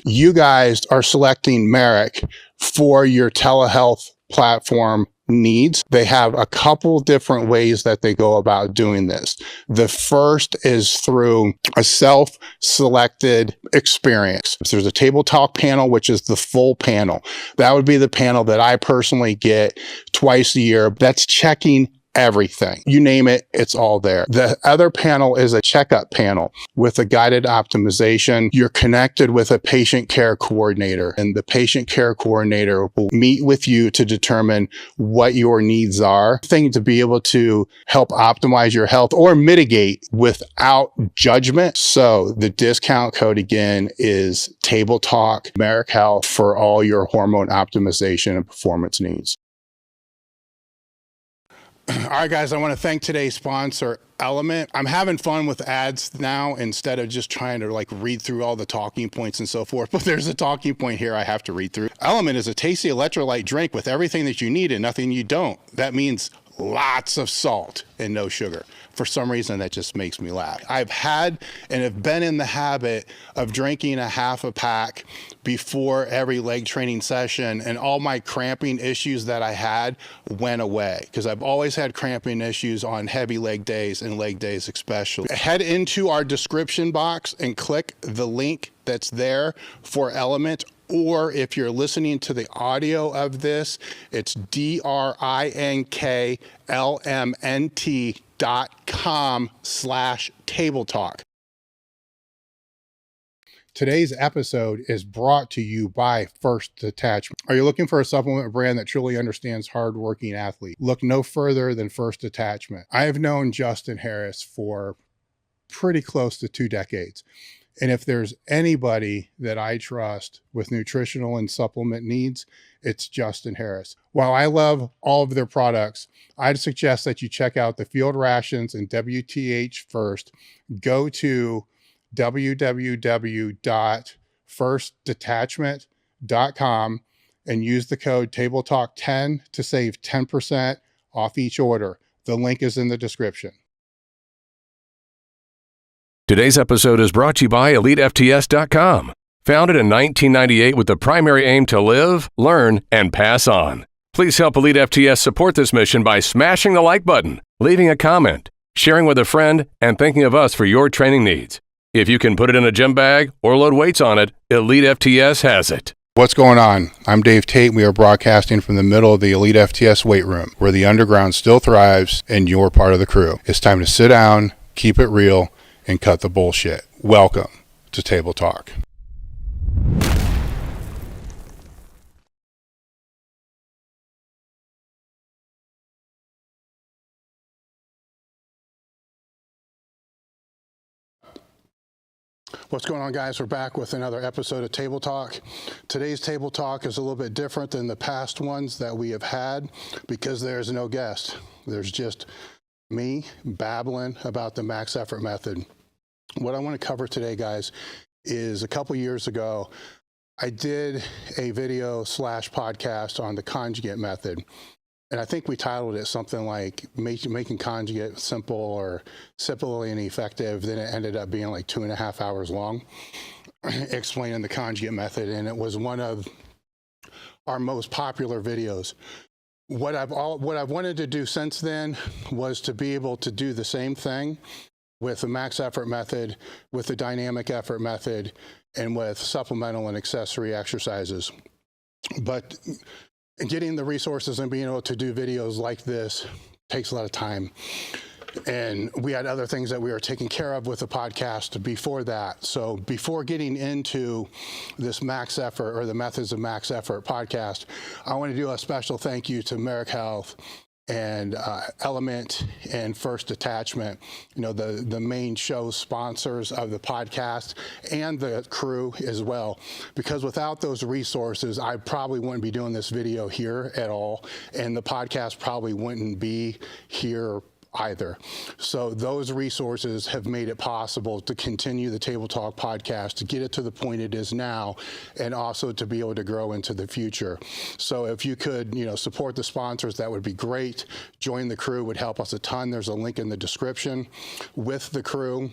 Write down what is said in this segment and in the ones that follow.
You guys are selecting Marek for your telehealth platform needs. They have a couple different ways that they go about doing this. The first is through a self-selected experience. So there's a table talk panel, which is the full panel. That would be the panel that I personally get twice a year. That's checking everything. You name it, it's all there. The other panel is a checkup panel with a guided optimization. You're connected with a patient care coordinator, and the patient care coordinator will meet with you to determine what your needs are, thing to be able to help optimize your health or mitigate without judgment. So the discount code again is Table Talk Marek Health for all your hormone optimization and performance needs. All right, guys, I want to thank today's sponsor, Element. I'm having fun with ads now instead of just trying to like read through all the talking points and so forth. But there's a talking point here I have to read through. Element is a tasty electrolyte drink with everything that you need and nothing you don't. That means lots of salt and no sugar. For some reason, that just makes me laugh. I've had and have been in the habit of drinking a half a pack before every leg training session, and all my cramping issues that I had went away because I've always had cramping issues on heavy leg days and leg days especially. Head into our description box and click the link that's there for Element. Or if you're listening to the audio of this, it's drinklmnt.com/tabletalk. Today's episode is brought to you by First Detachment. Are you looking for a supplement brand that truly understands hardworking athletes? Look no further than First Detachment. I have known Justin Harris for pretty close to 2 decades. And if there's anybody that I trust with nutritional and supplement needs, it's Justin Harris. While I love all of their products, I'd suggest that you check out the Field Rations and WTH first. Go to www.firstdetachment.com and use the code TableTalk10 to save 10% off each order. The link is in the description. Today's episode is brought to you by elitefts.com. Founded in 1998 with the primary aim to live, learn, and pass on. Please help Elite FTS support this mission by smashing the like button, leaving a comment, sharing with a friend, and thinking of us for your training needs. If you can put it in a gym bag or load weights on it, Elite FTS has it. What's going on? I'm Dave Tate. We are broadcasting from the middle of the Elite FTS weight room, where the underground still thrives and you're part of the crew. It's time to sit down, keep it real, and cut the bullshit. Welcome to Table Talk. What's going on, guys? We're back with another episode of Table Talk. Today's Table Talk is a little bit different than the past ones that we have had because there's no guest. There's just me babbling about the max effort method. What I want to cover today, guys, is a couple years ago, I did a video / podcast on the conjugate method. And I think we titled it something like making conjugate simple or simple and effective. Then it ended up being like 2.5 hours long explaining the conjugate method. And it was one of our most popular videos. What I've wanted to do since then was to be able to do the same thing with the max effort method, with the dynamic effort method, and with supplemental and accessory exercises. But getting the resources and being able to do videos like this takes a lot of time. And we had other things that we were taking care of with the podcast before that. So before getting into this max effort or the methods of max effort podcast, I want to do a special thank you to Marek Health and Element and First Detachment, you know, the main show sponsors of the podcast, and the crew as well. Because without those resources, I probably wouldn't be doing this video here at all, and the podcast probably wouldn't be here either. So those resources have made it possible to continue the Table Talk podcast, to get it to the point it is now, and also to be able to grow into the future. So if you could, you know, support the sponsors, that would be great. Join the crew would help us a ton. There's a link in the description with the crew.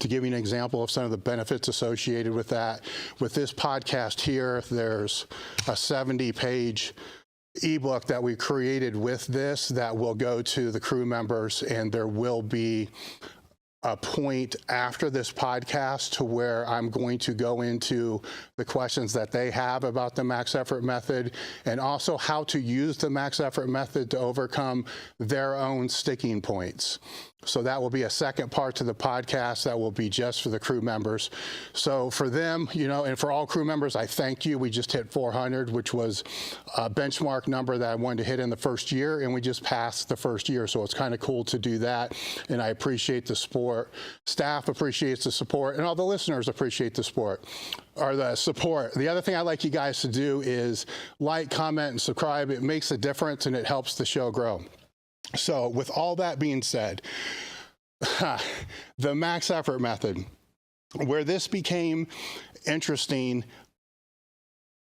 To give you an example of some of the benefits associated with that, with this podcast here, there's a 70-page ebook that we created with this that will go to the crew members, and there will be a point after this podcast to where I'm going to go into the questions that they have about the max effort method, and also how to use the max effort method to overcome their own sticking points. So that will be a second part to the podcast that will be just for the crew members. So for them, you know, and for all crew members, I thank you. We just hit 400, which was a benchmark number that I wanted to hit in the first year, and we just passed the first year. So it's kind of cool to do that, and I appreciate the support. Staff appreciates the support, and all the listeners appreciate the support. The other thing I'd like you guys to do is like, comment, and subscribe. It makes a difference, and it helps the show grow. So with all that being said, the max effort method, where this became interesting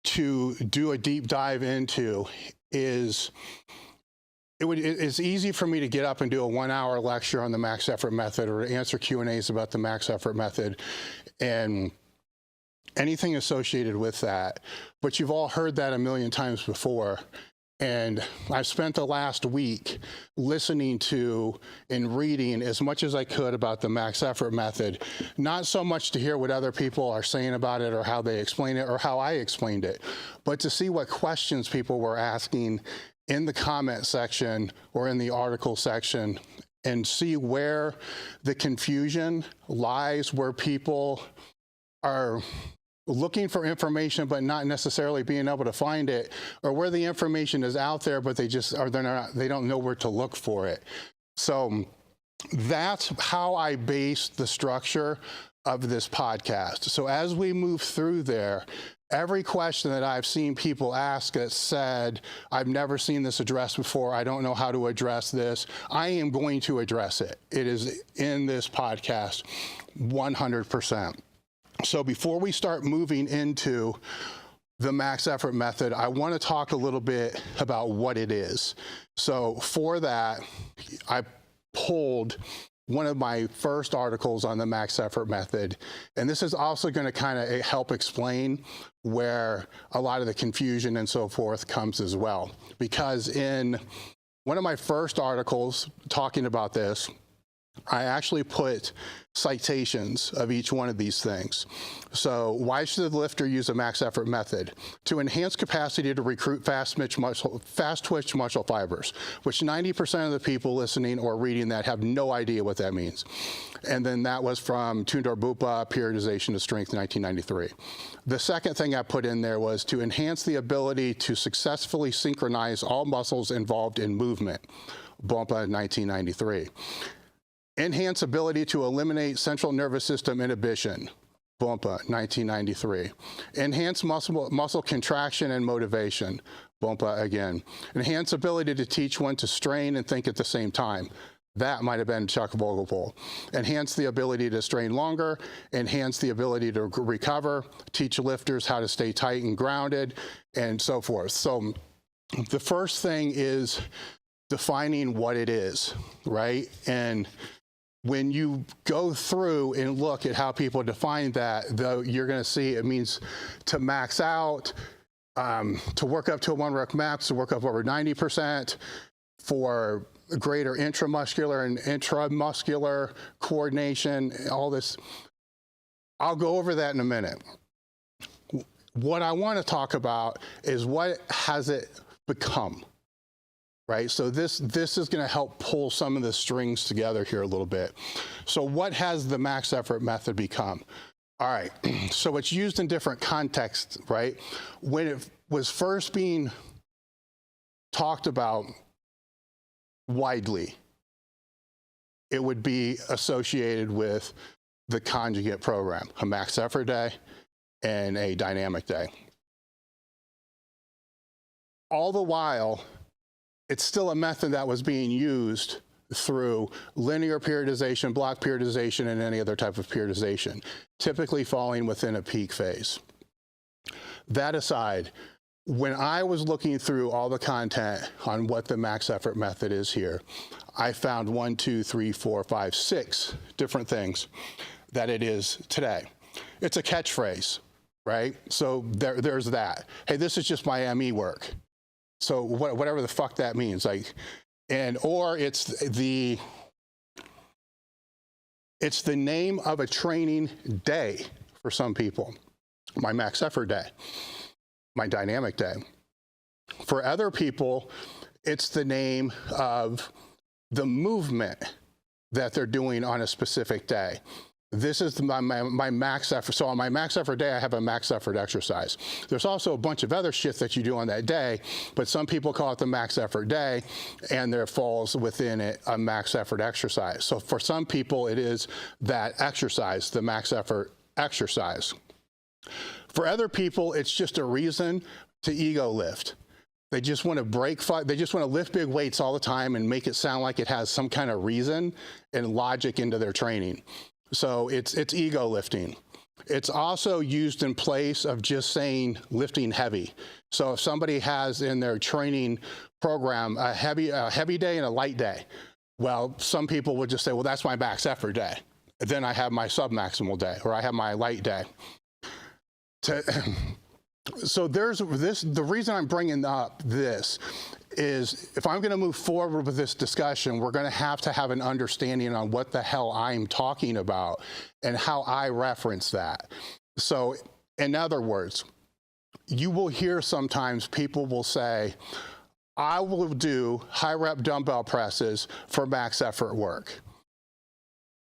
to do a deep dive into is, it's easy for me to get up and do a 1-hour lecture on the max effort method, or to answer Q&As about the max effort method and anything associated with that. But you've all heard that a million times before. And I've spent the last week listening to and reading as much as I could about the max effort method, not so much to hear what other people are saying about it or how they explain it or how I explained it, but to see what questions people were asking in the comment section or in the article section, and see where the confusion lies, where people are looking for information but not necessarily being able to find it, or where the information is out there but they don't know where to look for it. So that's how I based the structure of this podcast. So as we move through there, every question that I've seen people ask that said, I've never seen this addressed before, I don't know how to address this, I am going to address it. It is in this podcast 100%. So before we start moving into the max effort method, I want to talk a little bit about what it is. So for that, I pulled one of my first articles on the max effort method, and this is also going to kind of help explain where a lot of the confusion and so forth comes as well. Because in one of my first articles talking about this, I actually put citations of each one of these things. So why should the lifter use a max effort method? To enhance capacity to recruit fast-twitch muscle fibers, which 90% of the people listening or reading that have no idea what that means. And then that was from Tundor Bupa, Periodization of Strength, 1993. The second thing I put in there was to enhance the ability to successfully synchronize all muscles involved in movement, Bupa, 1993. Enhance ability to eliminate central nervous system inhibition, Bupa, 1993. Enhance muscle contraction and motivation, Bupa again. Enhance ability to teach one to strain and think at the same time. That might have been Chuck Vogelpohl. Enhance the ability to strain longer, enhance the ability to recover, teach lifters how to stay tight and grounded, and so forth. So the first thing is defining what it is, right? And when you go through and look at how people define that, though, you're going to see it means to max out, to work up to a 1-rep max, to work up over 90%, for greater intramuscular and intramuscular coordination, all this. I'll go over that in a minute. What I want to talk about is what has it become? Right, so this is going to help pull some of the strings together here a little bit. So what has the max effort method become? All right, so it's used in different contexts, right? When it was first being talked about widely, it would be associated with the conjugate program, a max effort day and a dynamic day. All the while, it's still a method that was being used through linear periodization, block periodization, and any other type of periodization, typically falling within a peak phase. That aside, when I was looking through all the content on what the max effort method is here, I found 6 different things that it is today. It's a catchphrase, right? So there's that. Hey, this is just my ME work. So whatever the fuck that means, like, or it's the name of a training day for some people. My max effort day, my dynamic day. For other people, it's the name of the movement that they're doing on a specific day. This is my max effort. So on my max effort day, I have a max effort exercise. There's also a bunch of other shit that you do on that day, but some people call it the max effort day, and there falls within it a max effort exercise. So for some people, it is that exercise, the max effort exercise. For other people, it's just a reason to ego lift. They just want to they just want to lift big weights all the time and make it sound like it has some kind of reason and logic into their training. So it's ego lifting. It's also used in place of just saying lifting heavy. So if somebody has in their training program a heavy day and a light day, well, some people would just say, well, that's my max effort day. Then I have my submaximal day, or I have my light day. So there's this, the reason I'm bringing up this is if I'm going to move forward with this discussion, we're going to have an understanding on what the hell I'm talking about and how I reference that. So in other words, you will hear sometimes people will say, I will do high rep dumbbell presses for max effort work.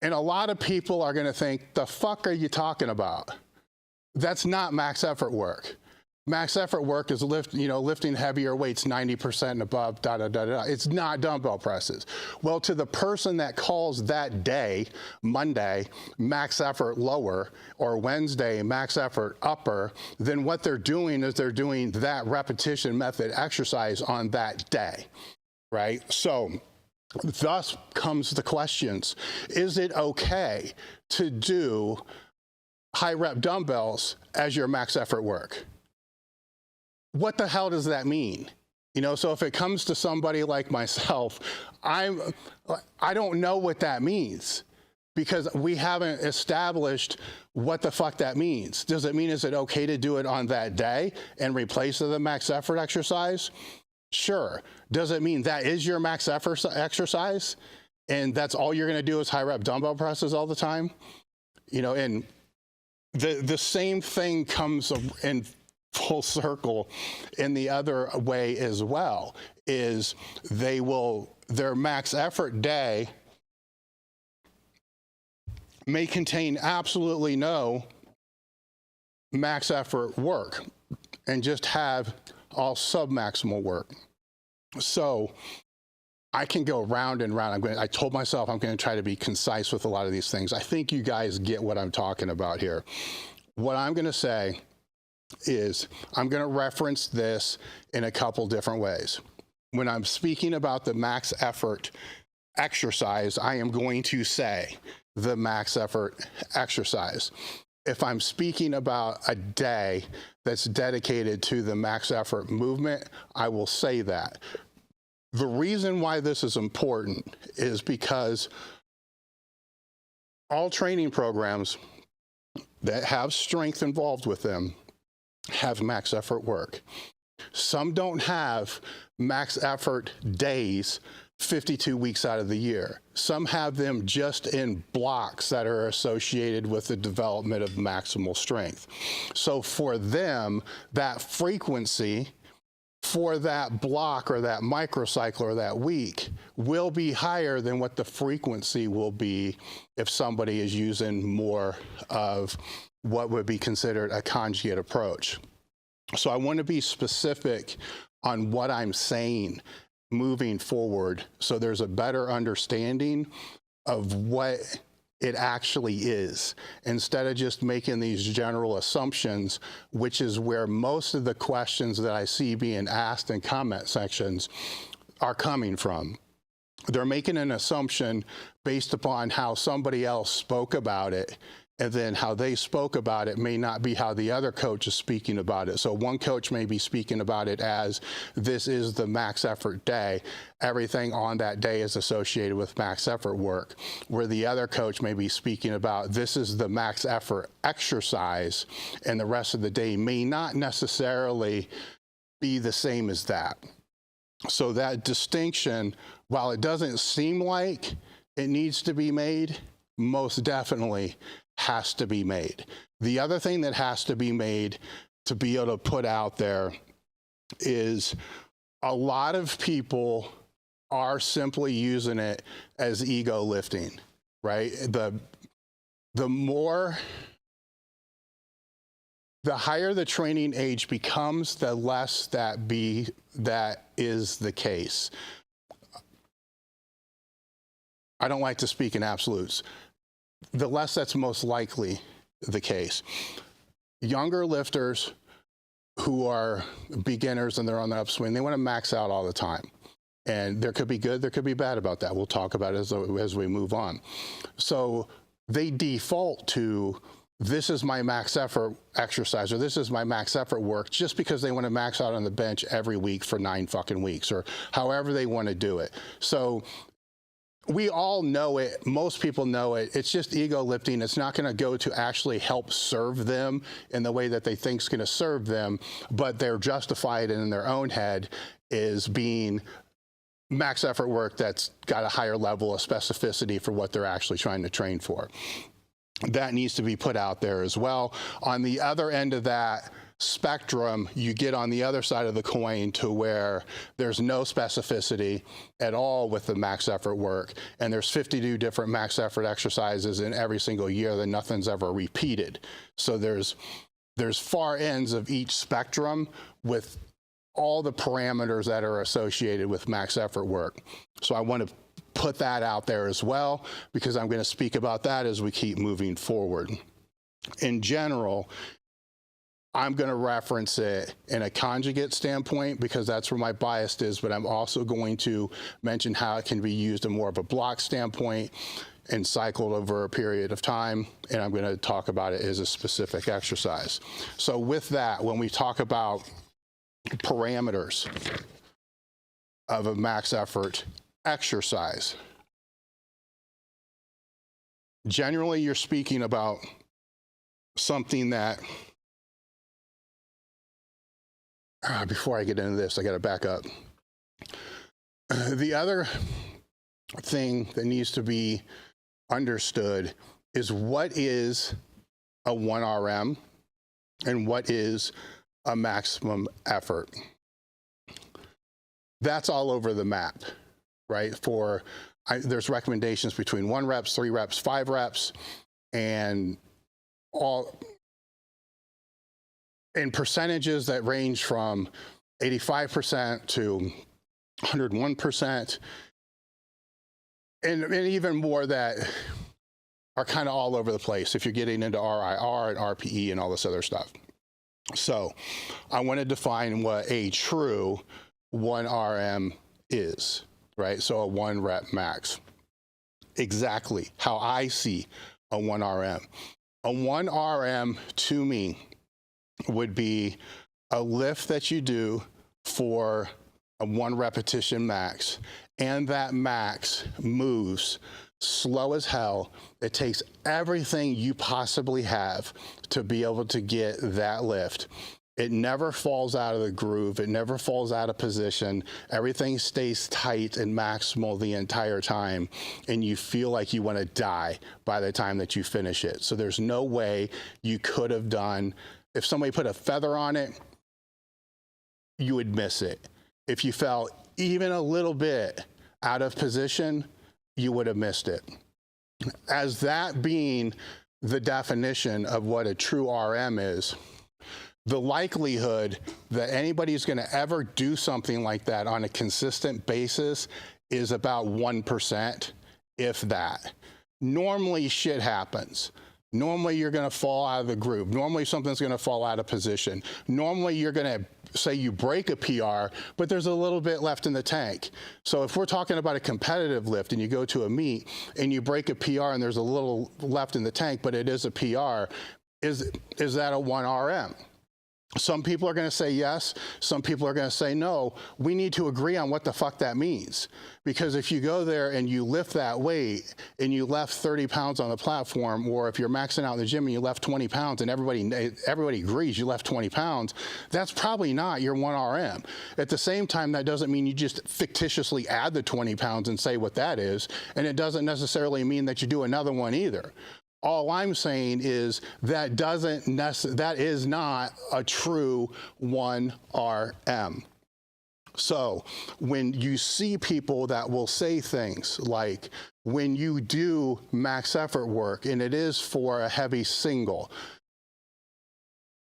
And a lot of people are going to think, the fuck are you talking about? That's not max effort work. Max effort work is lifting heavier weights 90% and above, It's not dumbbell presses. Well, to the person that calls that day, Monday, max effort lower, or Wednesday, max effort upper, then what they're doing is they're doing that repetition method exercise on that day, right? So thus comes the questions. Is it okay to do high rep dumbbells as your max effort work? What the hell does that mean? So if it comes to somebody like myself, I don't know what that means because we haven't established what the fuck that means. Does it mean, is it okay to do it on that day and replace the max effort exercise? Sure. Does it mean that is your max effort exercise and that's all you're going to do is high rep dumbbell presses all the time? And the same thing comes in full circle in the other way as well, is their max effort day may contain absolutely no max effort work and just have all submaximal work. So I can go round and round. I told myself I'm going to try to be concise with a lot of these things. I think you guys get what I'm talking about here. What I'm going to say is I'm going to reference this in a couple different ways. When I'm speaking about the max effort exercise, I am going to say the max effort exercise. If I'm speaking about a day that's dedicated to the max effort movement, I will say that. The reason why this is important is because all training programs that have strength involved with them have max effort work. Some don't have max effort days 52 weeks out of the year. Some have them just in blocks that are associated with the development of maximal strength. So for them, that frequency for that block or that microcycle or that week will be higher than what the frequency will be if somebody is using more of what would be considered a conjugate approach. So I want to be specific on what I'm saying moving forward so there's a better understanding of what it actually is, instead of just making these general assumptions, which is where most of the questions that I see being asked in comment sections are coming from. They're making an assumption based upon how somebody else spoke about it and then how they spoke about it may not be how the other coach is speaking about it. So one coach may be speaking about it as, this is the max effort day. Everything on that day is associated with max effort work, where the other coach may be speaking about, this is the max effort exercise, and the rest of the day may not necessarily be the same as that. So that distinction, while it doesn't seem like it needs to be made, most definitely has to be made. The other thing that has to be made to be able to put out there is, a lot of people are simply using it as ego lifting, right? The higher the training age becomes, the less that is the case. I don't like to speak in absolutes. The less that's most likely the case. Younger lifters who are beginners and they're on the upswing, they want to max out all the time. And there could be good, there could be bad about that. We'll talk about it as we move on. So they default to, this is my max effort exercise, or this is my max effort work, just because they want to max out on the bench every week for 9 fucking weeks, or however they want to do it. So we all know it. Most people know it. It's just ego lifting. It's not going to go to actually help serve them in the way that they think is going to serve them, but they're justified in their own head as being max effort work that's got a higher level of specificity for what they're actually trying to train for. That needs to be put out there as well. On the other end of that spectrum, you get on the other side of the coin to where there's no specificity at all with the max effort work, and there's 52 different max effort exercises in every single year that nothing's ever repeated. So there's far ends of each spectrum with all the parameters that are associated with max effort work. So I want to put that out there as well, because I'm going to speak about that as we keep moving forward. In general, I'm going to reference it in a conjugate standpoint because that's where my bias is, but I'm also going to mention how it can be used in more of a block standpoint and cycled over a period of time, and I'm going to talk about it as a specific exercise. So with that, when we talk about parameters of a max effort exercise, generally you're speaking about something that, before I get into this, I got to back up. The other thing that needs to be understood is, what is a 1 RM and what is a maximum effort? That's all over the map, right? There's recommendations between 1 reps, 3 reps, 5 reps, and all in percentages that range from 85% to 101%, and even more that are kind of all over the place if you're getting into RIR and RPE and all this other stuff. So I want to define what a true 1 RM is, right? So a 1 rep max. Exactly how I see a 1 RM. A 1 RM to me would be a lift that you do for a 1 repetition max, and that max moves slow as hell. It takes everything you possibly have to be able to get that lift. It never falls out of the groove. It never falls out of position. Everything stays tight and maximal the entire time, and you feel like you want to die by the time that you finish it. So there's no way you could have done, if somebody put a feather on it, you would miss it. If you fell even a little bit out of position, you would have missed it. As that being the definition of what a true RM is, the likelihood that anybody's going to ever do something like that on a consistent basis is about 1%, if that. Normally shit happens. Normally you're going to fall out of the groove. Normally something's going to fall out of position. Normally you're going to say you break a PR, but there's a little bit left in the tank. So if we're talking about a competitive lift and you go to a meet and you break a PR and there's a little left in the tank, but it is a PR, is that a 1 RM? Some people are going to say yes. Some people are going to say no. We need to agree on what the fuck that means. Because if you go there and you lift that weight and you left 30 pounds on the platform, or if you're maxing out in the gym and you left 20 pounds and everybody agrees you left 20 pounds, that's probably not your 1 RM. At the same time, that doesn't mean you just fictitiously add the 20 pounds and say what that is. And it doesn't necessarily mean that you do another one either. All I'm saying is that is not a true 1 RM. So when you see people that will say things like, when you do max effort work and it is for a heavy single,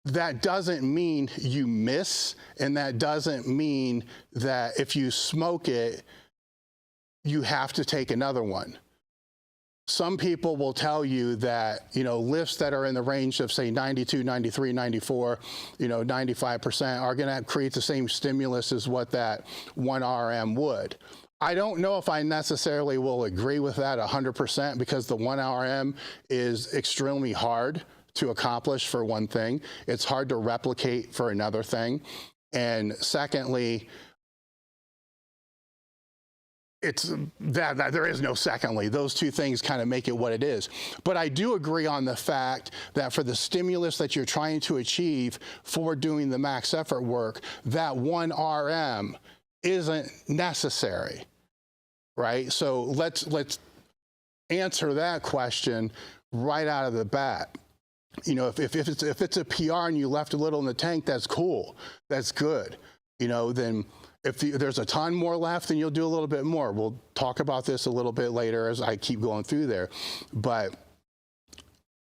that doesn't mean you miss, and that doesn't mean that if you smoke it, you have to take another one. Some people will tell you that, lifts that are in the range of, say, 92, 93, 94, 95% are going to create the same stimulus as what that 1 RM would. I don't know if I necessarily will agree with that 100%, because the 1 RM is extremely hard to accomplish for one thing. It's hard to replicate for another thing. And secondly, it's that there is no secondly. Those two things kind of make it what it is. But I do agree on the fact that for the stimulus that you're trying to achieve for doing the max effort work, that 1 RM isn't necessary, right? So let's answer that question right out of the bat. If it's a PR and you left a little in the tank, that's cool. That's good. Then if there's a ton more left, then you'll do a little bit more. We'll talk about this a little bit later as I keep going through there. But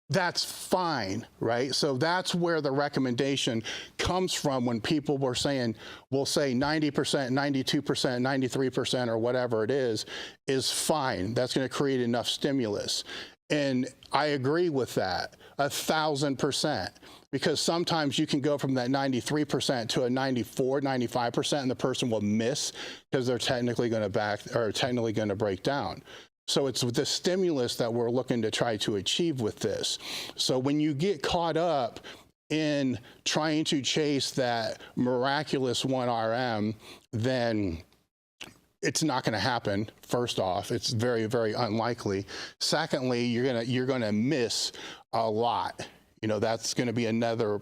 that's fine, right? So that's where the recommendation comes from when people will say 90%, 92%, 93%, or whatever it is fine. That's going to create enough stimulus. And I agree with that 1,000%, because sometimes you can go from that 93% to a 94, 95%, and the person will miss because they're technically going to break down. So it's the stimulus that we're looking to try to achieve with this. So when you get caught up in trying to chase that miraculous 1 RM, then it's not going to happen. First off, it's very, very unlikely. Secondly, you're gonna miss a lot. That's going to be another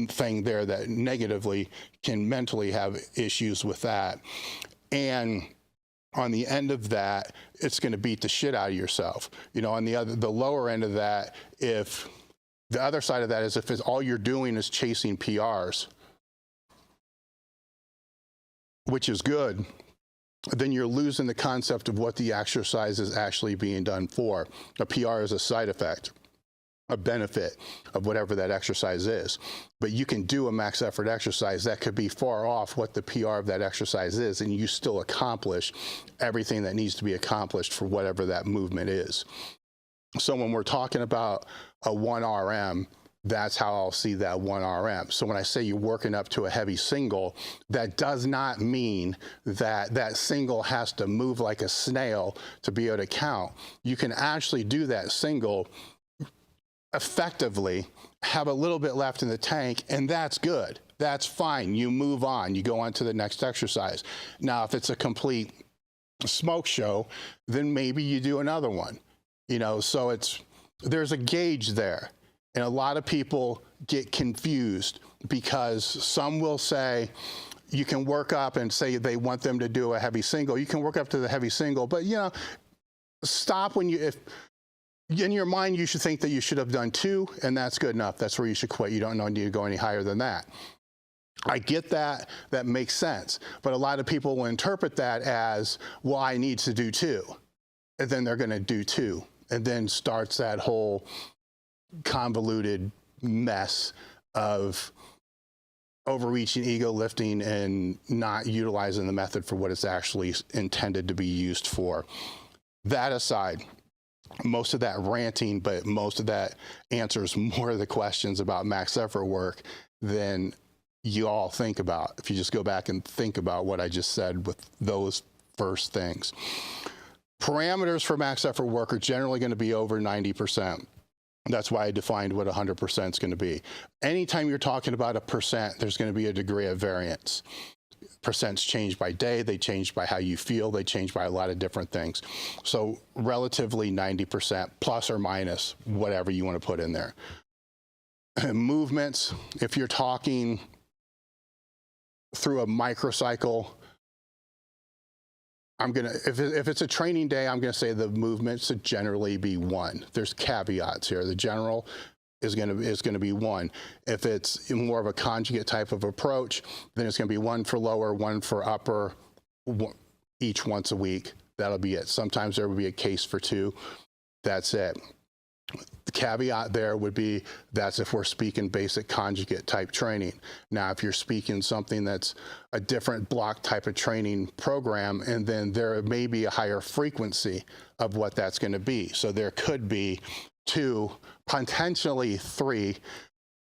thing there that negatively can mentally have issues with that. And on the end of that, it's going to beat the shit out of yourself. On the lower end of that, if the other side of that is if all you're doing is chasing PRs, which is good, then you're losing the concept of what the exercise is actually being done for. A PR is a side effect, a benefit of whatever that exercise is. But you can do a max effort exercise that could be far off what the PR of that exercise is, and you still accomplish everything that needs to be accomplished for whatever that movement is. So when we're talking about a 1 RM, that's how I'll see that 1 RM. So when I say you're working up to a heavy single, that does not mean that that single has to move like a snail to be able to count. You can actually do that single effectively, have a little bit left in the tank, and that's good. That's fine. You move on. You go on to the next exercise. Now, if it's a complete smoke show, then maybe you do another one. So there's a gauge there. And a lot of people get confused because some will say you can work up and say they want them to do a heavy single. You can work up to the heavy single, but stop when if in your mind you should think that you should have done 2, and that's good enough. That's where you should quit. You don't need to go any higher than that. I get that. That makes sense. But a lot of people will interpret that as, well, I need to do 2. And then they're going to do 2. And then starts that whole convoluted mess of overreaching, ego lifting, and not utilizing the method for what it's actually intended to be used for. That aside, most of that ranting, but most of that answers more of the questions about max effort work than you all think about, if you just go back and think about what I just said with those first things. Parameters for max effort work are generally going to be over 90%. That's why I defined what 100% is going to be. Anytime you're talking about a percent, there's going to be a degree of variance. Percents change by day, they change by how you feel, they change by a lot of different things. So relatively 90% plus or minus whatever you want to put in there. Movements, if you're talking through a microcycle, if it's a training day, I'm gonna say the movements should generally be 1. There's caveats here. The general is gonna be 1. If it's more of a conjugate type of approach, then it's gonna be 1 for lower, 1 for upper, each once a week. That'll be it. Sometimes there will be a case for 2. That's it. The caveat there would be that's if we're speaking basic conjugate type training. Now, if you're speaking something that's a different block type of training program, and then there may be a higher frequency of what that's going to be. So there could be 2, potentially 3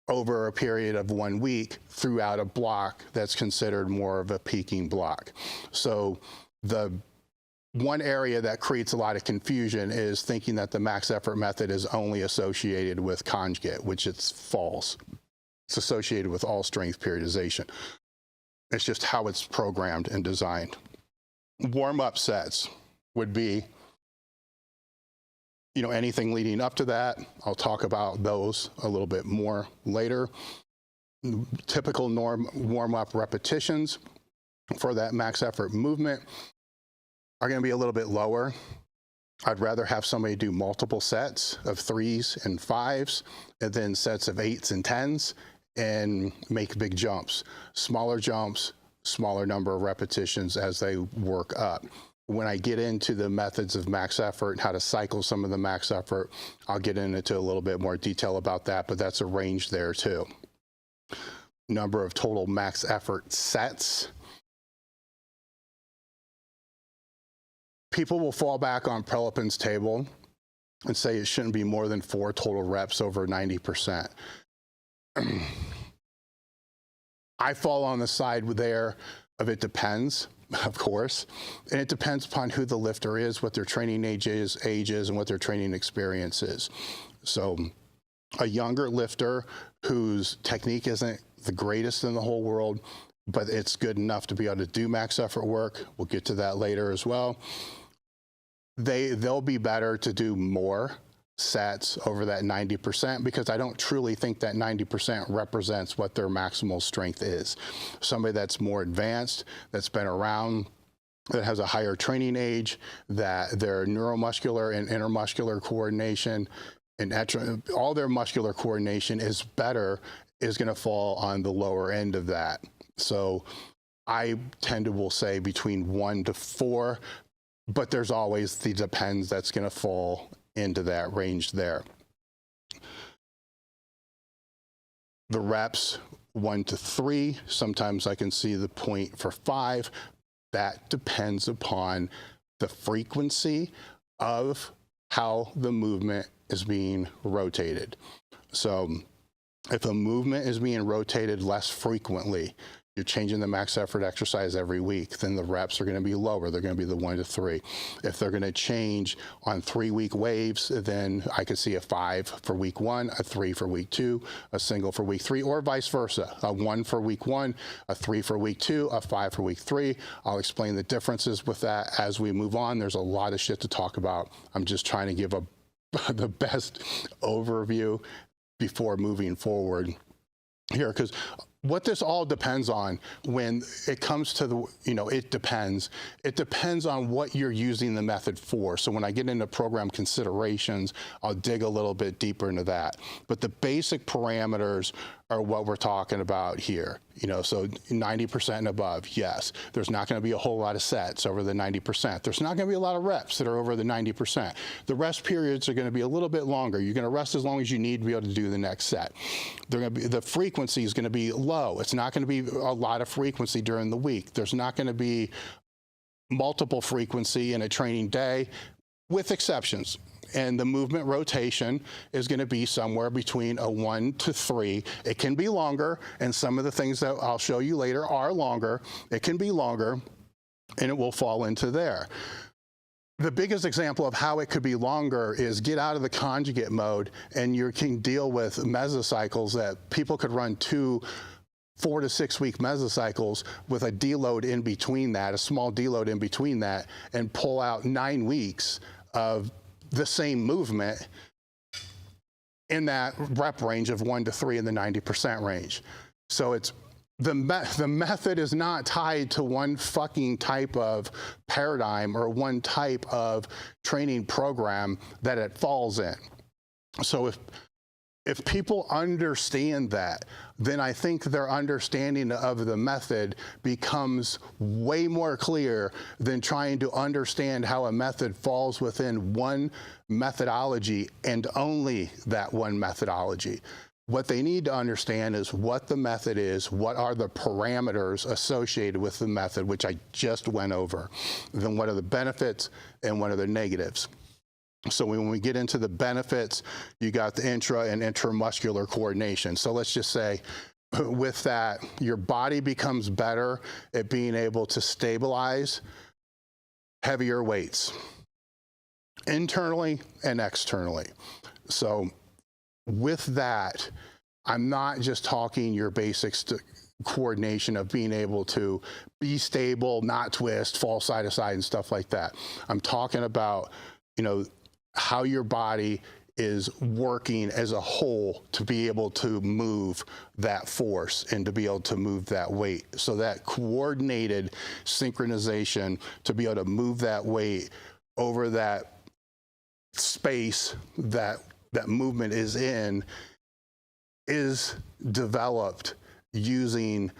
over a period of 1 week throughout a block that's considered more of a peaking block. So the one area that creates a lot of confusion is thinking that the max effort method is only associated with conjugate, which it's false. It's associated with all strength periodization. It's just how it's programmed and designed. Warm-up sets would be, anything leading up to that. I'll talk about those a little bit more later. Typical warm-up repetitions for that max effort movement are going to be a little bit lower. I'd rather have somebody do multiple sets of 3s and 5s, and then sets of 8s and 10s, and make big jumps. Smaller jumps, smaller number of repetitions as they work up. When I get into the methods of max effort and how to cycle some of the max effort, I'll get into a little bit more detail about that, but that's a range there too. Number of total max effort sets. People will fall back on Prelipin's table and say it shouldn't be more than 4 total reps over 90%. I fall on the side there of it depends, of course, and it depends upon who the lifter is, what their training age is, and what their training experience is. So a younger lifter whose technique isn't the greatest in the whole world, but it's good enough to be able to do max effort work, we'll get to that later as well, they'll be better to do more sets over that 90%, because I don't truly think that 90% represents what their maximal strength is. Somebody that's more advanced, that's been around, that has a higher training age, that their neuromuscular and intermuscular coordination and all their muscular coordination is better, is going to fall on the lower end of that. So I will say between 1 to 4, but there's always the depends that's going to fall into that range there. The reps 1 to 3, sometimes I can see the point for 5. That depends upon the frequency of how the movement is being rotated. So if a movement is being rotated less frequently, you're changing the max effort exercise every week, then the reps are going to be lower. They're going to be the 1 to 3. If they're going to change on 3-week waves, then I could see a 5 for week 1, a 3 for week 2, a single for week 3, or vice versa. A 1 for week 1, a 3 for week 2, a 5 for week 3. I'll explain the differences with that as we move on. There's a lot of shit to talk about. I'm just trying to give the best overview before moving forward here, because what this all depends on when it comes to the, it depends. It depends on what you're using the method for. So when I get into program considerations, I'll dig a little bit deeper into that. But the basic parameters are what we're talking about here. So 90% and above, yes. There's not going to be a whole lot of sets over the 90%. There's not going to be a lot of reps that are over the 90%. The rest periods are going to be a little bit longer. You're going to rest as long as you need to be able to do the next set. The frequency is going to be low. It's not going to be a lot of frequency during the week. There's not going to be multiple frequency in a training day, with exceptions. And the movement rotation is going to be somewhere between a 1 to 3. It can be longer, and some of the things that I'll show you later are longer. It can be longer, and it will fall into there. The biggest example of how it could be longer is get out of the conjugate mode, and you can deal with mesocycles that people could run 2 4 to 6 week mesocycles with a deload in between that, a small deload in between that, and pull out 9 weeks of the same movement in that rep range of 1 to 3 in the 90% range. So it's the method is not tied to one fucking type of paradigm or one type of training program that it falls in. So if people understand that, then I think their understanding of the method becomes way more clear than trying to understand how a method falls within one methodology and only that one methodology. What they need to understand is what the method is, what are the parameters associated with the method, which I just went over, then what are the benefits and what are the negatives. So when we get into the benefits, you got the intra and intramuscular coordination. So let's just say with that, your body becomes better at being able to stabilize heavier weights internally and externally. So with that, I'm not just talking your basics to coordination of being able to be stable, not twist, fall side to side and stuff like that. I'm talking about, how your body is working as a whole to be able to move that force and to be able to move that weight. So that coordinated synchronization to be able to move that weight over that space that movement is in is developed using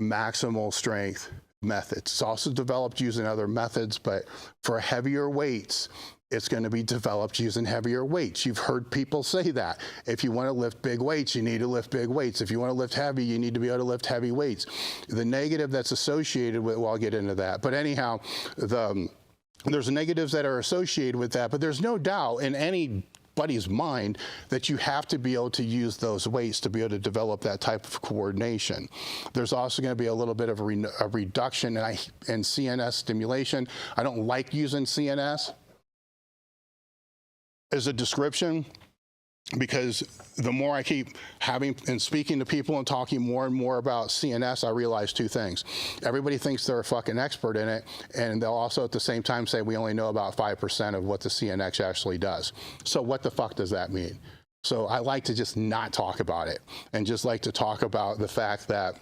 maximal strength methods. It's also developed using other methods, but for heavier weights, it's going to be developed using heavier weights. You've heard people say that. If you want to lift big weights, you need to lift big weights. If you want to lift heavy, you need to be able to lift heavy weights. The negative that's associated with, well, I'll get into that. But anyhow, there's negatives that are associated with that, but there's no doubt in anybody's mind that you have to be able to use those weights to be able to develop that type of coordination. There's also going to be a little bit of a reduction in CNS stimulation. I don't like using CNS as a description, because the more I keep having and speaking to people and talking more and more about CNS, I realize 2 things. Everybody thinks they're a fucking expert in it, and they'll also at the same time say we only know about 5% of what the CNS actually does. So what the fuck does that mean? So I like to just not talk about it and just like to talk about the fact that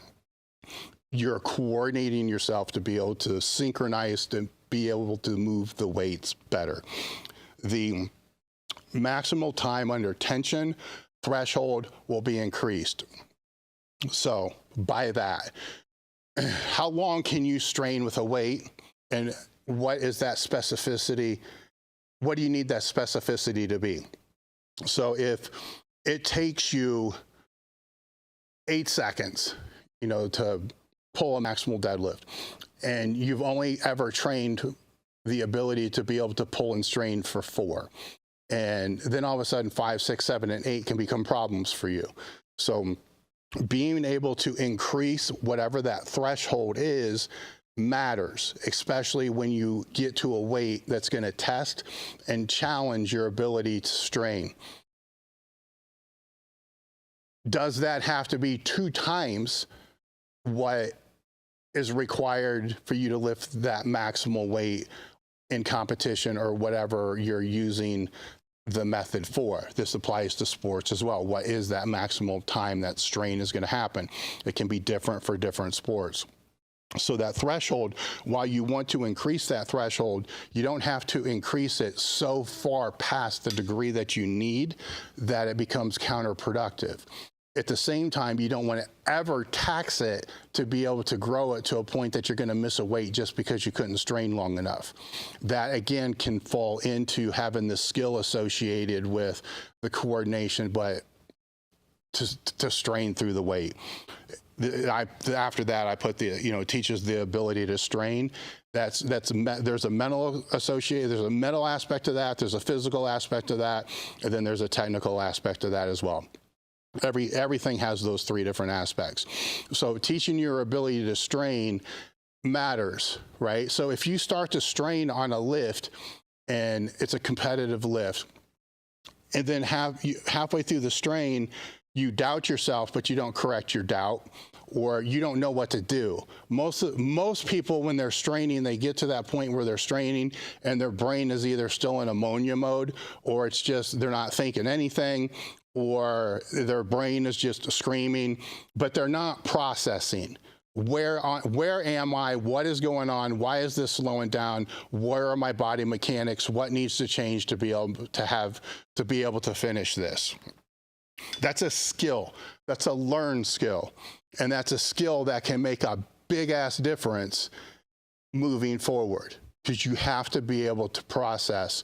you're coordinating yourself to be able to synchronize, to be able to move the weights better. The maximal time under tension threshold will be increased. So by that, how long can you strain with a weight, and what is that specificity? What do you need that specificity to be? So if it takes you 8 seconds, to pull a maximal deadlift, and you've only ever trained the ability to be able to pull and strain for 4, and then all of a sudden 5, 6, 7, and 8 can become problems for you. So being able to increase whatever that threshold is matters, especially when you get to a weight that's going to test and challenge your ability to strain. Does that have to be 2 times what is required for you to lift that maximal weight in competition or whatever you're using the method for? This applies to sports as well. What is that maximal time that strain is going to happen? It can be different for different sports. So that threshold, while you want to increase that threshold, you don't have to increase it so far past the degree that you need that it becomes counterproductive. At the same time, you don't want to ever tax it to be able to grow it to a point that you're going to miss a weight just because you couldn't strain long enough. That, again, can fall into having the skill associated with the coordination, but to strain through the weight. After that, I put it teaches the ability to strain. There's a mental associated, there's a mental aspect to that, there's a physical aspect to that, and then there's a technical aspect to that as well. Everything has those three different aspects. So teaching your ability to strain matters, right? So if you start to strain on a lift and it's a competitive lift, and then halfway through the strain, you doubt yourself, but you don't correct your doubt, or you don't know what to do. Most people, when they're straining, they get to that point where they're straining and their brain is either still in ammonia mode, or it's just they're not thinking anything, or their brain is just screaming, but they're not processing. Where am I? What is going on? Why is this slowing down? Where are my body mechanics? What needs to change to be able to finish this? That's a skill. That's a learned skill. And that's a skill that can make a big ass difference moving forward, because you have to be able to process,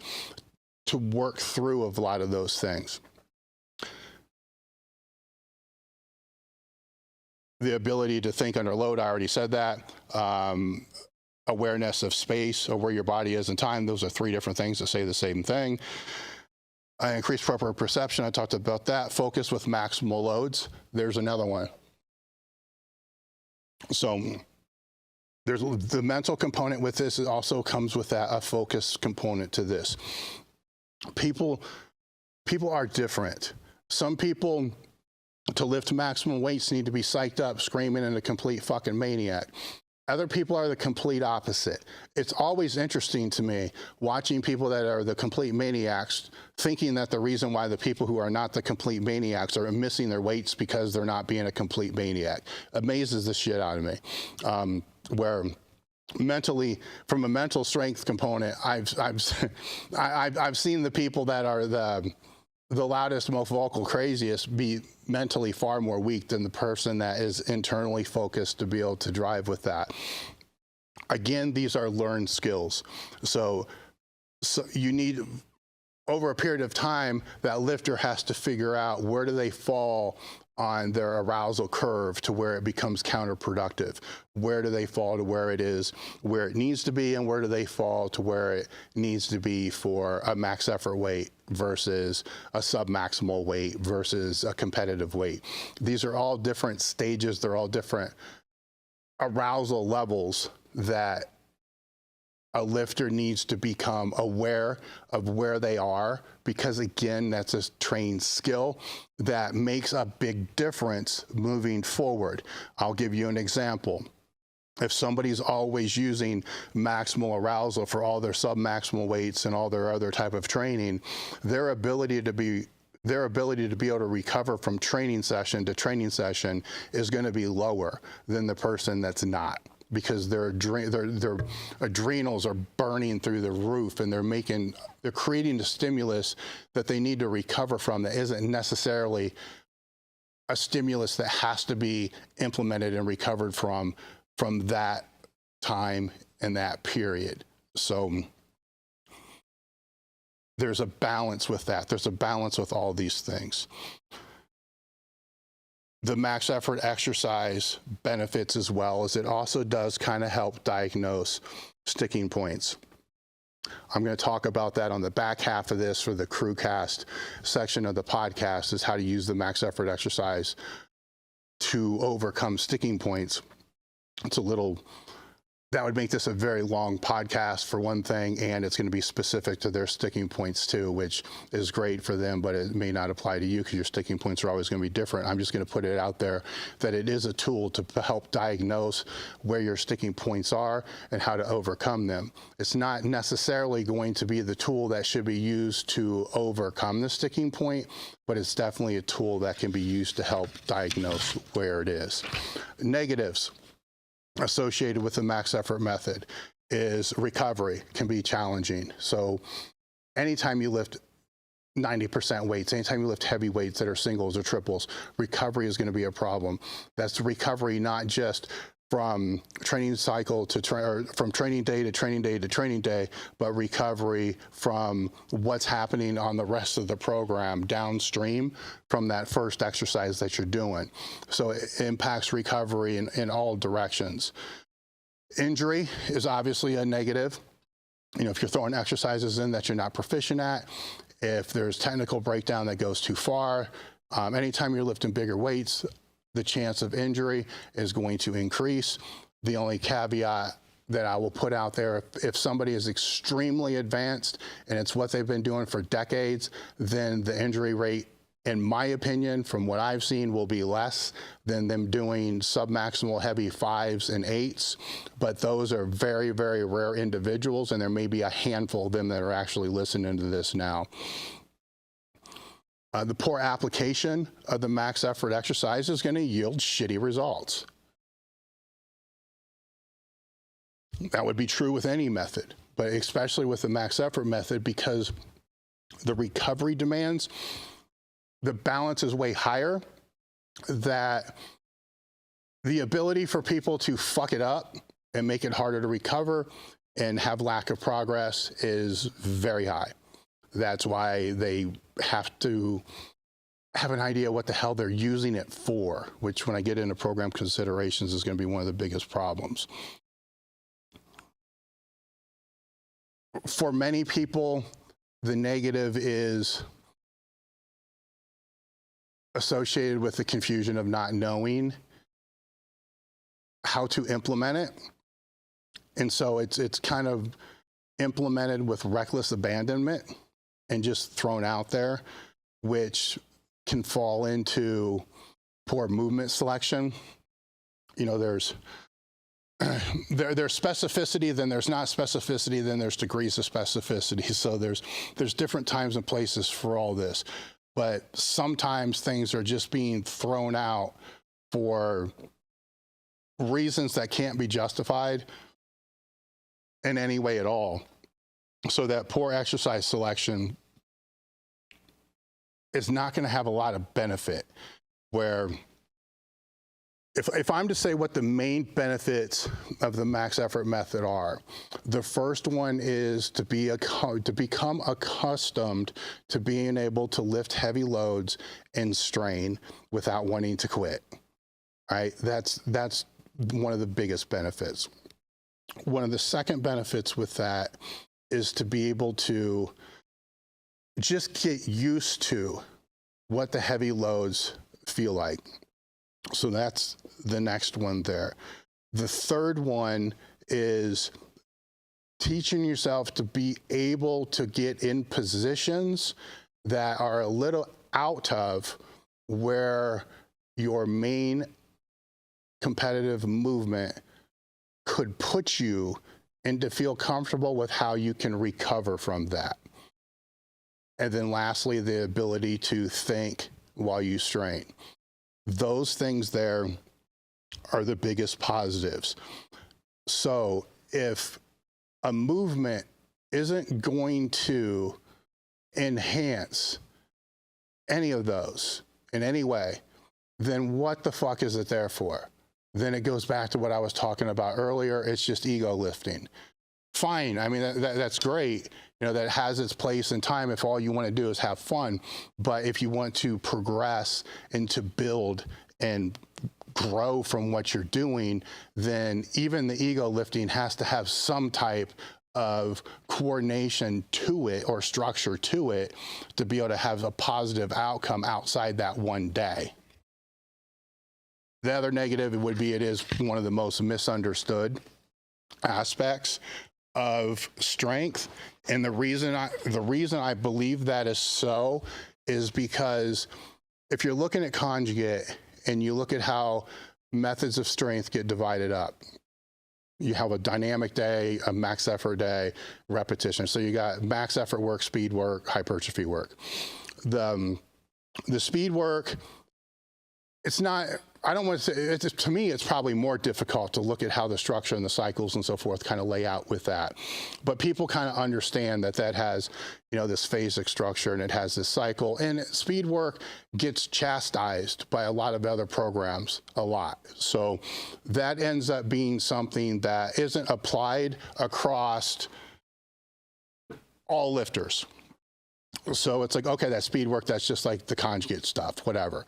to work through a lot of those things. The ability to think under load, I already said that. Awareness of space, or where your body is in time. Those are three different things that say the same thing. Increased proper perception, I talked about that. Focus with maximal loads. There's another one. So there's the mental component with this. It also comes with a focus component to this. People are different. Some people, to lift maximum weights, need to be psyched up, screaming, and a complete fucking maniac. Other people are the complete opposite. It's always interesting to me watching people that are the complete maniacs, thinking that the reason why the people who are not the complete maniacs are missing their weights because they're not being a complete maniac. Amazes the shit out of me. Where mentally, from a mental strength component, I've seen the people that are the loudest, most vocal, craziest be mentally far more weak than the person that is internally focused to be able to drive with that. Again, these are learned skills. So you need, over a period of time, that lifter has to figure out where do they fall on their arousal curve to where it becomes counterproductive. Where do they fall to where it is, where it needs to be, and where do they fall to where it needs to be for a max effort weight versus a submaximal weight versus a competitive weight. These are all different stages. They're all different arousal levels that a lifter needs to become aware of where they are, because again, that's a trained skill that makes a big difference moving forward. I'll give you an example. If somebody's always using maximal arousal for all their submaximal weights and all their other type of training, their ability to be able to recover from training session to training session is going to be lower than the person that's not, because their adrenals are burning through the roof, and they're creating the stimulus that they need to recover from that isn't necessarily a stimulus that has to be implemented and recovered from that time and that period. So there's a balance with that. There's a balance with all these things. The max effort exercise benefits as well, as it also does kind of help diagnose sticking points. I'm going to talk about that on the back half of this for the CREWCAST section of the podcast, is how to use the max effort exercise to overcome sticking points. That would make this a very long podcast for one thing, and it's going to be specific to their sticking points too, which is great for them, but it may not apply to you because your sticking points are always going to be different. I'm just going to put it out there that it is a tool to help diagnose where your sticking points are and how to overcome them. It's not necessarily going to be the tool that should be used to overcome the sticking point, but it's definitely a tool that can be used to help diagnose where it is. Negatives associated with the max effort method is recovery can be challenging. So anytime you lift 90% weights, anytime you lift heavy weights that are singles or triples, recovery is going to be a problem. That's recovery not just from training cycle to or from training day to training day to training day, but recovery from what's happening on the rest of the program downstream from that first exercise that you're doing. So it impacts recovery in all directions. Injury is obviously a negative. You know, if you're throwing exercises in that you're not proficient at, if there's technical breakdown that goes too far, anytime you're lifting bigger weights, the chance of injury is going to increase. The only caveat that I will put out there, if somebody is extremely advanced and it's what they've been doing for decades, then the injury rate, in my opinion, from what I've seen, will be less than them doing submaximal heavy 5s and 8s. But those are very, very rare individuals, and there may be a handful of them that are actually listening to this now. The poor application of the max effort exercise is going to yield shitty results. That would be true with any method, but especially with the max effort method, because the recovery demands, the balance is way higher, that the ability for people to fuck it up and make it harder to recover and have lack of progress is very high. That's why they have to have an idea what the hell they're using it for, which when I get into program considerations is going to be one of the biggest problems. For many people, the negative is associated with the confusion of not knowing how to implement it. And so it's kind of implemented with reckless abandonment and just thrown out there, which can fall into poor movement selection. You know, there's specificity, then there's not specificity, then there's degrees of specificity. So there's different times and places for all this. But sometimes things are just being thrown out for reasons that can't be justified in any way at all. So that poor exercise selection is not going to have a lot of benefit. Where if I'm to say what the main benefits of the max effort method are, the first one is to become accustomed to being able to lift heavy loads and strain without wanting to quit. Right? That's one of the biggest benefits. One of the second benefits with that is to be able to just get used to what the heavy loads feel like. So that's the next one there. The third one is teaching yourself to be able to get in positions that are a little out of where your main competitive movement could put you, and to feel comfortable with how you can recover from that. And then lastly, the ability to think while you strain. Those things there are the biggest positives. So if a movement isn't going to enhance any of those in any way, then what the fuck is it there for? Then it goes back to what I was talking about earlier. It's just ego lifting. Fine. I mean, that's great. You know, that has its place in time if all you want to do is have fun. But if you want to progress and to build and grow from what you're doing, then even the ego lifting has to have some type of coordination to it or structure to it to be able to have a positive outcome outside that one day. The other negative would be it is one of the most misunderstood aspects of strength. And the reason I believe that is so is because if you're looking at conjugate and you look at how methods of strength get divided up, you have a dynamic day, a max effort day, repetition. So you got max effort work, speed work, hypertrophy work. The speed work it's not, I don't want to say, to me, it's probably more difficult to look at how the structure and the cycles and so forth kind of lay out with that. But people kind of understand that that has, this phasic structure and it has this cycle. And speed work gets chastised by a lot of other programs a lot. So that ends up being something that isn't applied across all lifters. So it's like, okay, that speed work, that's just like the conjugate stuff, whatever.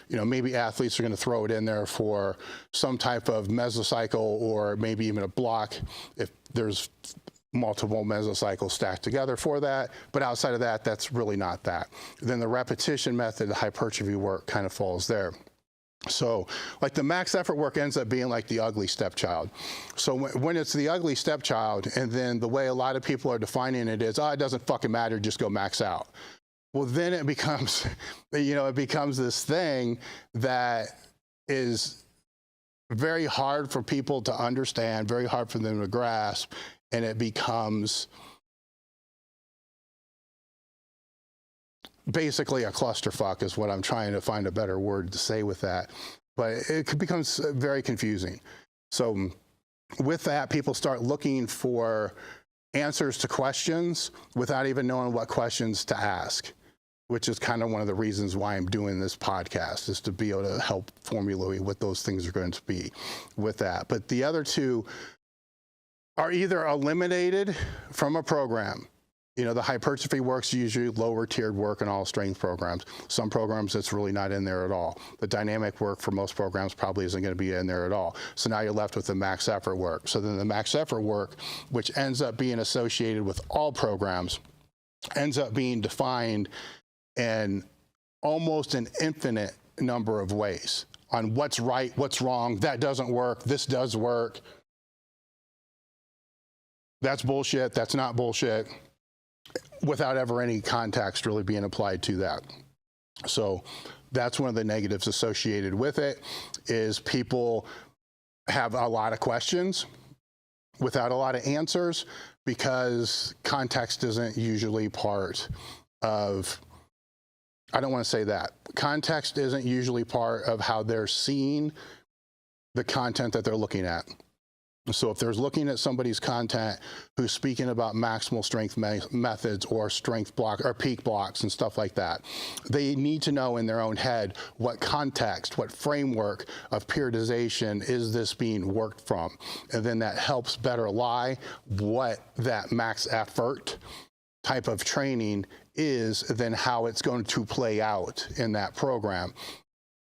Maybe athletes are going to throw it in there for some type of mesocycle or maybe even a block if there's multiple mesocycles stacked together for that. But outside of that, that's really not that. Then the repetition method, the hypertrophy work kind of falls there. So like the max effort work ends up being like the ugly stepchild. So when it's the ugly stepchild, and then the way a lot of people are defining it is, it doesn't fucking matter, just go max out. Well, then it becomes, it becomes this thing that is very hard for people to understand, very hard for them to grasp, and it becomes basically a clusterfuck is what I'm trying to find a better word to say with that. But it becomes very confusing. So with that, people start looking for answers to questions without even knowing what questions to ask, which is kind of one of the reasons why I'm doing this podcast, is to be able to help formulate what those things are going to be with that. But the other two are either eliminated from a program. The hypertrophy work's usually lower tiered work in all strength programs. Some programs it's really not in there at all. The dynamic work for most programs probably isn't going to be in there at all. So now you're left with the max effort work. So then the max effort work, which ends up being associated with all programs, ends up being defined in almost an infinite number of ways on what's right, what's wrong, that doesn't work, this does work, that's bullshit, that's not bullshit, without ever any context really being applied to that. So that's one of the negatives associated with it, is people have a lot of questions without a lot of answers because context isn't usually part of, I don't want to say that. Context isn't usually part of how they're seeing the content that they're looking at. So if they're looking at somebody's content who's speaking about maximal strength methods or strength block or peak blocks and stuff like that, they need to know in their own head what context, what framework of periodization is this being worked from. And then that helps better lie what that max effort type of training is, then how it's going to play out in that program.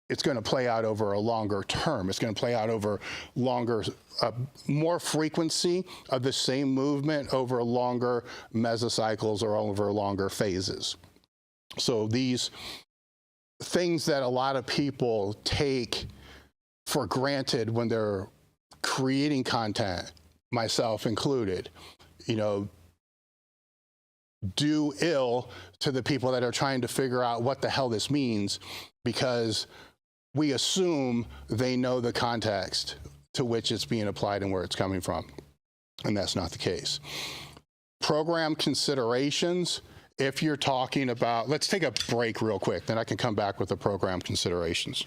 It's going to play out over a longer term. It's going to play out over longer, more frequency of the same movement over longer mesocycles or over longer phases. So these things that a lot of people take for granted when they're creating content, myself included, do ill to the people that are trying to figure out what the hell this means, because we assume they know the context to which it's being applied and where it's coming from. And that's not the case. Program considerations, if you're talking about, let's take a break real quick, then I can come back with the program considerations.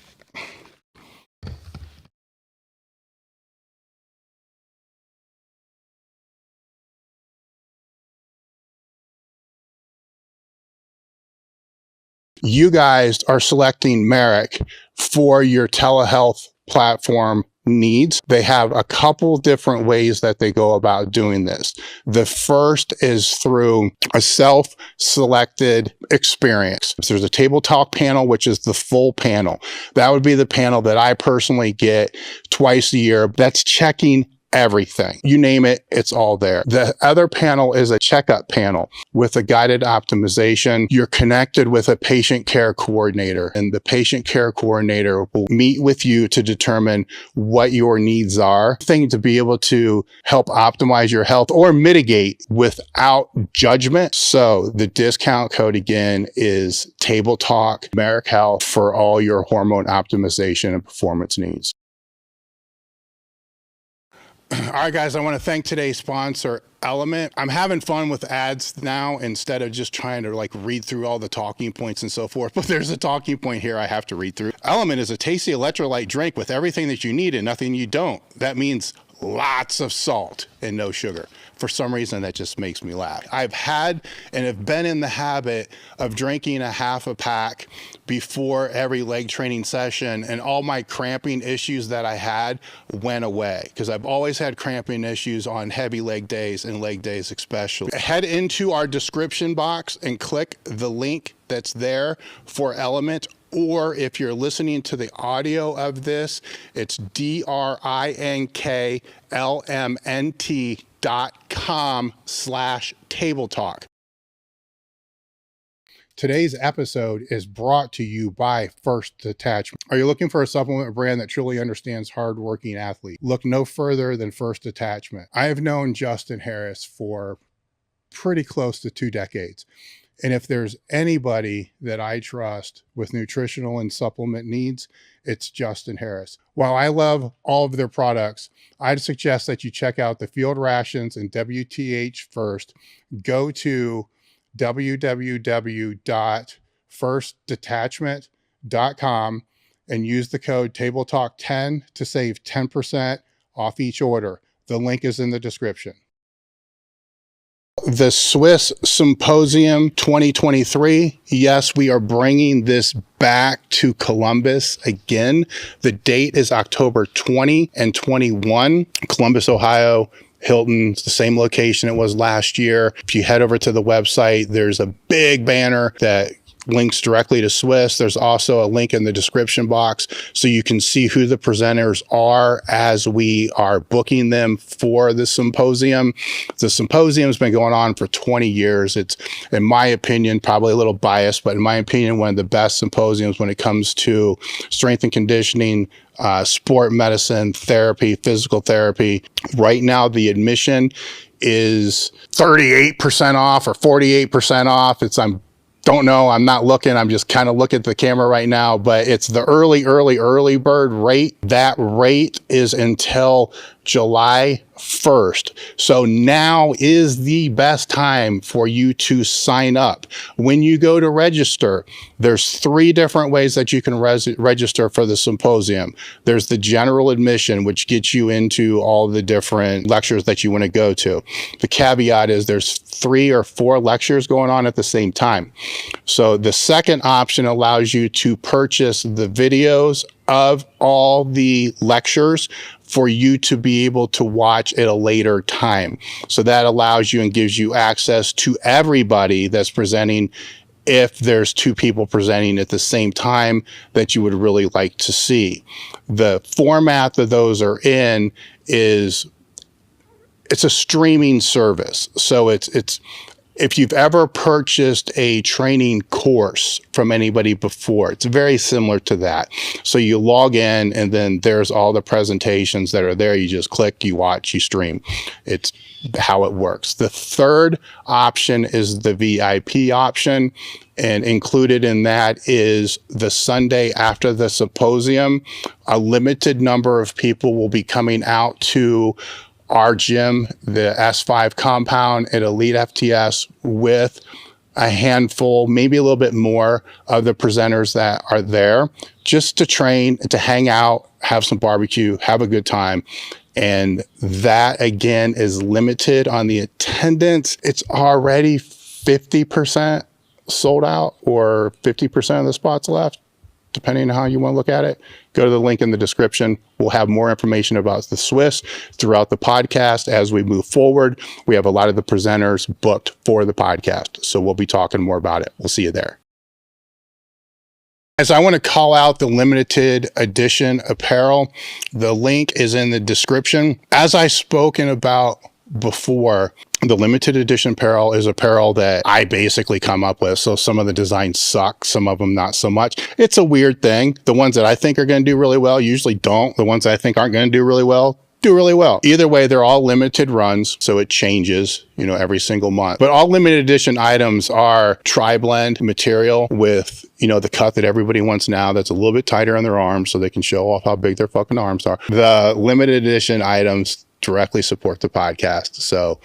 You guys are selecting Marek for your telehealth platform needs. They have a couple different ways that they go about doing this. The first is through a self-selected experience. So there's a table talk panel, which is the full panel. That would be the panel that I personally get twice a year. That's checking everything. You name it, it's all there. The other panel is a checkup panel with a guided optimization. You're connected with a patient care coordinator, and the patient care coordinator will meet with you to determine what your needs are, thing to be able to help optimize your health or mitigate without judgment. So the discount code again is Table Talk Marek Health for all your hormone optimization and performance needs. All right, guys, I want to thank today's sponsor, Element. I'm having fun with ads now instead of just trying to like read through all the talking points and so forth. But there's a talking point here I have to read through. Element is a tasty electrolyte drink with everything that you need and nothing you don't. That means lots of salt and no sugar. For some reason, that just makes me laugh. I've had and have been in the habit of drinking a half a pack before every leg training session, and all my cramping issues that I had went away because I've always had cramping issues on heavy leg days and leg days especially. Head into our description box and click the link that's there for Element. Or if you're listening to the audio of this, it's DRINKLMNT.com/table talk. Today's episode is brought to you by First Detachment. Are you looking for a supplement brand that truly understands hardworking athletes? Look no further than First Detachment. I have known Justin Harris for pretty close to 2 decades. And if there's anybody that I trust with nutritional and supplement needs, it's Justin Harris. While I love all of their products, I'd suggest that you check out the Field Rations and WTH first. Go to www.firstdetachment.com and use the code TableTalk10 to save 10% off each order. The link is in the description. The Swiss Symposium 2023. Yes, we are bringing this back to Columbus again. The date is October 20 and 21. Columbus, Ohio. Hilton's the same location it was last year. If you head over to the website, there's a big banner that links directly to Swiss. There's also a link in the description box so you can see who the presenters are as we are booking them for the symposium. The symposium has been going on for 20 years. It's, in my opinion, probably a little biased, but in my opinion, one of the best symposiums when it comes to strength and conditioning, sport medicine, therapy, physical therapy. Right now, the admission is 38% off or 48% off. Don't know. I'm not looking. I'm just kind of looking at the camera right now, but it's the early bird rate. That rate is until July 1st. So now is the best time for you to sign up. When you go to register, there's 3 different ways that you can register for the symposium. There's the general admission, which gets you into all the different lectures that you want to go to. The caveat is there's 3 or 4 lectures going on at the same time. So the second option allows you to purchase the videos of all the lectures for you to be able to watch at a later time. So that allows you and gives you access to everybody that's presenting if there's 2 people presenting at the same time that you would really like to see. The format that those are in is, it's a streaming service. So it's if you've ever purchased a training course from anybody before, it's very similar to that. So you log in and then there's all the presentations that are there. You just click, you watch, you stream. It's how it works. The third option is the VIP option. And included in that is the Sunday after the symposium. A limited number of people will be coming out to our gym, the S5 compound at Elite FTS, with a handful, maybe a little bit more of the presenters that are there, just to train, to hang out, have some barbecue, have a good time. And that again is limited on the attendance. It's already 50% sold out or 50% of the spots left, depending on how you want to look at it. Go to the link in the description. We'll have more information about the Swiss throughout the podcast as we move forward. We have a lot of the presenters booked for the podcast, so we'll be talking more about it. We'll see you there. As I want to call out the limited edition apparel, the link is in the description. As I've spoken about before, the limited edition apparel is apparel that I basically come up with. So some of the designs suck, some of them not so much. It's a weird thing. The ones that I think are going to do really well usually don't. The ones that I think aren't going to do really well do really well. Either way, they're all limited runs, so it changes, every single month. But all limited edition items are tri-blend material with, the cut that everybody wants now that's a little bit tighter on their arms so they can show off how big their fucking arms are. The limited edition items directly support the podcast. So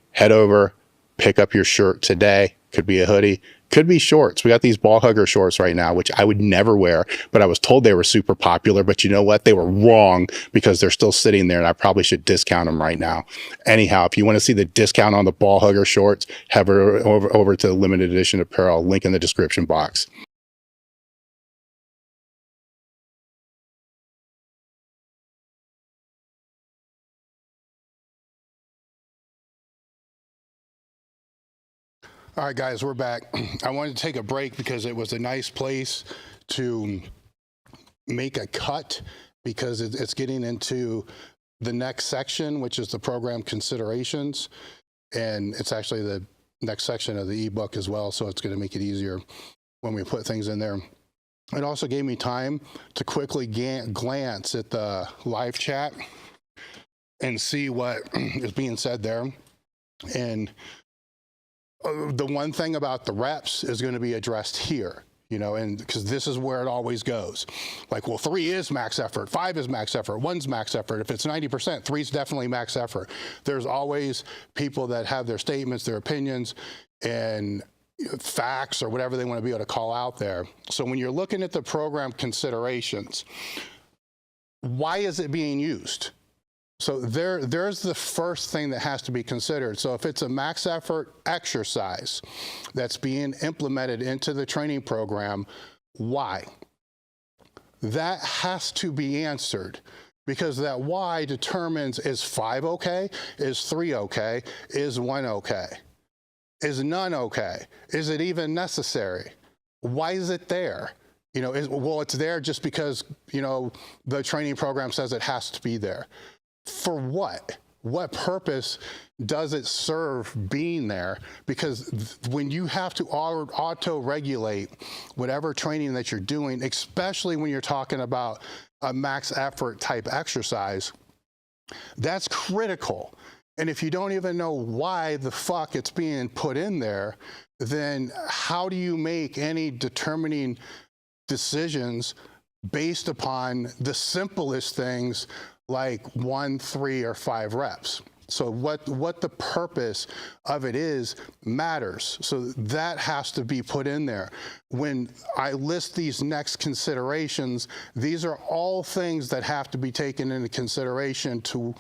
head over, pick up your shirt today. Could be a hoodie, could be shorts. We got these ball hugger shorts right now, which I would never wear, but I was told they were super popular. But you know what? They were wrong, because they're still sitting there and I probably should discount them right now. Anyhow, if you want to see the discount on the ball hugger shorts, head over to the limited edition apparel, link in the description box. All right, guys, we're back. I wanted to take a break because it was a nice place to make a cut, because it's getting into the next section, which is the program considerations. And it's actually the next section of the ebook as well, so it's going to make it easier when we put things in there. It also gave me time to quickly glance at the live chat and see what is being said there. And the one thing about the reps is going to be addressed here, you know, and because this is where it always goes. Like, well, 3 is max effort, 5 is max effort, 1's max effort. If it's 90%, 3's definitely max effort. There's always people that have their statements, their opinions, and facts or whatever they want to be able to call out there. So when you're looking at the program considerations, why is it being used? So there's the first thing that has to be considered. So if it's a max effort exercise that's being implemented into the training program, why? That has to be answered, because that why determines, is 5 okay? Is 3 okay? Is 1 okay? Is none okay? Is it even necessary? Why is it there? You know, well, it's there just because, you know, the training program says it has to be there. For what? What purpose does it serve being there? Because when you have to auto-regulate whatever training that you're doing, especially when you're talking about a max effort type exercise, that's critical. And if you don't even know why the fuck it's being put in there, then how do you make any determining decisions based upon the simplest things like 1, 3, or 5 reps? So what the purpose of it is matters. So that has to be put in there. When I list these next considerations, these are all things that have to be taken into consideration to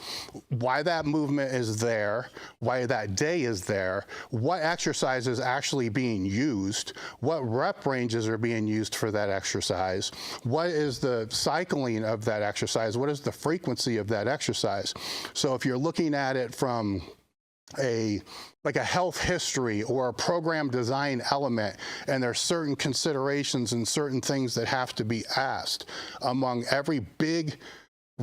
why that movement is there, why that day is there, what exercise is actually being used, what rep ranges are being used for that exercise, what is the cycling of that exercise, what is the frequency of that exercise. So if you're looking at it from a health history or a program design element, and there's certain considerations and certain things that have to be asked among every big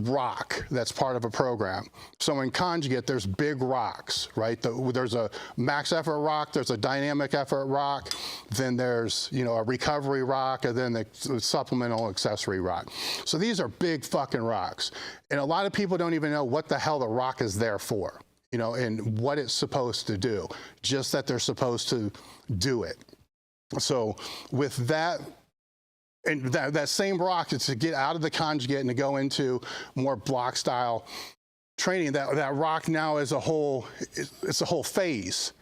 rock that's part of a program. So in conjugate, there's big rocks, right? There's a max effort rock, there's a dynamic effort rock, then there's, you know, a recovery rock, and then the supplemental accessory rock. So these are big fucking rocks. And a lot of people don't even know what the hell the rock is there for, you know, and what it's supposed to do, just that they're supposed to do it. So with that, and that same rock is to get out of the conjugate and to go into more block style training. That rock now is it's a whole phase.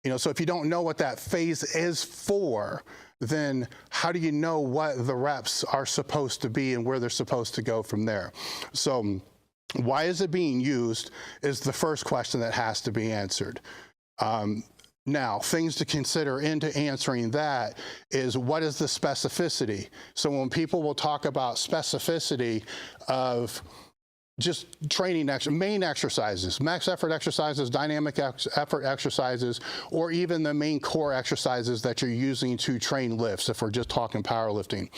You know, so if you don't know what that phase is for, then how do you know what the reps are supposed to be and where they're supposed to go from there? So why is it being used is the first question that has to be answered. Now, things to consider into answering that is, what is the specificity? So when people will talk about specificity of just training main exercises, max effort exercises, dynamic effort exercises, or even the main core exercises that you're using to train lifts, if we're just talking powerlifting,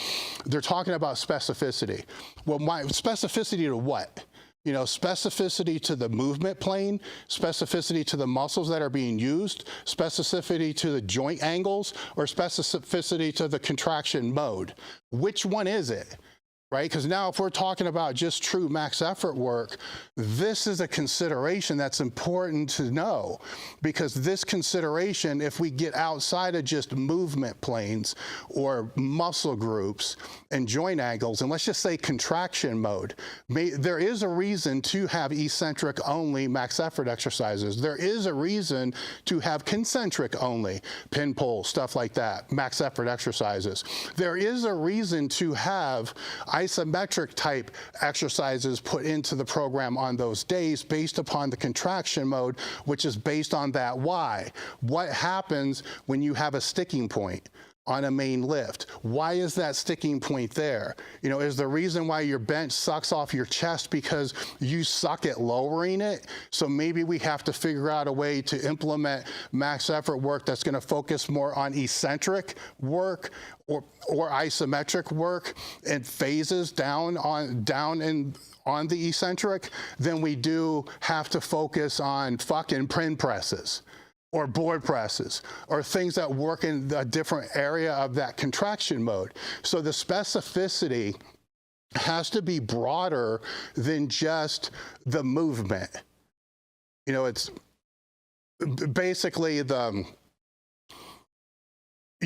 they're talking about specificity. Well, specificity to what? You know, specificity to the movement plane, specificity to the muscles that are being used, specificity to the joint angles, or specificity to the contraction mode. Which one is it? right? Because now if we're talking about just true max effort work, this is a consideration that's important to know, because this consideration, if we get outside of just movement planes or muscle groups and joint angles, and let's just say contraction mode, there is a reason to have eccentric only max effort exercises. There is a reason to have concentric only, pin pull, stuff like that, max effort exercises. There is a reason to have isometric type exercises put into the program on those days based upon the contraction mode, which is based on that why. What happens when you have a sticking point on a main lift? Why is that sticking point there? You know, is the reason why your bench sucks off your chest because you suck at lowering it? So maybe we have to figure out a way to implement max effort work that's going to focus more on eccentric work or isometric work and phases down on the eccentric than we do have to focus on fucking pin presses or board presses, or things that work in a different area of that contraction mode. So the specificity has to be broader than just the movement. You know, it's basically you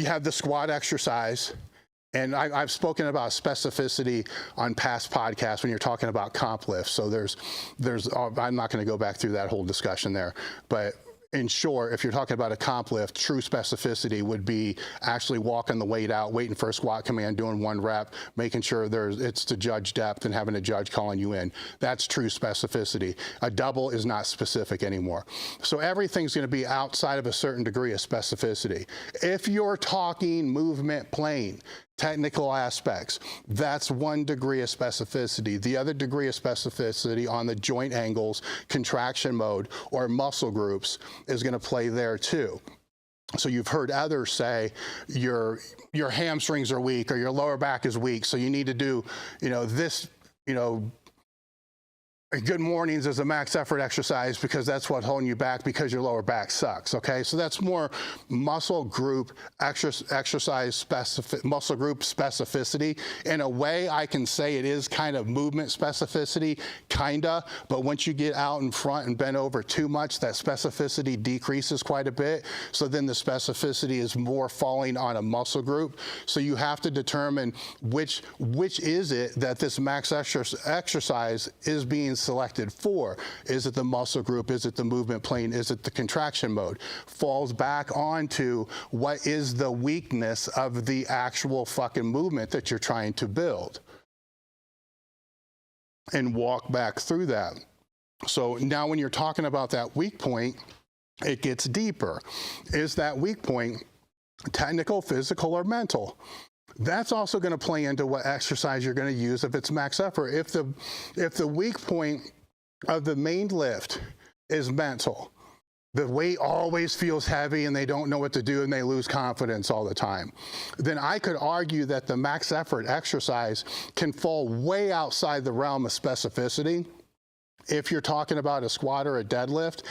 have the squat exercise, and I've spoken about specificity on past podcasts when you're talking about comp lifts. So I'm not going to go back through that whole discussion there, but in short, if you're talking about a comp lift, true specificity would be actually walking the weight out, waiting for a squat command, doing 1 rep, making sure it's to judge depth and having a judge calling you in. That's true specificity. A double is not specific anymore. So everything's going to be outside of a certain degree of specificity. If you're talking movement plane, technical aspects, that's 1 degree of specificity. The other degree of specificity on the joint angles, contraction mode, or muscle groups is going to play there too. So you've heard others say your hamstrings are weak or your lower back is weak, so you need to do, good mornings is a max effort exercise because that's what's holding you back because your lower back sucks, okay? So that's more muscle group exercise specific, muscle group specificity. In a way, I can say it is kind of movement specificity, kinda, but once you get out in front and bend over too much, that specificity decreases quite a bit. So then the specificity is more falling on a muscle group. So you have to determine which is it that this max exercise is being selected for. Is it the muscle group? Is it the movement plane? Is it the contraction mode? Falls back onto what is the weakness of the actual fucking movement that you're trying to build, and walk back through that. So now when you're talking about that weak point, it gets deeper. Is that weak point technical, physical, or mental? That's also going to play into what exercise you're going to use if it's max effort. If the weak point of the main lift is mental, the weight always feels heavy and they don't know what to do and they lose confidence all the time, then I could argue that the max effort exercise can fall way outside the realm of specificity. If you're talking about a squat or a deadlift,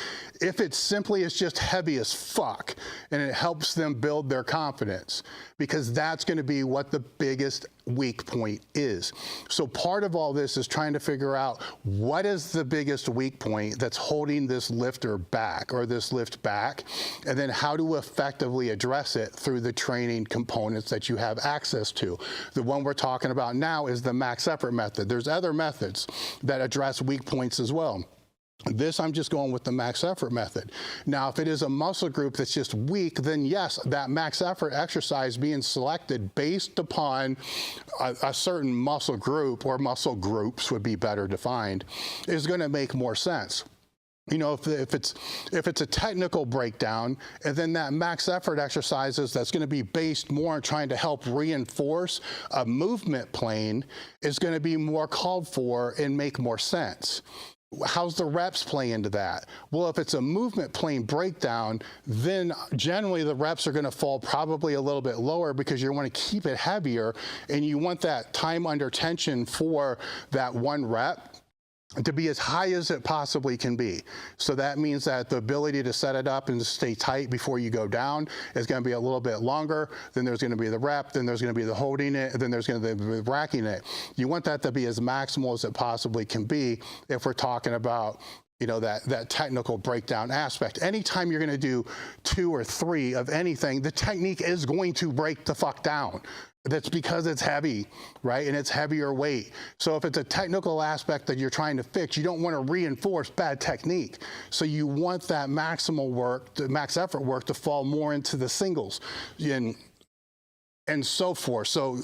if it simply is just heavy as fuck and it helps them build their confidence, because that's going to be what the biggest weak point is. So part of all this is trying to figure out what is the biggest weak point that's holding this lifter back or this lift back, and then how to effectively address it through the training components that you have access to. The one we're talking about now is the max effort method. There's other methods that address weak points as well. This, I'm just going with the max effort method. Now, if it is a muscle group that's just weak, then yes, that max effort exercise being selected based upon a certain muscle group, or muscle groups would be better defined, is going to make more sense. You know, if it's a technical breakdown, and then that max effort exercises that's going to be based more on trying to help reinforce a movement plane is going to be more called for and make more sense. How's the reps play into that? Well, if it's a movement plane breakdown, then generally the reps are going to fall probably a little bit lower because you want to keep it heavier and you want that time under tension for that 1 rep to be as high as it possibly can be. So that means that the ability to set it up and stay tight before you go down is going to be a little bit longer. Then there's going to be the rep, then there's going to be the holding it, and then there's going to be the racking it. You want that to be as maximal as it possibly can be if we're talking about that technical breakdown aspect. Anytime you're going to do 2 or 3 of anything, the technique is going to break the fuck down. That's because it's heavy, right? And it's heavier weight. So if it's a technical aspect that you're trying to fix, you don't want to reinforce bad technique. So you want that maximal work, the max effort work, to fall more into the singles and so forth. So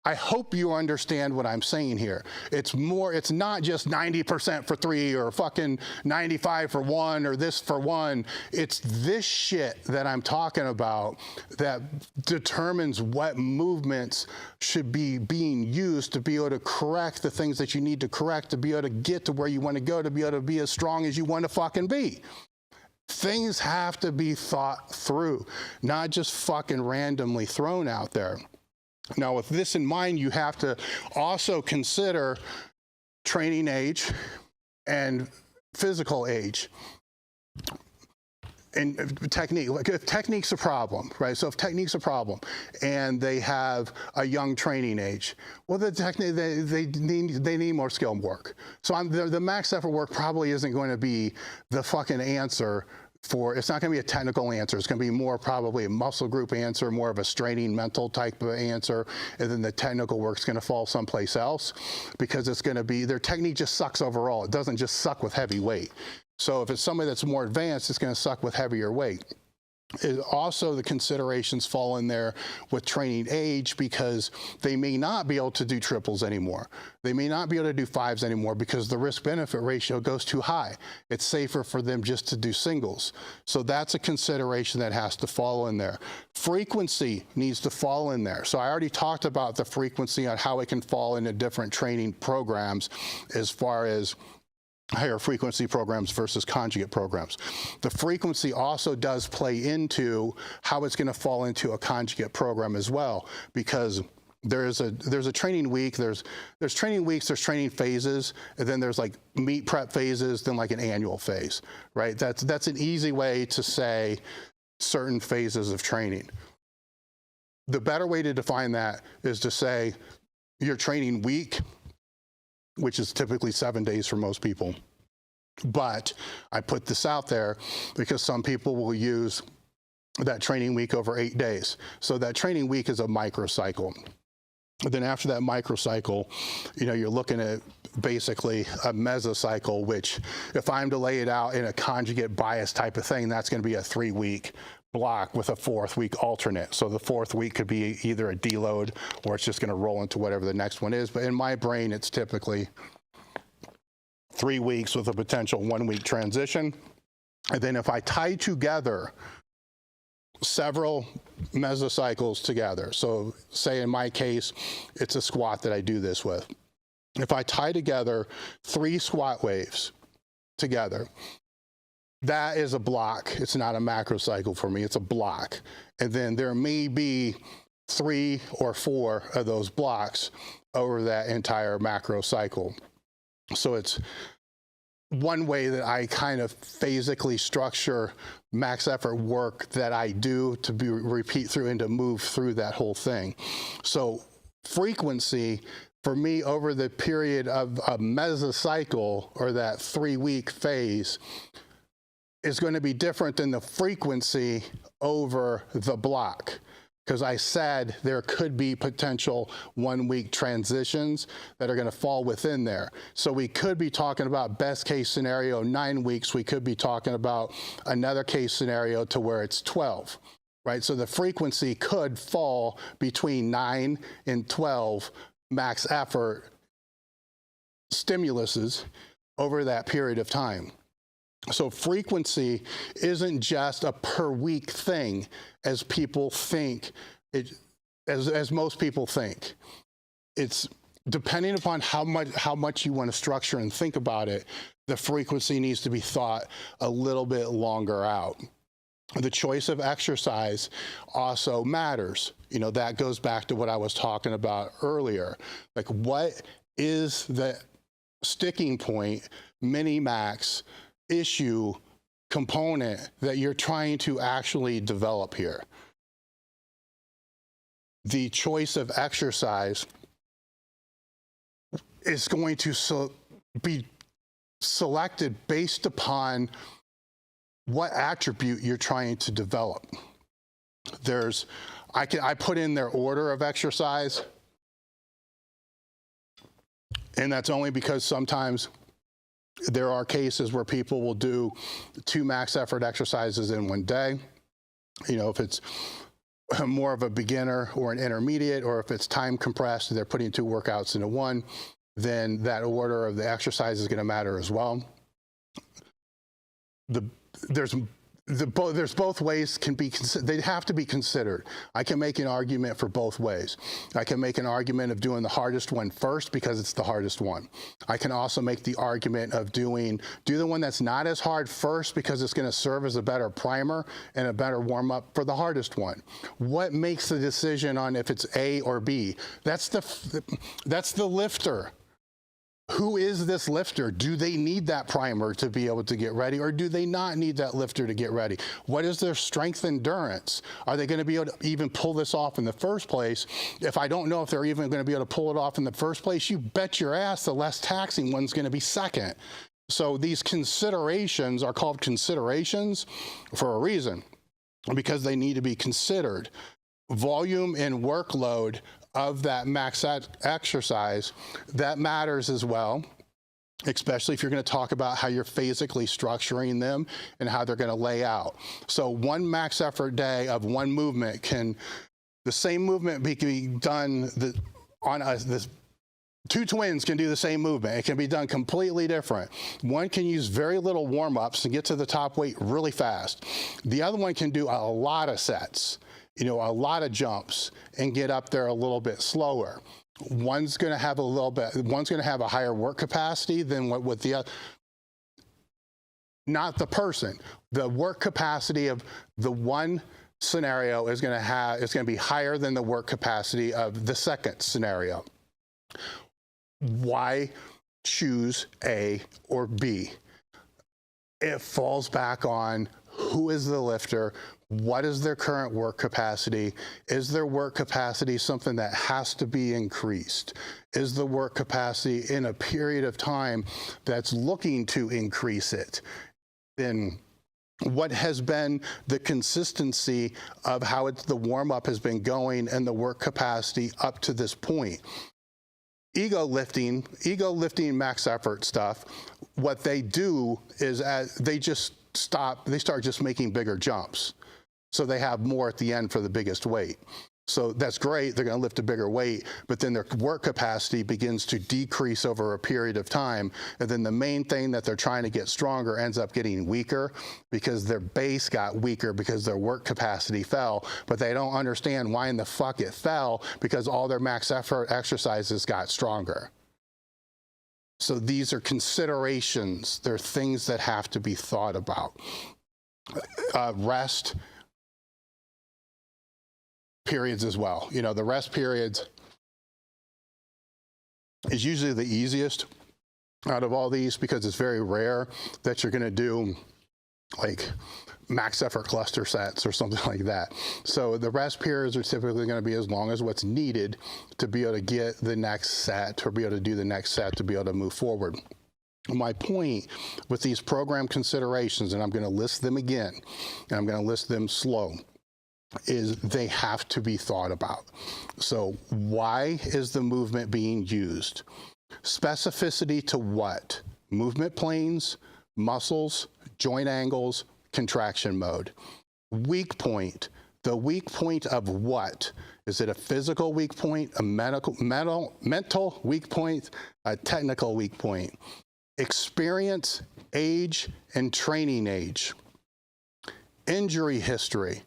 I hope you understand what I'm saying here. It's not just 90% for 3 or fucking 95 for 1 or this for 1. It's this shit that I'm talking about that determines what movements should be being used to be able to correct the things that you need to correct, to be able to get to where you want to go, to be able to be as strong as you want to fucking be. Things have to be thought through, not just fucking randomly thrown out there. Now, with this in mind, you have to also consider training age and physical age and technique. Like if technique's a problem, right? So if technique's a problem and they have a young training age, well, they need more skill work. So the max effort work probably isn't going to be the fucking answer. It's not going to be a technical answer. It's going to be more probably a muscle group answer, more of a straining mental type of answer, and then the technical work's going to fall someplace else because it's going to be, their technique just sucks overall. It doesn't just suck with heavy weight. So if it's somebody that's more advanced, it's going to suck with heavier weight. Also, the considerations fall in there with training age because they may not be able to do triples anymore. They may not be able to do 5s anymore because the risk-benefit ratio goes too high. It's safer for them just to do singles. So that's a consideration that has to fall in there. Frequency needs to fall in there. So I already talked about the frequency on how it can fall into different training programs as far as higher frequency programs versus conjugate programs. The frequency also does play into how it's going to fall into a conjugate program as well, because there's a training week, there's training weeks, there's training phases, and then there's like meet prep phases, then like an annual phase, right? That's an easy way to say certain phases of training. The better way to define that is to say your training week, which is typically 7 days for most people. But I put this out there because some people will use that training week over 8 days. So that training week is a microcycle. Then after that microcycle, you're looking at basically a mesocycle, which if I'm to lay it out in a conjugate bias type of thing, that's going to be a 3-week block with a 4th week alternate. So the 4th week could be either a deload or it's just going to roll into whatever the next one is. But in my brain, it's typically 3 weeks with a potential 1-week transition. And then if I tie together several mesocycles together, so say in my case, it's a squat that I do this with. If I tie together 3 squat waves together, that is a block. It's not a macro cycle for me, it's a block. And then there may be 3 or 4 of those blocks over that entire macro cycle. So it's one way that I kind of physically structure max effort work that I do to repeat through and to move through that whole thing. So frequency for me over the period of a mesocycle, or that 3-week phase, is going to be different than the frequency over the block. Because I said there could be potential 1-week transitions that are going to fall within there. So we could be talking about best case scenario 9 weeks. We could be talking about another case scenario to where it's 12, right? So the frequency could fall between 9 and 12 max effort stimuluses over that period of time. So frequency isn't just a per week thing as people think, as most people think. It's depending upon how much you want to structure and think about it, the frequency needs to be thought a little bit longer out. The choice of exercise also matters. That goes back to what I was talking about earlier. Like, what is the sticking point, mini max, issue, component that you're trying to actually develop here. The choice of exercise is going to be selected based upon what attribute you're trying to develop. I put in their order of exercise, and that's only because sometimes there are cases where people will do 2 max effort exercises in one day. You know, if it's more of a beginner or an intermediate, or if it's time compressed, they're putting 2 workouts into one, then that order of the exercise is going to matter as well. There's both ways they have to be considered. I can make an argument for both ways. I can make an argument of doing the hardest one first because it's the hardest one. I can also make the argument of do the one that's not as hard first because it's going to serve as a better primer and a better warm up for the hardest one. What makes the decision on if it's A or B? That's the lifter. Who is this lifter? Do they need that primer to be able to get ready, or do they not need that lifter to get ready? What is their strength endurance? Are they going to be able to even pull this off in the first place? If I don't know if they're even going to be able to pull it off in the first place, you bet your ass the less taxing one's going to be second. So these considerations are called considerations for a reason, because they need to be considered. Volume and workload of that max exercise, that matters as well, especially if you're going to talk about how you're physically structuring them and how they're going to lay out. So 1 max effort day of 1 movement the same movement be done this 2 twins can do the same movement. It can be done completely different. One can use very little warm-ups and get to the top weight really fast. The other one can do a lot of sets, a lot of jumps, and get up there a little bit slower. One's going to have a higher work capacity than what with the other. Not the person. The work capacity of the one scenario is going to be higher than the work capacity of the second scenario. Why choose A or B? It falls back on who is the lifter, what is their current work capacity, is their work capacity something that has to be increased, is the work capacity in a period of time that's looking to increase it, then what has been the consistency of how the warm-up has been going and the work capacity up to this point. Ego lifting max effort stuff, what they do is they start just making bigger jumps. So they have more at the end for the biggest weight. So that's great, they're going to lift a bigger weight, but then their work capacity begins to decrease over a period of time. And then the main thing that they're trying to get stronger ends up getting weaker because their base got weaker because their work capacity fell, but they don't understand why in the fuck it fell, because all their max effort exercises got stronger. So these are considerations. They're things that have to be thought about. Rest periods as well. The rest periods is usually the easiest out of all these because it's very rare that you're going to do like max effort cluster sets or something like that. So the rest periods are typically going to be as long as what's needed to be able to get the next set or be able to do the next set to be able to move forward. My point with these program considerations, and I'm going to list them again, and I'm going to list them slow, is they have to be thought about. So why is the movement being used? Specificity to what? Movement planes, muscles, joint angles, contraction mode. Weak point. The weak point of what? Is it a physical weak point, a mental weak point, a technical weak point? Experience, age, and training age. Injury history.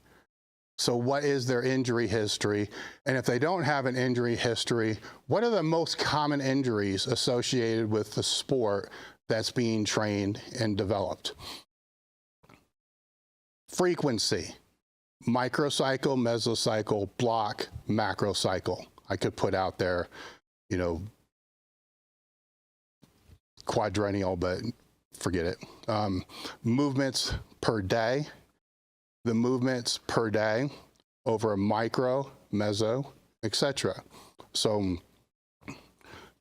So what is their injury history? And if they don't have an injury history, what are the most common injuries associated with the sport that's being trained and developed? Frequency, microcycle, mesocycle, block, macrocycle. I could put out there, quadrennial, but forget it. Movements per day. The movements per day over micro, meso, etc. So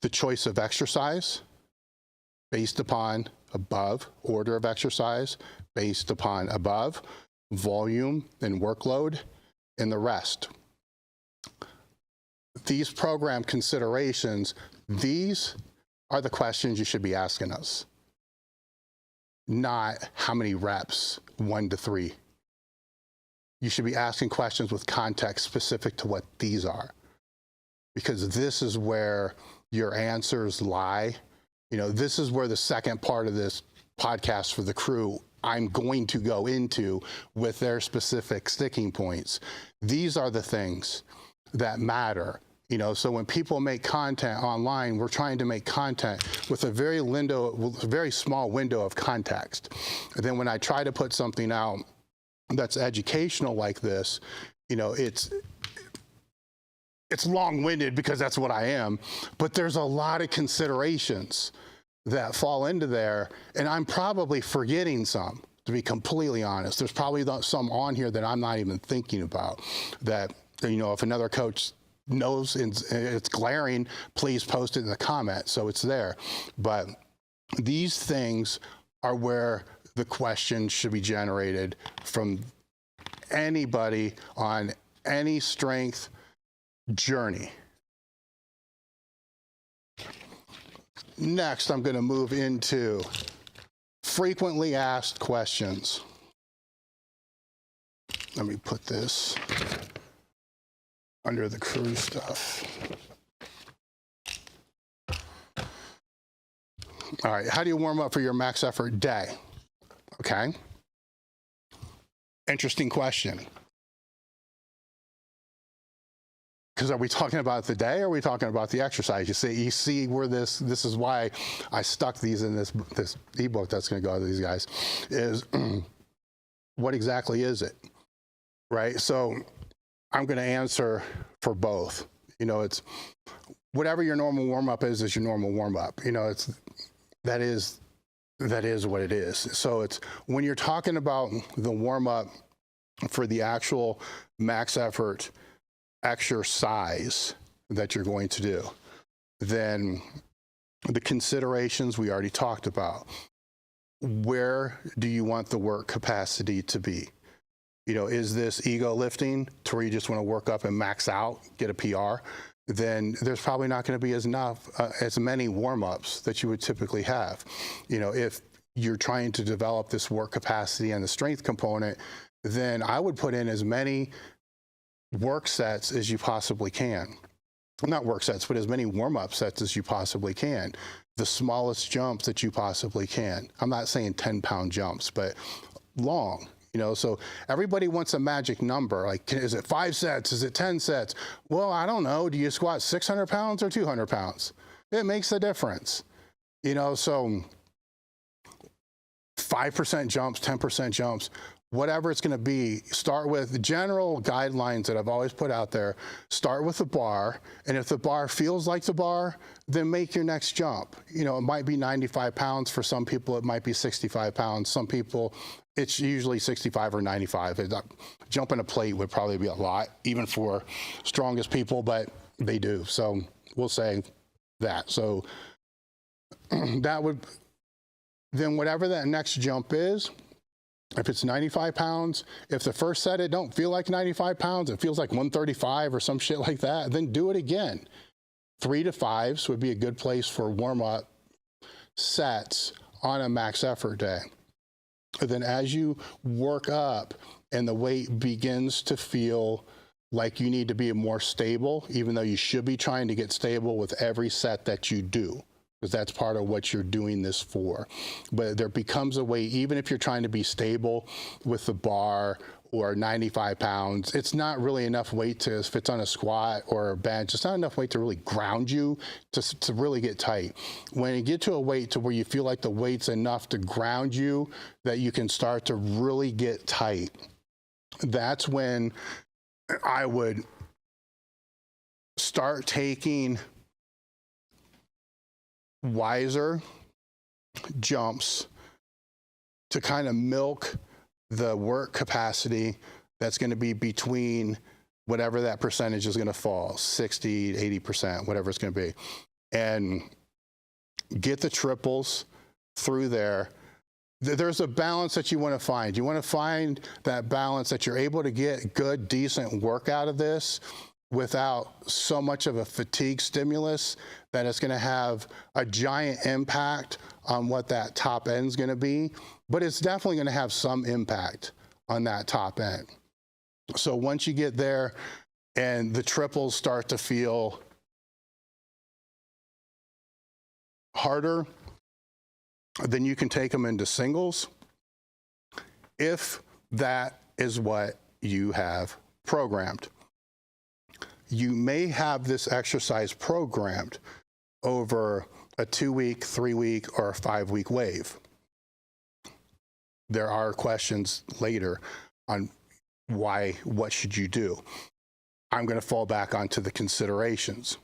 the choice of exercise based upon above, order of exercise based upon above, volume and workload, and the rest. These program considerations, these are the questions you should be asking us, not how many reps, 1 to 3. You should be asking questions with context specific to what these are, because this is where your answers lie. You know, this is where the second part of this podcast for the crew, I'm going to go into with their specific sticking points. These are the things that matter. You know, so when people make content online, we're trying to make content with a very small window of context. And then when I try to put something out that's educational like this, you know, it's long-winded because that's what I am, but there's a lot of considerations that fall into there, and I'm probably forgetting some, to be completely honest. There's probably some on here that I'm not even thinking about that, you know, if another coach knows and it's glaring, please post it in the comments so it's there. But these things are where the question should be generated from anybody on any strength journey. Next, I'm going to move into frequently asked questions. Let me put this under the crew stuff. All right, how do you warm up for your max effort day? Okay. Interesting question. Because are we talking about the day or are we talking about the exercise? You see where this is why I stuck these in this ebook that's going to go to these guys, is what exactly is it, right? So I'm going to answer for both. You know, it's whatever your normal warm-up is your normal warm-up. You know, that is what it is. So it's when you're talking about the warm-up for the actual max effort exercise that you're going to do, then the considerations we already talked about. Where do you want the work capacity to be? You know, is this ego lifting to where you just want to work up and max out, get a PR? Then there's probably not going to be as many warm-ups that you would typically have. You know, if you're trying to develop this work capacity and the strength component, then I would put in as many work sets as you possibly can. Not work sets, but as many warm-up sets as you possibly can. The smallest jumps that you possibly can. I'm not saying 10-pound jumps, but long. You know, so everybody wants a magic number. Like, is it 5 sets? Is it 10 sets? Well, I don't know. Do you squat 600 pounds or 200 pounds? It makes a difference. You know, so 5% jumps, 10% jumps, whatever it's going to be, start with general guidelines that I've always put out there. Start with the bar, and if the bar feels like the bar, then make your next jump. You know, it might be 95 pounds. For some people, it might be 65 pounds. Some people, it's usually 65 or 95. Jumping a plate would probably be a lot, even for strongest people, but they do. So we'll say that. So that would, then whatever that next jump is, if it's 95 pounds, if the first set it don't feel like 95 pounds, it feels like 135 or some shit like that, then do it again. 3 to 5s would be a good place for warm-up sets on a max effort day. And then as you work up and the weight begins to feel like you need to be more stable, even though you should be trying to get stable with every set that you do, because that's part of what you're doing this for. But there becomes a way, even if you're trying to be stable with the bar or 95 pounds, it's not really enough weight to, if it's on a squat or a bench, it's not enough weight to really ground you to really get tight. When you get to a weight to where you feel like the weight's enough to ground you, that you can start to really get tight, that's when I would start taking wiser jumps to kind of milk the work capacity that's going to be between whatever that percentage is going to fall, 60, 80%, whatever it's going to be, and get the triples through there. There's a balance that you want to find. You want to find that balance that you're able to get good, decent work out of this without so much of a fatigue stimulus that it's going to have a giant impact on what that top end is going to be, but it's definitely going to have some impact on that top end. So once you get there and the triples start to feel harder, then you can take them into singles if that is what you have programmed. You may have this exercise programmed over a 2-week, 3-week, or a 5-week wave. There are questions later on what should you do? I'm going to fall back onto the considerations.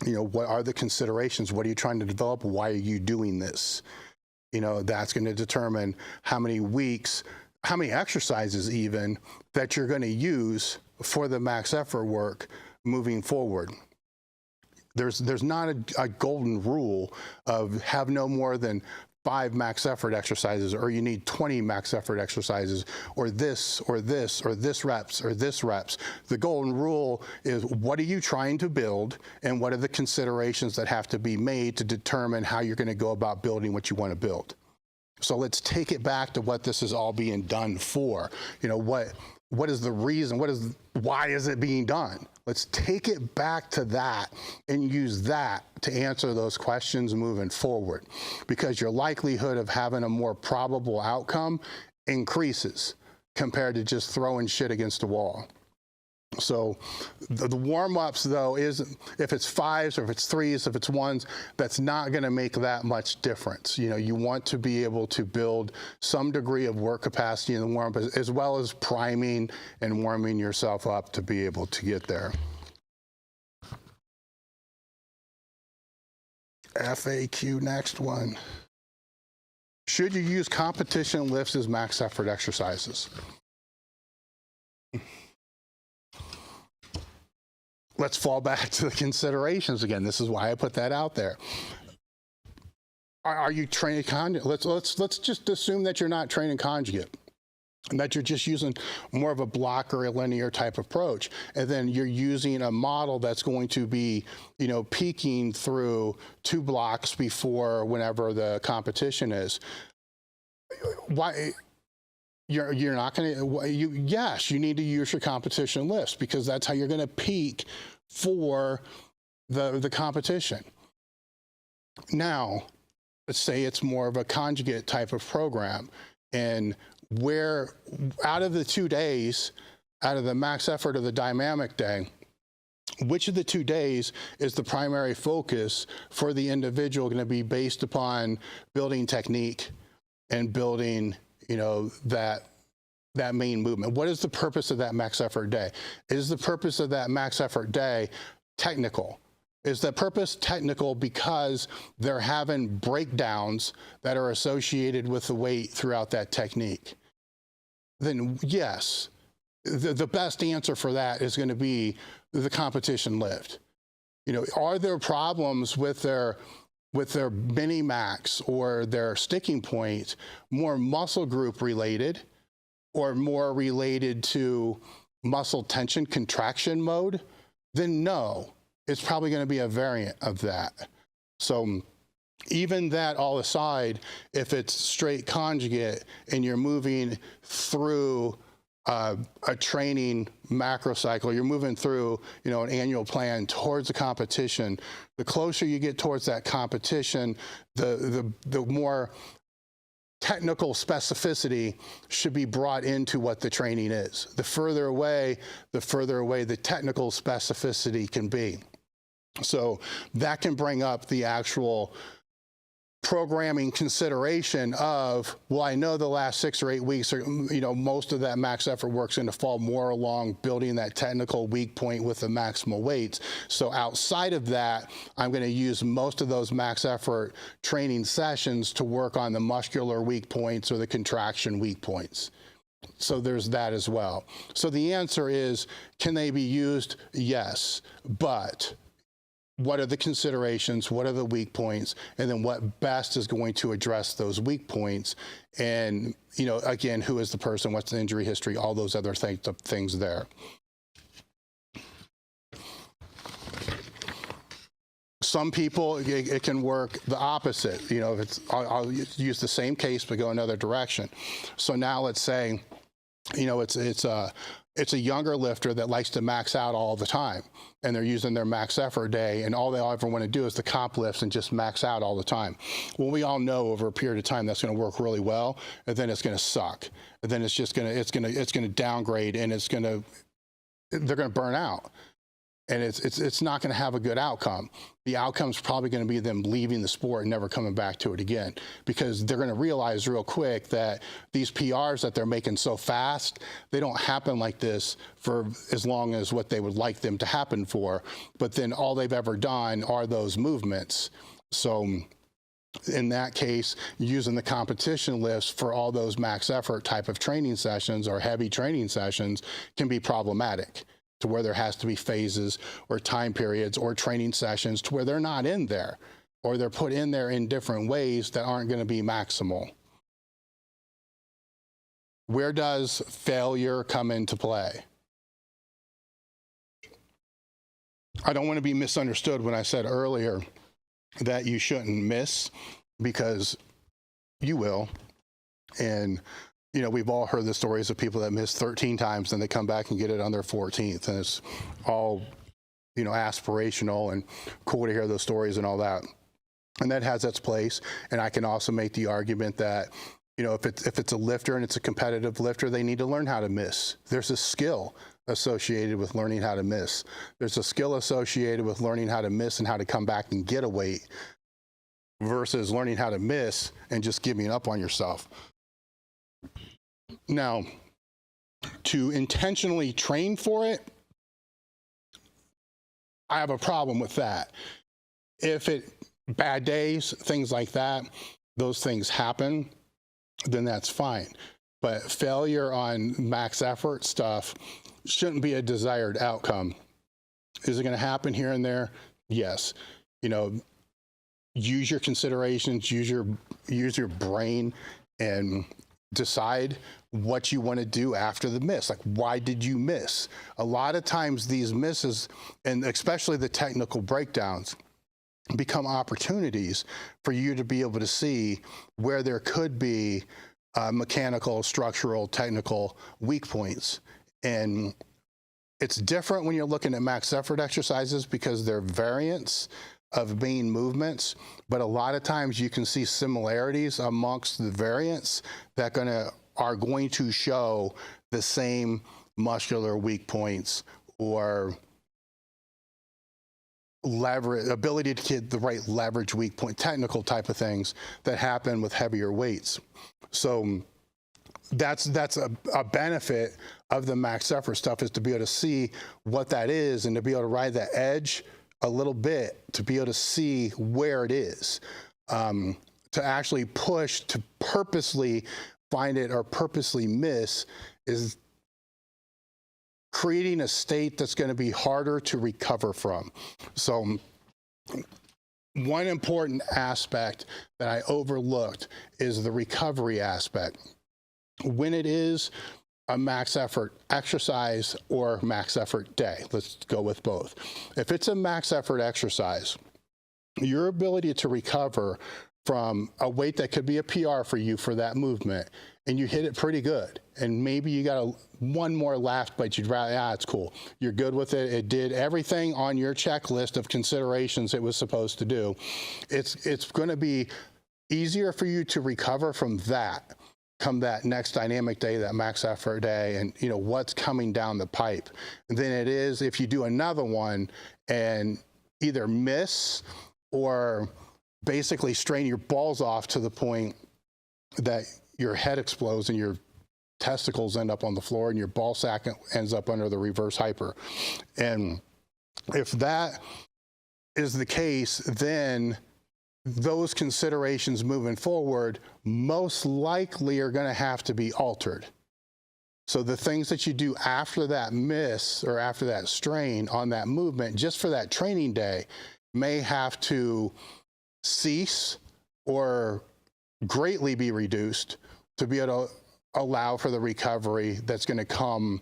You know, what are the considerations? What are you trying to develop? Why are you doing this? You know, that's going to determine how many weeks, how many exercises even that you're going to use for the max effort work moving forward. There's not a golden rule of have no more than 5 max effort exercises, or you need 20 max effort exercises, or this, or this, or this reps, or this reps. The golden rule is what are you trying to build, and what are the considerations that have to be made to determine how you're going to go about building what you want to build. So let's take it back to what this is all being done for. You know, what is the reason? Why is it being done? Let's take it back to that and use that to answer those questions moving forward, because your likelihood of having a more probable outcome increases compared to just throwing shit against the wall. So the warm-ups, though, is if it's 5s or if it's 3s, if it's 1s, that's not going to make that much difference. You know, you want to be able to build some degree of work capacity in the warm-up, as well as priming and warming yourself up to be able to get there. FAQ, next one. Should you use competition lifts as max effort exercises? Let's fall back to the considerations again. This is why I put that out there. Are you training conjugate? Let's just assume that you're not training conjugate, and that you're just using more of a block or a linear type approach, and then you're using a model that's going to be, you know, peaking through 2 blocks before whenever the competition is. Why? You're not going to, yes, you need to use your competition lifts, because that's how you're going to peak for the competition. Now, let's say it's more of a conjugate type of program, and where out of the 2 days, out of the max effort of the dynamic day, which of the 2 days is the primary focus for the individual going to be based upon building technique and building, you know, that main movement? What is the purpose of that max effort day? Is the purpose of that max effort day technical? Is the purpose technical because they're having breakdowns that are associated with the weight throughout that technique? Then yes, the best answer for that is going to be the competition lift. You know, are there problems with their mini max or their sticking point more muscle group related, or more related to muscle tension contraction mode? Then no, it's probably going to be a variant of that. So even that all aside, if it's straight conjugate and you're moving through a training macro cycle, you're moving through, you know, an annual plan towards a competition, the closer you get towards that competition, the more technical specificity should be brought into what the training is. The further away the technical specificity can be. So that can bring up the actual programming consideration of, well, I know the last 6 or 8 weeks are, most of that max effort work's going to fall more along building that technical weak point with the maximal weights. So outside of that, I'm going to use most of those max effort training sessions to work on the muscular weak points or the contraction weak points. So there's that as well. So the answer is, can they be used? Yes, but what are the considerations, what are the weak points, and then what best is going to address those weak points? And, again, who is the person, what's the injury history, all those other things there. Some people, it can work the opposite. If it's, I'll use the same case but go another direction. So now let's say, it's a younger lifter that likes to max out all the time, and they're using their max effort day, and all they ever want to do is the comp lifts and just max out all the time. Well, we all know over a period of time that's going to work really well, and then it's going to suck, and then it's going to downgrade, and they're going to burn out, and it's not going to have a good outcome. The outcome's probably going to be them leaving the sport and never coming back to it again, because they're going to realize real quick that these PRs that they're making so fast, they don't happen like this for as long as what they would like them to happen for. But then all they've ever done are those movements. So in that case, using the competition lifts for all those max effort type of training sessions or heavy training sessions can be problematic, to where there has to be phases or time periods or training sessions to where they're not in there, or they're put in there in different ways that aren't going to be maximal. Where does failure come into play? I don't want to be misunderstood when I said earlier that you shouldn't miss, because you will. And we've all heard the stories of people that miss 13 times and they come back and get it on their 14th. And it's all, aspirational and cool to hear those stories and all that. And that has its place. And I can also make the argument that, if it's a lifter and it's a competitive lifter, they need to learn how to miss. There's a skill associated with learning how to miss. There's a skill associated with learning how to miss and how to come back and get a weight, versus learning how to miss and just giving up on yourself. Now, to intentionally train for it, I have a problem with that. If bad days, things like that, those things happen, then that's fine. But failure on max effort stuff shouldn't be a desired outcome. Is it going to happen here and there? Yes. Use your considerations, use your brain, and decide what you want to do after the miss. Like, why did you miss? A lot of times these misses, and especially the technical breakdowns, become opportunities for you to be able to see where there could be mechanical, structural, technical weak points. And it's different when you're looking at max effort exercises because they're variants of main movements, but a lot of times you can see similarities amongst the variants that are going to show the same muscular weak points or ability to get the right leverage weak point, technical type of things that happen with heavier weights. So that's a benefit of the max effort stuff, is to be able to see what that is and to be able to ride that edge a little bit, to be able to see where it is, to actually push to purposely find it or purposely miss is creating a state that's going to be harder to recover from. So one important aspect that I overlooked is the recovery aspect. When it is a max effort exercise or max effort day, let's go with both. If it's a max effort exercise, your ability to recover from a weight that could be a PR for you for that movement, and you hit it pretty good, and maybe you got one more left, but you'd rather, it's cool. You're good with it. It did everything on your checklist of considerations it was supposed to do. It's going to be easier for you to recover from that come that next dynamic day, that max effort day, and what's coming down the pipe, than it is if you do another one and either miss or basically strain your balls off to the point that your head explodes and your testicles end up on the floor and your ball sack ends up under the reverse hyper. And if that is the case, then those considerations moving forward most likely are going to have to be altered. So the things that you do after that miss or after that strain on that movement, just for that training day, may have to cease or greatly be reduced to be able to allow for the recovery that's going to come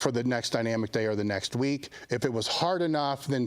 for the next dynamic day or the next week. If it was hard enough, then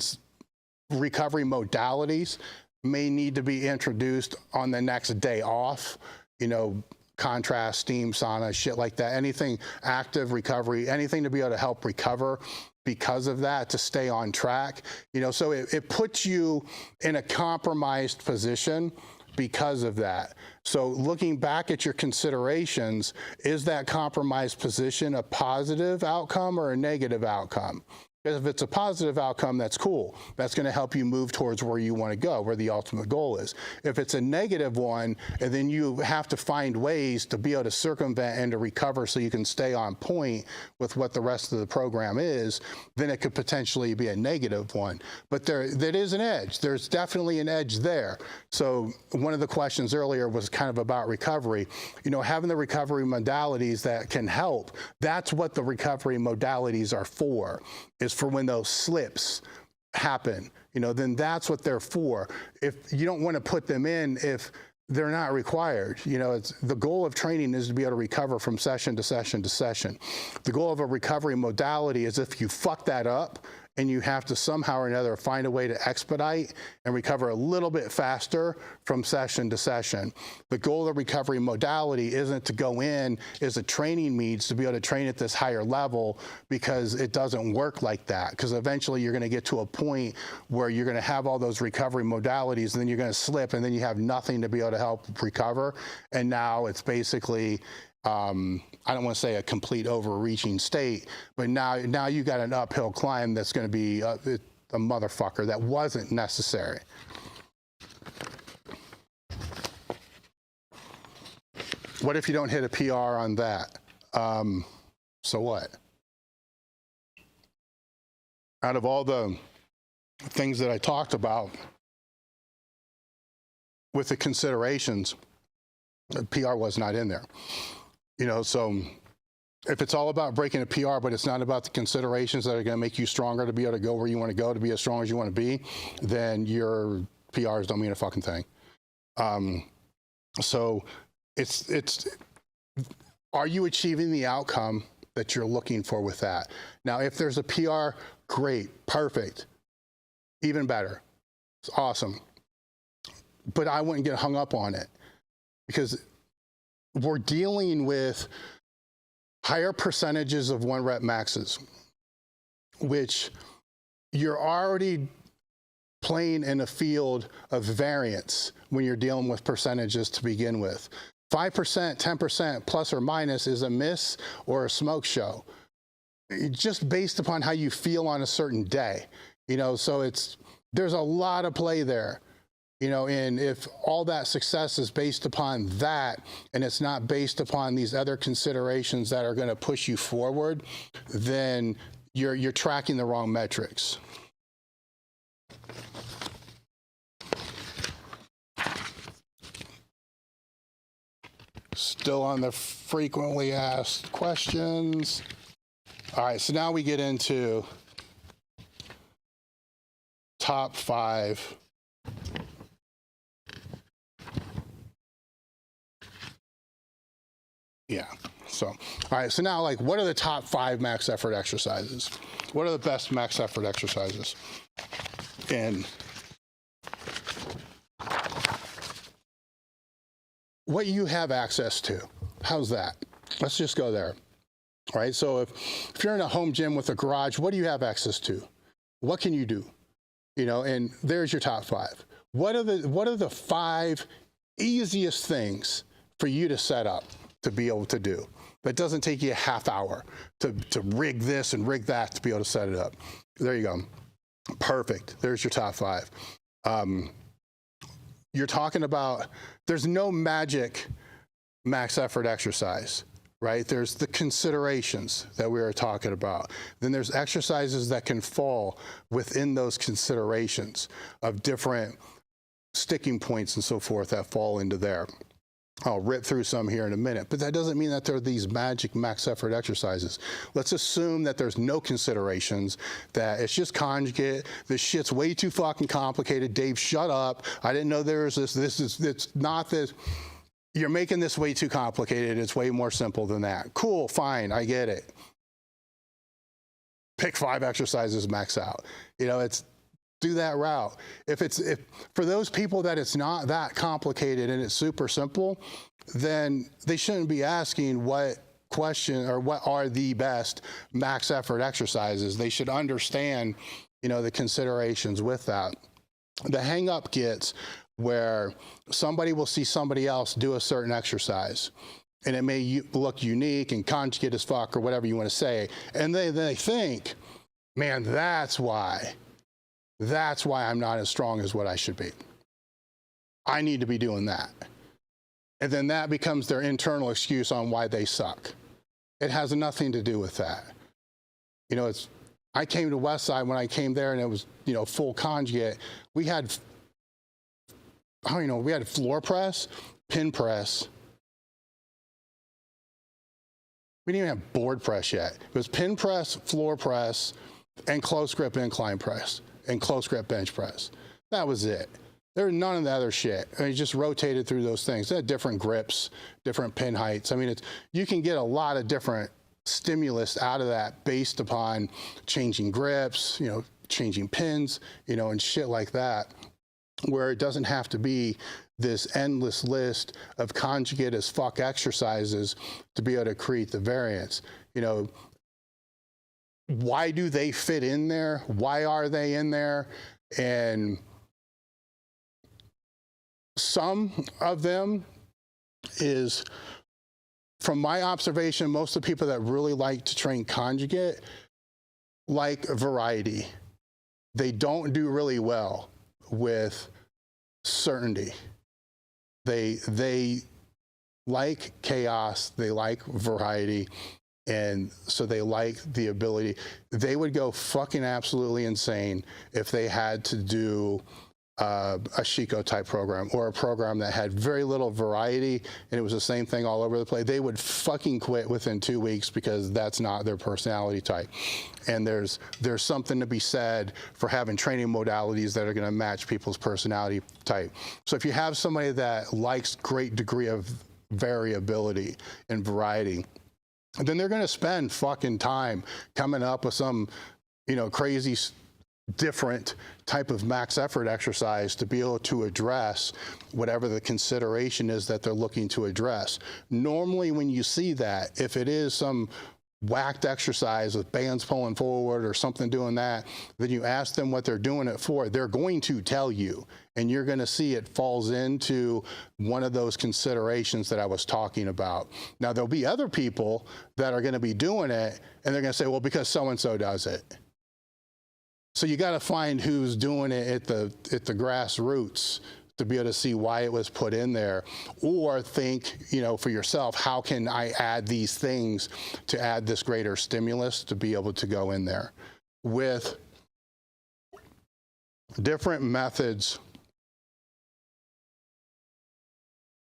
recovery modalities may need to be introduced on the next day off, you know, contrast, steam, sauna, shit like that, anything active recovery, anything to be able to help recover because of that, to stay on track, you know, so it puts you in a compromised position because of that. So looking back at your considerations, is that compromised position a positive outcome or a negative outcome? Because if it's a positive outcome, that's cool. That's going to help you move towards where you want to go, where the ultimate goal is. If it's a negative one, and then you have to find ways to be able to circumvent and to recover so you can stay on point with what the rest of the program is, then it could potentially be a negative one. But there is an edge. There's definitely an edge there. So one of the questions earlier was kind of about recovery. You know, having the recovery modalities that can help, that's what the recovery modalities are for. Is for when those slips happen, you know, then that's what they're for. If you don't want to put them in if they're not required, you know, it's the goal of training is to be able to recover from session to session to session. The goal of a recovery modality is if you fuck that up and you have to somehow or another find a way to expedite and recover a little bit faster from session to session. The goal of the recovery modality isn't to go in as a training means to be able to train at this higher level, because it doesn't work like that. Because eventually you're going to get to a point where you're going to have all those recovery modalities and then you're going to slip and then you have nothing to be able to help recover. And now it's basically, I don't want to say a complete overreaching state, but now you got an uphill climb that's going to be a motherfucker that wasn't necessary. What if you don't hit a PR on that? So what? Out of all the things that I talked about with the considerations, the PR was not in there. You know, so if it's all about breaking a PR, but it's not about the considerations that are going to make you stronger to be able to go where you want to go, to be as strong as you want to be, then your PRs don't mean a fucking thing. So it's are you achieving the outcome that you're looking for with that? Now, if there's a PR, great, perfect, even better. It's awesome. But I wouldn't get hung up on it, because we're dealing with higher percentages of 1 rep maxes, which you're already playing in a field of variance when you're dealing with percentages to begin with. 5%, 10% plus or minus is a miss or a smoke show, just based upon how you feel on a certain day. You know, so there's a lot of play there. You know, and if all that success is based upon that, and it's not based upon these other considerations that are going to push you forward, then you're tracking the wrong metrics. Still on the frequently asked questions. All right, so now we get into top 5 Yeah. So, all right. So now, like, what are the top 5 max effort exercises? What are the best max effort exercises? And what you have access to. How's that? Let's just go there. All right. So if you're in a home gym with a garage, what do you have access to? What can you do? You know, and there's your top 5. What are the 5 easiest things for you to set up to be able to do? That doesn't take you a half hour to rig this and rig that to be able to set it up. There you go. Perfect. There's your top 5. you're talking about, there's no magic max effort exercise, right? There's the considerations that we were talking about. Then there's exercises that can fall within those considerations of different sticking points and so forth that fall into there. I'll rip through some here in a minute, but that doesn't mean that there are these magic max effort exercises. Let's assume that there's no considerations, that it's just conjugate. This shit's way too fucking complicated. Dave, shut up. I didn't know there was this. It's not this. You're making this way too complicated. It's way more simple than that. Cool, fine, I get it. Pick 5 exercises, max out. You know, do that route. If for those people that it's not that complicated and it's super simple, then they shouldn't be asking what question or what are the best max effort exercises. They should understand, you know, the considerations with that. The hang up gets where somebody will see somebody else do a certain exercise and it may look unique and conjugate as fuck or whatever you want to say. And they think, man, that's why I'm not as strong as what I should be. I need to be doing that. And then that becomes their internal excuse on why they suck. It has nothing to do with that. You know, I came to Westside when I came there and it was, you know, full conjugate. We had, we had floor press, pin press. We didn't even have board press yet. It was pin press, floor press, and close grip incline press. And close grip bench press. That was it. There was none of the other shit. I mean, just rotated through those things. They had different grips, different pin heights. I mean, you can get a lot of different stimulus out of that based upon changing grips, you know, changing pins, you know, and shit like that, where it doesn't have to be this endless list of conjugate as fuck exercises to be able to create the variance. You know, why do they fit in there? Why are they in there? And some of them is, from my observation, most of the people that really like to train conjugate like variety. They don't do really well with certainty. They like chaos, they like variety. And so they like the ability. They would go fucking absolutely insane if they had to do a Chico type program or a program that had very little variety and it was the same thing all over the place. They would fucking quit within 2 weeks because that's not their personality type. And there's something to be said for having training modalities that are going to match people's personality type. So if you have somebody that likes great degree of variability and variety, then they're going to spend fucking time coming up with some, you know, crazy different type of max effort exercise to be able to address whatever the consideration is that they're looking to address. Normally when you see that, if it is some whacked exercise with bands pulling forward or something doing that, then you ask them what they're doing it for. They're going to tell you, and you're going to see it falls into one of those considerations that I was talking about. Now, there'll be other people that are going to be doing it, and they're going to say, well, because so-and-so does it. So you got to find who's doing it at the grassroots to be able to see why it was put in there, or think, you know, for yourself, how can I add these things to add this greater stimulus to be able to go in there with different methods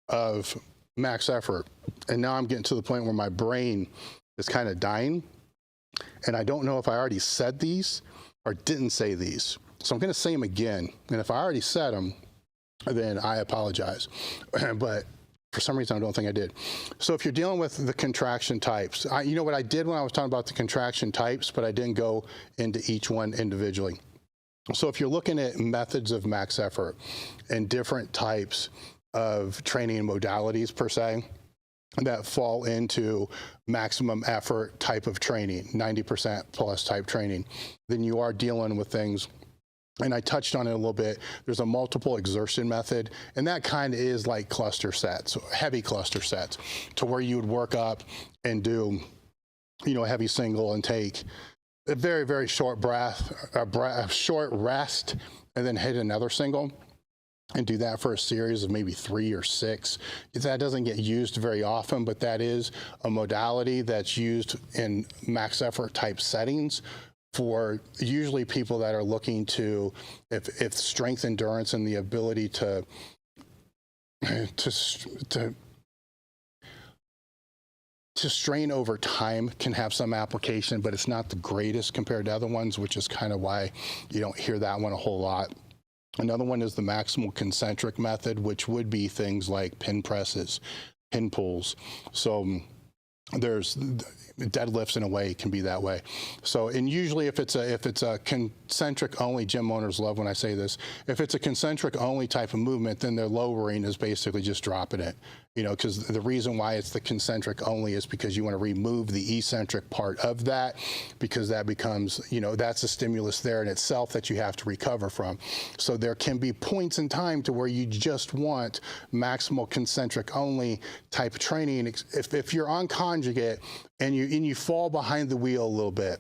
of max effort. And now I'm getting to the point where my brain is kind of dying, and I don't know if I already said these or didn't say these. So I'm going to say them again, and if I already said them, then I apologize. But for some reason, I don't think I did. So if you're dealing with the contraction types, you know what I did when I was talking about the contraction types, but I didn't go into each one individually. So if you're looking at methods of max effort and different types of training modalities per se, that fall into maximum effort type of training, 90% plus type training, then you are dealing with things. And I touched on it a little bit. There's a multiple exertion method, and that kind of is like cluster sets, heavy cluster sets, to where you would work up and do, you know, a heavy single and take a very, very short breath, a short rest, and then hit another single. and do that for a series of maybe 3 or 6. That doesn't get used very often, but that is a modality that's used in max effort type settings for usually people that are looking to, if strength, endurance, and the ability to strain over time can have some application, but it's not the greatest compared to other ones, which is kind of why you don't hear that one a whole lot. Another one is the maximal concentric method, which would be things like pin presses, pin pulls. So there's deadlifts in a way can be that way. So, and usually if it's a concentric only, gym owners love when I say this, if it's a concentric only type of movement, then their lowering is basically just dropping it. You know, because the reason why it's the concentric only is because you want to remove the eccentric part of that, because that becomes, you know, that's a stimulus there in itself that you have to recover from. So there can be points in time to where you just want maximal concentric only type of training. If you're on conjugate and you fall behind the wheel a little bit,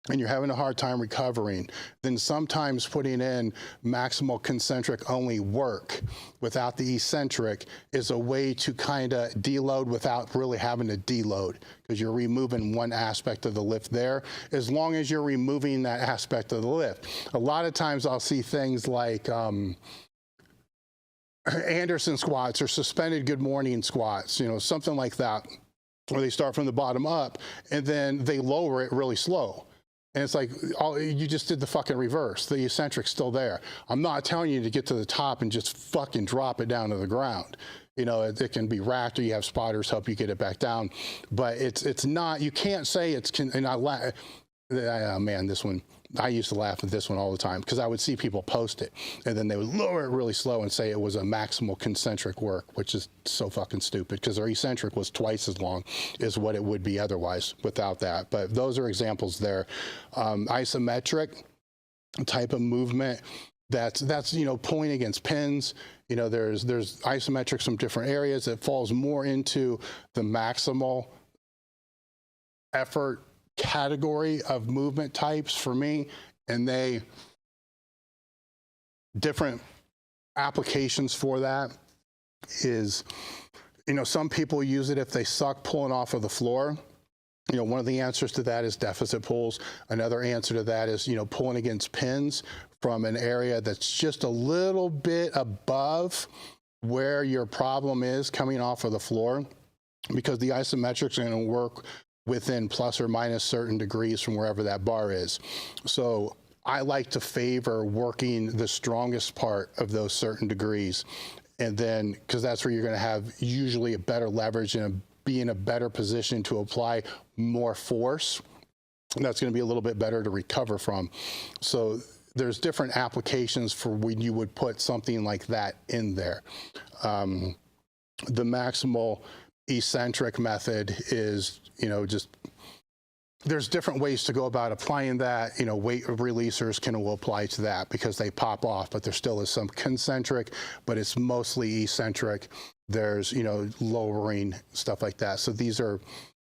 and you're having a hard time recovering, then sometimes putting in maximal concentric only work without the eccentric is a way to kind of deload without really having to deload, because you're removing one aspect of the lift there, as long as you're removing that aspect of the lift. A lot of times I'll see things like Anderson squats or suspended good morning squats, you know, something like that, where they start from the bottom up and then they lower it really slow. And it's like, you just did the fucking reverse. The eccentric's still there. I'm not telling you to get to the top and just fucking drop it down to the ground. You know, it can be racked, or you have spotters help you get it back down. But it's not, you can't say it's, and man, this one, I used to laugh at this one all the time, because I would see people post it and then they would lower it really slow and say it was a maximal concentric work, which is so fucking stupid, because their eccentric was twice as long as what it would be otherwise without that. But those are examples there. Isometric type of movement, that's you know, pulling against pins. You know, there's isometrics from different areas. It falls more into the maximal effort category of movement types for me, and they different applications for that is, you know, some people use it if they suck pulling off of the floor. You know, one of the answers to that is deficit pulls. Another answer to that is, you know, pulling against pins from an area that's just a little bit above where your problem is coming off of the floor, because the isometrics are going to work within plus or minus certain degrees from wherever that bar is. So I like to favor working the strongest part of those certain degrees. And then, because that's where you're going to have usually a better leverage and be in a better position to apply more force. And that's going to be a little bit better to recover from. So there's different applications for when you would put something like that in there. The maximal eccentric method is, you know, just, there's different ways to go about applying that. You know, weight releasers can apply to that because they pop off, but there still is some concentric, but it's mostly eccentric. There's, you know, lowering, stuff like that. So these are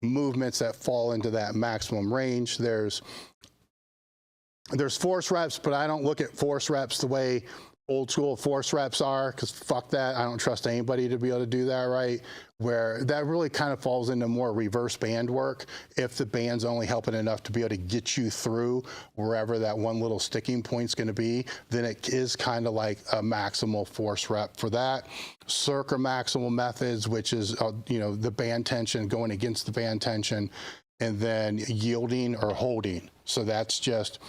movements that fall into that maximum range. There's force reps, but I don't look at force reps the way old school force reps are, because fuck that. I don't trust anybody to be able to do that right. Where that really kind of falls into more reverse band work. If the band's only helping enough to be able to get you through wherever that one little sticking point's going to be, then it is kind of like a maximal force rep for that. Circummaximal methods, which is, you know, the band tension going against the band tension, and then yielding or holding. So that's just,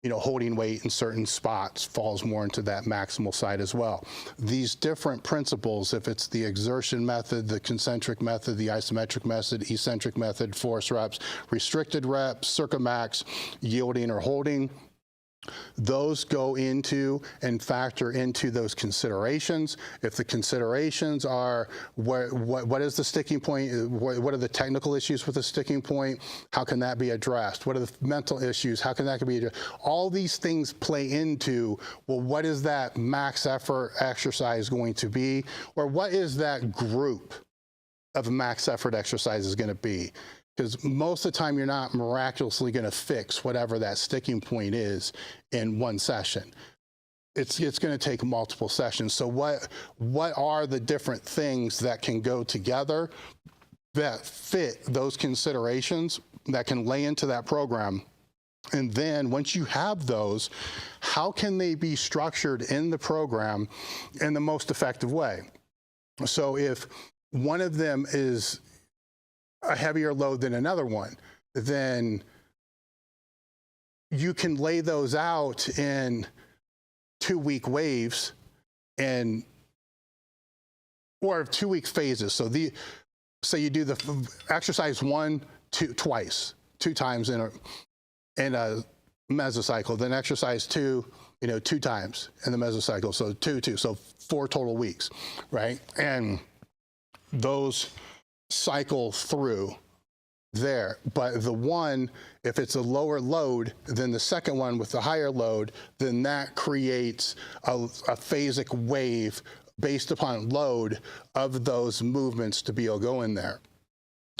you know, holding weight in certain spots falls more into that maximal side as well. These different principles, if it's the exertion method, the concentric method, the isometric method, eccentric method, force reps, restricted reps, circummax, yielding or holding, those go into and factor into those considerations. If the considerations are what is the sticking point, what are the technical issues with the sticking point, how can that be addressed, what are the mental issues, how can that be addressed, all these things play into, well, what is that max effort exercise going to be, or what is that group of max effort exercises going to be? Because most of the time you're not miraculously going to fix whatever that sticking point is in one session. it's going to take multiple sessions. So what are the different things that can go together that fit those considerations that can lay into that program? And then once you have those, how can they be structured in the program in the most effective way? So if one of them is a heavier load than another one, then you can lay those out in 2-week waves or 2-week phases. So say you do the exercise 1, 2 twice, 2 times in a mesocycle, then exercise 2, 2 times in the mesocycle. So 2, so 4 total weeks, right? And those cycle through there. But the one, if it's a lower load than the second one with the higher load, then that creates a phasic wave based upon load of those movements to be able to go in there.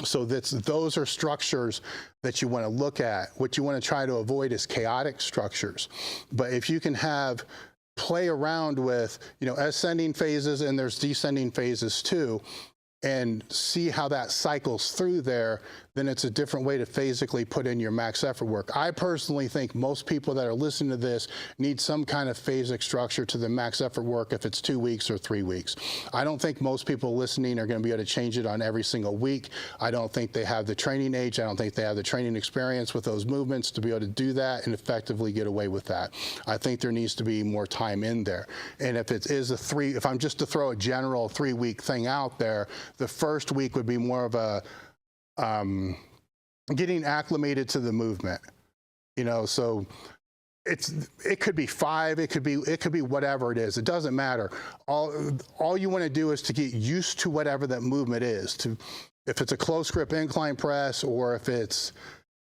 So those are structures that you want to look at. What you want to try to avoid is chaotic structures. But if you can play around with, ascending phases, and there's descending phases too, and see how that cycles through there, then it's a different way to phasically put in your max effort work. I personally think most people that are listening to this need some kind of phasic structure to the max effort work if it's 2 weeks or 3 weeks. I don't think most people listening are going to be able to change it on every single week. I don't think they have the training age. I don't think they have the training experience with those movements to be able to do that and effectively get away with that. I think there needs to be more time in there. And if it is if I'm just to throw a general 3-week thing out there, the first week would be more of a getting acclimated to the movement, so it could be 5, it could be whatever it is. It doesn't matter. All you want to do is to get used to whatever that movement is. If it's a close grip incline press, or if it's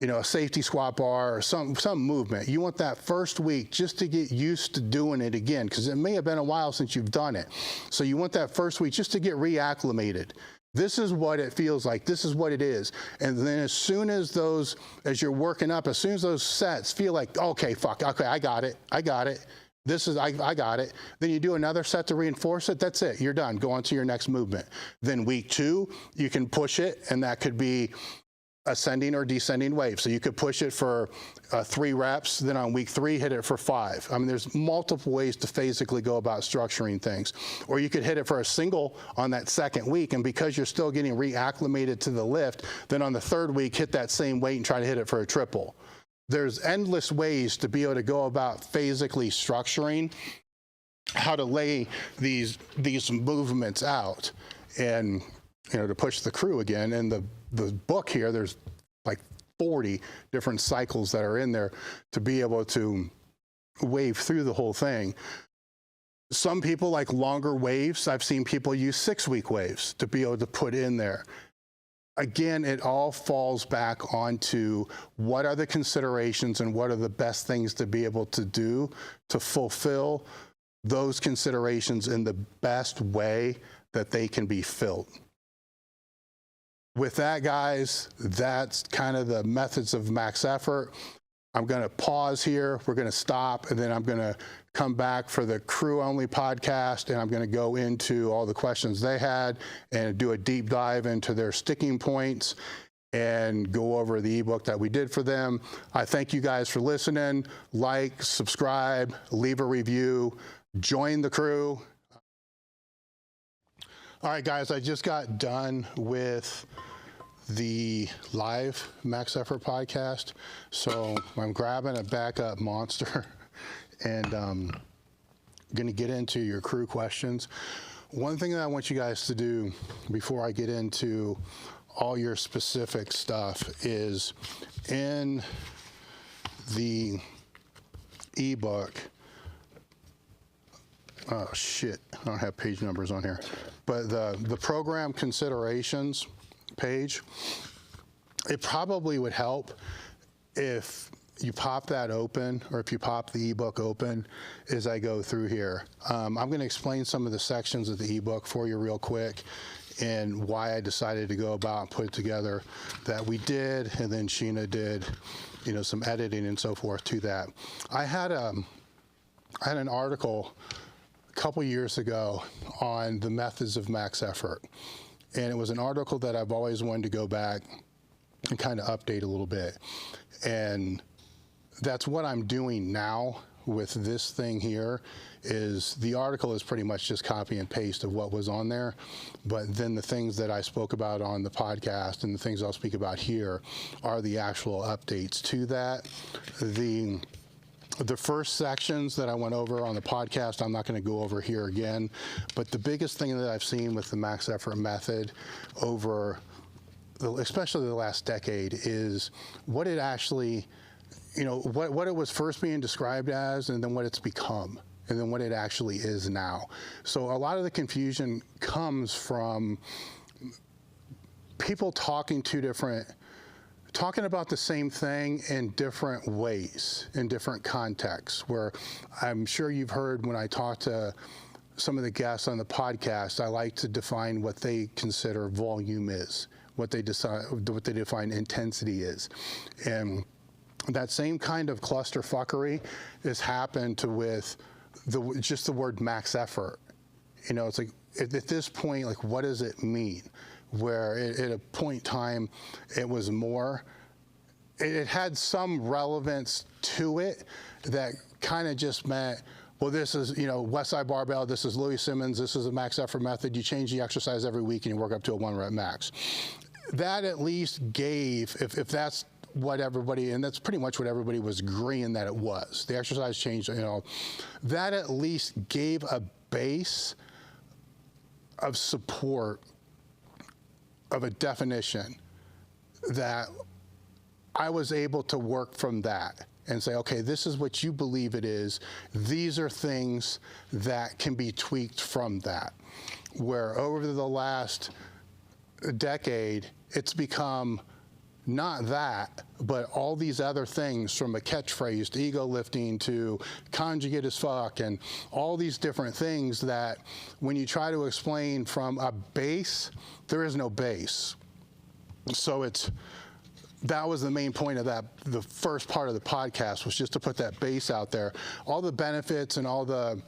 a safety squat bar or some movement, you want that first week just to get used to doing it again, because it may have been a while since you've done it. So you want that first week just to get reacclimated. This is what it feels like. This is what it is. And then as soon as you're working up, as soon as those sets feel like, okay, I got it. I got it. I got it. Then you do another set to reinforce it. That's it. You're done. Go on to your next movement. Then week 2, you can push it, and that could be ascending or descending wave. So you could push it for 3 reps, then on week 3, hit it for 5. I mean, there's multiple ways to physically go about structuring things. Or you could hit it for a single on that second week, and because you're still getting reacclimated to the lift, then on the 3rd week, hit that same weight and try to hit it for a triple. There's endless ways to be able to go about physically structuring how to lay these movements out. And to push the crew again, and the book here, there's like 40 different cycles that are in there to be able to wave through the whole thing. Some people like longer waves. I've seen people use 6-week waves to be able to put in there. Again, it all falls back onto what are the considerations and what are the best things to be able to do to fulfill those considerations in the best way that they can be filled. With that, guys, that's kind of the methods of max effort. I'm going to pause here. We're going to stop, and then I'm going to come back for the crew-only podcast, and I'm going to go into all the questions they had and do a deep dive into their sticking points and go over the ebook that we did for them. I thank you guys for listening. Like, subscribe, leave a review, join the crew. All right, guys, I just got done with the live Max Effort podcast. So I'm grabbing a backup monster and going to get into your crew questions. One thing that I want you guys to do before I get into all your specific stuff is in the ebook. Oh shit, I don't have page numbers on here. But the program considerations page, it probably would help if you pop that open, or if you pop the ebook open as I go through here. I'm going to explain some of the sections of the ebook for you real quick and why I decided to go about and put it together that we did, and then Sheena did, some editing and so forth to that. I had I had an article a couple years ago on the methods of max effort. And it was an article that I've always wanted to go back and kind of update a little bit. And that's what I'm doing now with this thing here. Is the article is pretty much just copy and paste of what was on there, but then the things that I spoke about on the podcast and the things I'll speak about here are the actual updates to that. The first sections that I went over on the podcast, I'm not going to go over here again, but the biggest thing that I've seen with the max effort method over, especially the last decade, is what it actually, what it was first being described as, and then what it's become, and then what it actually is now. So a lot of the confusion comes from people talking about the same thing in different ways, in different contexts, where I'm sure you've heard when I talk to some of the guests on the podcast, I like to define what they consider volume is, what they define intensity is. And that same kind of clusterfuckery has happened with just the word max effort. It's like, at this point, like, what does it mean? Where at a point in time, it was more, it had some relevance to it that kind of just meant, well, this is, West Side Barbell, this is Louis Simmons, this is a max effort method, you change the exercise every week and you work up to a 1 rep max. That at least gave, if that's what everybody, and that's pretty much what everybody was agreeing that it was. The exercise changed, that at least gave a base of support of a definition that I was able to work from that and say, okay, this is what you believe it is. These are things that can be tweaked from that. Where over the last decade, it's become not that, but all these other things, from a catchphrase to ego lifting to conjugate as fuck, and all these different things that when you try to explain from a base, there is no base. So that was the main point of that. The first part of the podcast was just to put that base out there. All the benefits and all the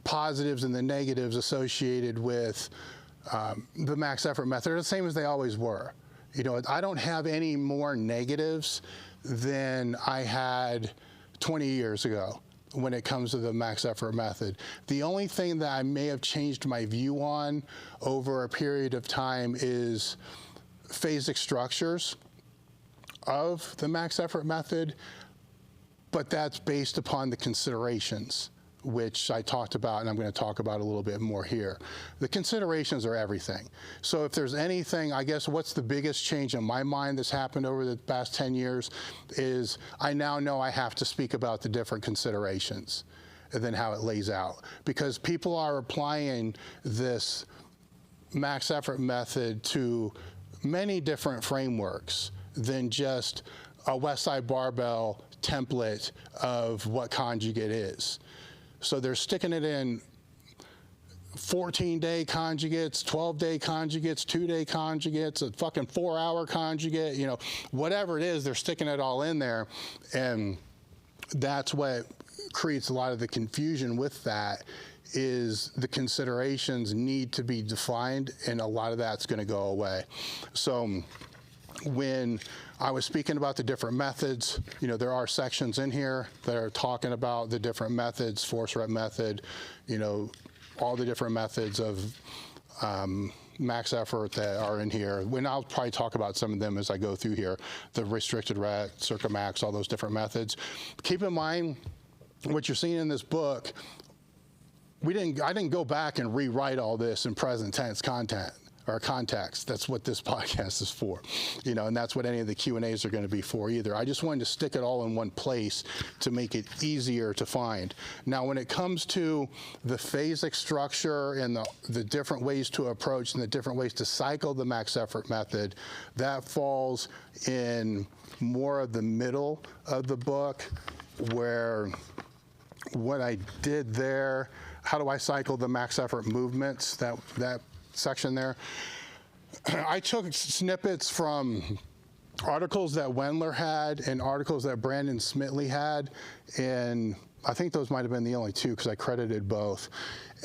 positives and the negatives associated with the max effort method are the same as they always were. I don't have any more negatives than I had 20 years ago when it comes to the max effort method. The only thing that I may have changed my view on over a period of time is phasic structures of the max effort method, but that's based upon the considerations, which I talked about, and I'm going to talk about a little bit more here. The considerations are everything. So if there's anything, I guess what's the biggest change in my mind that's happened over the past 10 years is I now know I have to speak about the different considerations and then how it lays out. Because people are applying this max effort method to many different frameworks than just a West Side Barbell template of what conjugate is. So they're sticking it in 14-day conjugates, 12-day conjugates, 2-day conjugates, a fucking 4-hour conjugate, whatever it is, they're sticking it all in there. And that's what creates a lot of the confusion with that, is the considerations need to be defined, and a lot of that's going to go away. So when I was speaking about the different methods, there are sections in here that are talking about the different methods, force rep method, all the different methods of max effort that are in here. And I'll probably talk about some of them as I go through here, the restricted rep, circa max, all those different methods. Keep in mind, what you're seeing in this book, I didn't go back and rewrite all this in present tense content or context. That's what this podcast is for, and that's what any of the Q&As are going to be for either. I just wanted to stick it all in one place to make it easier to find. Now, when it comes to the phasic structure and the different ways to approach and the different ways to cycle the max effort method, that falls in more of the middle of the book, where what I did there, how do I cycle the max effort movements, that section there. I took snippets from articles that Wendler had and articles that Brandon Smitley had in I think those might have been the only two because I credited both.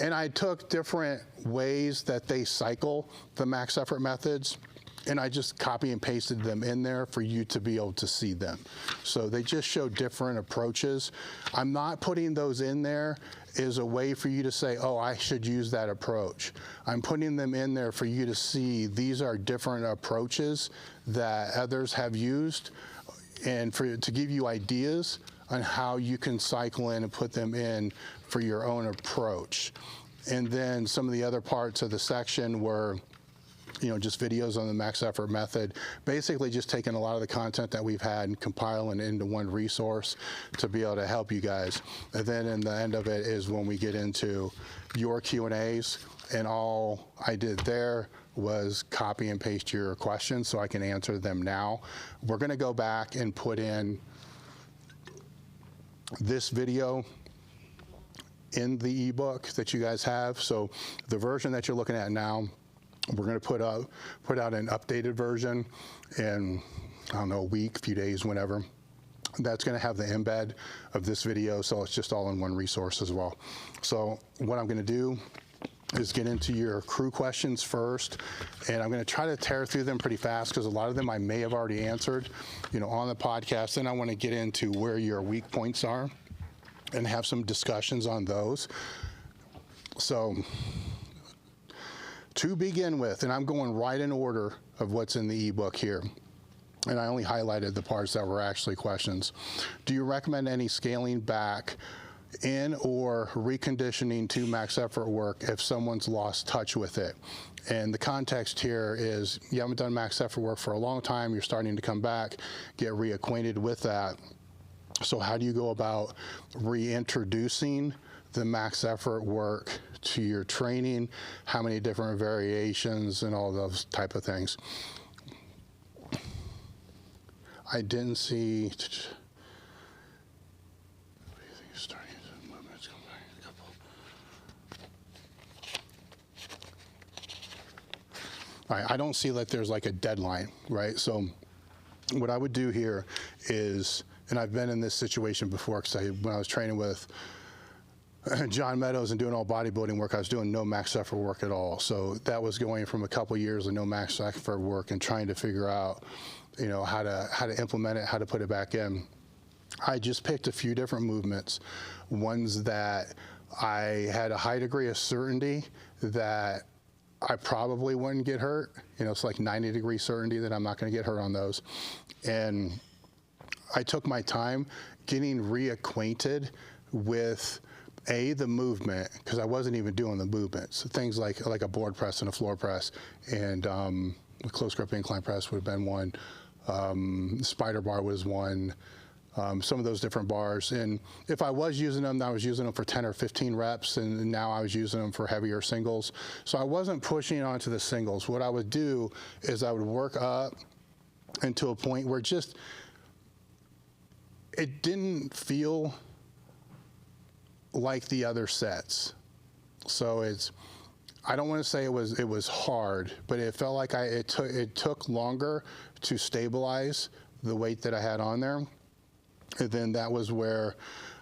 And I took different ways that they cycle the max effort methods, and I just copy and pasted them in there for you to be able to see them. So they just show different approaches. I'm not putting those in there as a way for you to say, oh, I should use that approach. I'm putting them in there for you to see these are different approaches that others have used, and to give you ideas on how you can cycle in and put them in for your own approach. And then some of the other parts of the section were, just videos on the max effort method, basically just taking a lot of the content that we've had and compiling it into one resource to be able to help you guys. And then in the end of it is when we get into your Q&As, and all I did there was copy and paste your questions so I can answer them now. We're gonna go back and put in this video in the ebook that you guys have. So the version that you're looking at now, we're going to put out an updated version in, I don't know, a week, few days, whenever. That's going to have the embed of this video, so it's just all in one resource as well. So what I'm going to do is get into your crew questions first, and I'm going to try to tear through them pretty fast because a lot of them I may have already answered, on the podcast. Then I want to get into where your weak points are and have some discussions on those. So to begin with, and I'm going right in order of what's in the ebook here, and I only highlighted the parts that were actually questions. Do you recommend any scaling back in or reconditioning to max effort work if someone's lost touch with it? And the context here is you haven't done max effort work for a long time, you're starting to come back, get reacquainted with that. So how do you go about reintroducing the max effort work to your training? How many different variations and all those type of things? I didn't see. All right, I don't see that there's like a deadline, right? So what I would do here is, and I've been in this situation before, because when I was training with John Meadows and doing all bodybuilding work, I was doing no max effort work at all. So that was going from a couple years of no max effort work and trying to figure out, how to implement it, how to put it back in. I just picked a few different movements, ones that I had a high degree of certainty that I probably wouldn't get hurt. It's like 90-degree certainty that I'm not going to get hurt on those. And I took my time getting reacquainted with the movement, because I wasn't even doing the movements. Things like a board press and a floor press, and a close grip incline press would have been one. Spider bar was one. Some of those different bars. And if I was using them, I was using them for 10 or 15 reps, and now I was using them for heavier singles. So I wasn't pushing onto the singles. What I would do is I would work up into a point where it didn't feel like the other sets. So I don't want to say it was hard, but it felt like it took longer to stabilize the weight that I had on there. And then that was where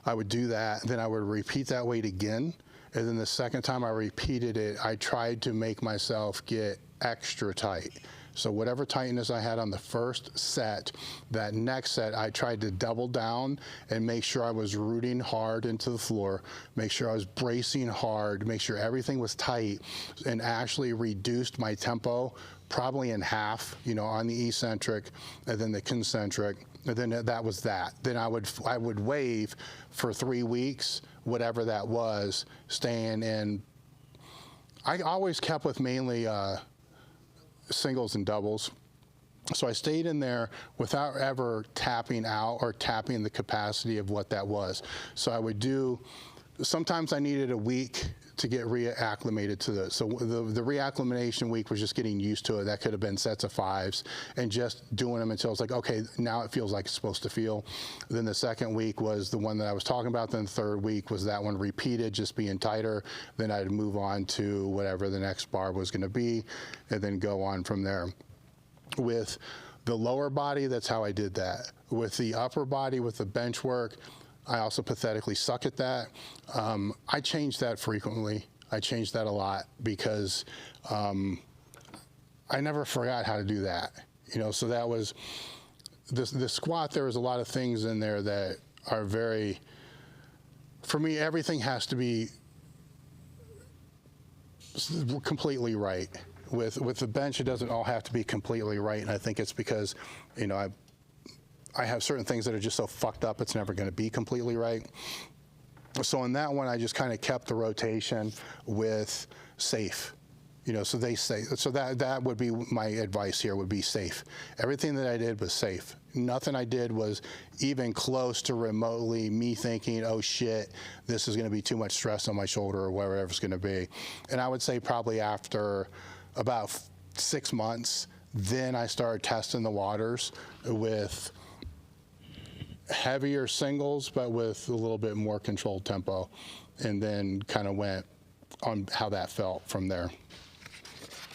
I would do that. Then I would repeat that weight again. And then the second time I repeated it, I tried to make myself get extra tight. So whatever tightness I had on the first set, that next set, I tried to double down and make sure I was rooting hard into the floor, make sure I was bracing hard, make sure everything was tight, and actually reduced my tempo probably in half, on the eccentric and then the concentric. And then that was that. Then I would wave for 3 weeks, whatever that was, staying in. I always kept with mainly singles and doubles. So I stayed in there without ever tapping out or tapping the capacity of what that was. So I would do, sometimes I needed a week to get reacclimated to this. So the reacclimation week was just getting used to it. That could have been sets of 5s and just doing them until it's like, okay, now it feels like it's supposed to feel. Then the second week was the one that I was talking about. Then the third week was that one repeated, just being tighter. Then I'd move on to whatever the next bar was gonna be and then go on from there. With the lower body, that's how I did that. With the upper body, with the bench work, I also pathetically suck at that. I change that frequently. I change that a lot because I never forgot how to do that. So that was the squat. There was a lot of things in there that are very, for me, everything has to be completely right. With the bench, it doesn't all have to be completely right, and I think it's because, I have certain things that are just so fucked up, it's never going to be completely right. So in that one, I just kind of kept the rotation with safe. So they say, so that would be my advice here, would be safe. Everything that I did was safe. Nothing I did was even close to remotely me thinking, oh shit, this is going to be too much stress on my shoulder or whatever it's going to be. And I would say probably after about 6 months, then I started testing the waters with heavier singles, but with a little bit more controlled tempo, and then kind of went on how that felt from there.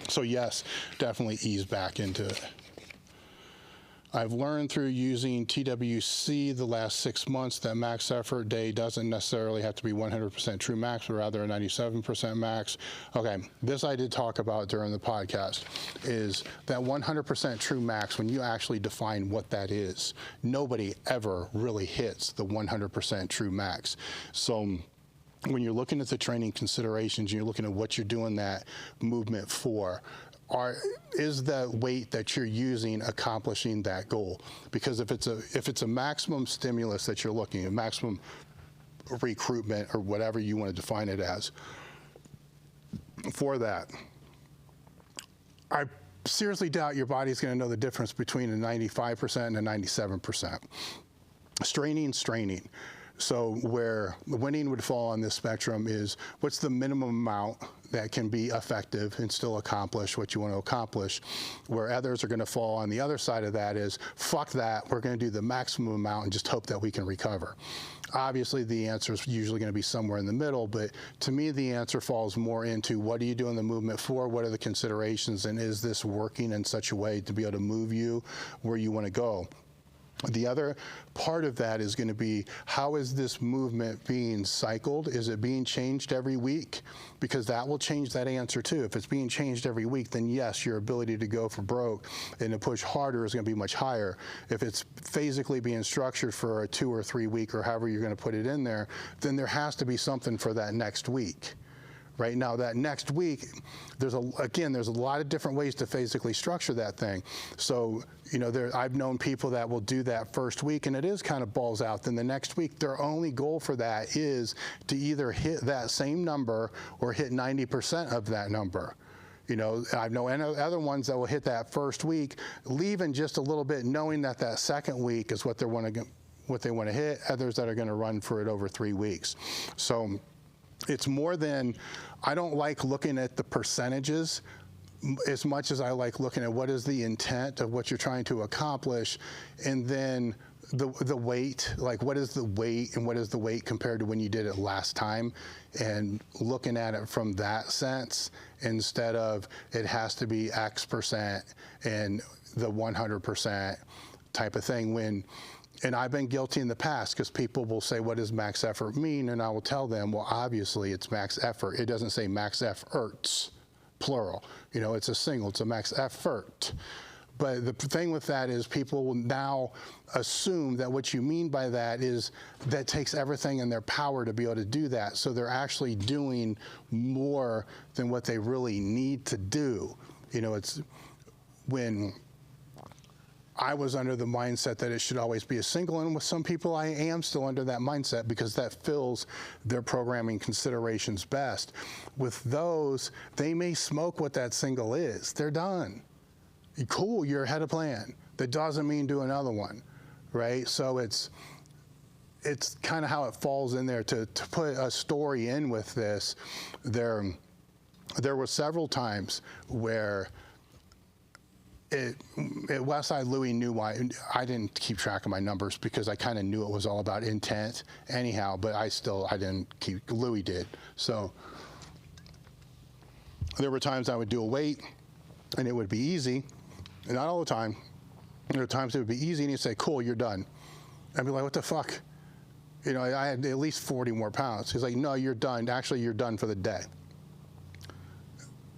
So yes, definitely ease back into it. I've learned through using TWC the last 6 months that max effort day doesn't necessarily have to be 100% true max, but rather a 97% max. Okay, this I did talk about during the podcast, is that 100% true max, when you actually define what that is, nobody ever really hits the 100% true max. So when you're looking at the training considerations, you're looking at what you're doing that movement for, is the weight that you're using accomplishing that goal? Because if it's a maximum stimulus that you're looking at, maximum recruitment or whatever you want to define it as, for that, I seriously doubt your body's going to know the difference between a 95% and a 97%. Straining. So where the winning would fall on this spectrum is, what's the minimum amount that can be effective and still accomplish what you want to accomplish? Where others are going to fall on the other side of that is, fuck that, we're going to do the maximum amount and just hope that we can recover. Obviously, the answer is usually going to be somewhere in the middle, but to me, the answer falls more into, what are you doing the movement for? What are the considerations? And is this working in such a way to be able to move you where you want to go? The other part of that is going to be, how is this movement being cycled? Is it being changed every week? Because that will change that answer too. If it's being changed every week, then yes, your ability to go for broke and to push harder is going to be much higher. If it's physically being structured for a 2 or 3 week or however you're going to put it in there, then there has to be something for that next week. Right now, that next week, there's a lot of different ways to physically structure that thing. So, I've known people that will do that first week, and it is kind of balls out. Then the next week, their only goal for that is to either hit that same number or hit 90% of that number. I've known other ones that will hit that first week, leaving just a little bit, knowing that that second week is what they want to hit. Others that are going to run for it over 3 weeks. So it's more than, I don't like looking at the percentages as much as I like looking at what is the intent of what you're trying to accomplish, and then the weight, like what is the weight and what is the weight compared to when you did it last time, and looking at it from that sense instead of it has to be X percent and the 100% type of thing. And I've been guilty in the past, because people will say, what does max effort mean? And I will tell them, well, obviously it's max effort. It doesn't say max efforts, plural. It's a single, it's a max effort. But the thing with that is, people will now assume that what you mean by that is that takes everything in their power to be able to do that. So they're actually doing more than what they really need to do. It's when I was under the mindset that it should always be a single, and with some people I am still under that mindset because that fills their programming considerations best. With those, they may smoke what that single is. They're done. Cool, you're ahead of plan. That doesn't mean do another one, right? So it's kind of how it falls in there. To put a story in with this, there were several times where at Westside, Louis knew why. I didn't keep track of my numbers because I kind of knew it was all about intent anyhow, but I didn't keep, Louis did. So there were times I would do a weight and it would be easy, and not all the time. There were times it would be easy and he'd say, cool, you're done. I'd be like, what the fuck? You know, I had at least 40 more pounds. He's like, no, you're done. Actually, you're done for the day.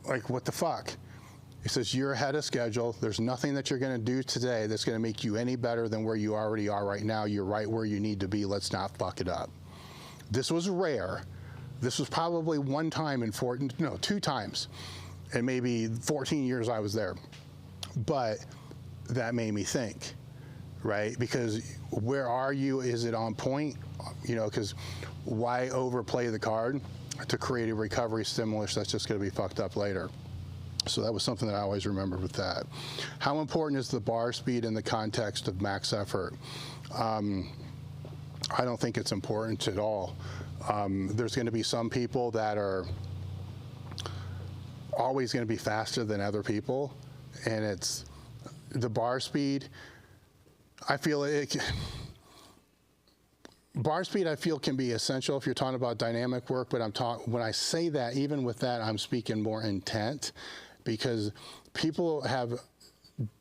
Like, what the fuck? He says, you're ahead of schedule. There's nothing that you're going to do today that's going to make you any better than where you already are right now. You're right where you need to be. Let's not fuck it up. This was rare. This was probably one time in 2 times in maybe 14 years I was there. But that made me think, right? Because where are you? Is it on point? You know, because why overplay the card to create a recovery stimulus that's just going to be fucked up later? So that was something that I always remembered with that. How important is the bar speed in the context of max effort? I don't think it's important at all. There's going to be some people that are always going to be faster than other people, and it's the bar speed. I feel bar speed, I feel, can be essential if you're talking about dynamic work, but when I say that, even with that, I'm speaking more intent, because people have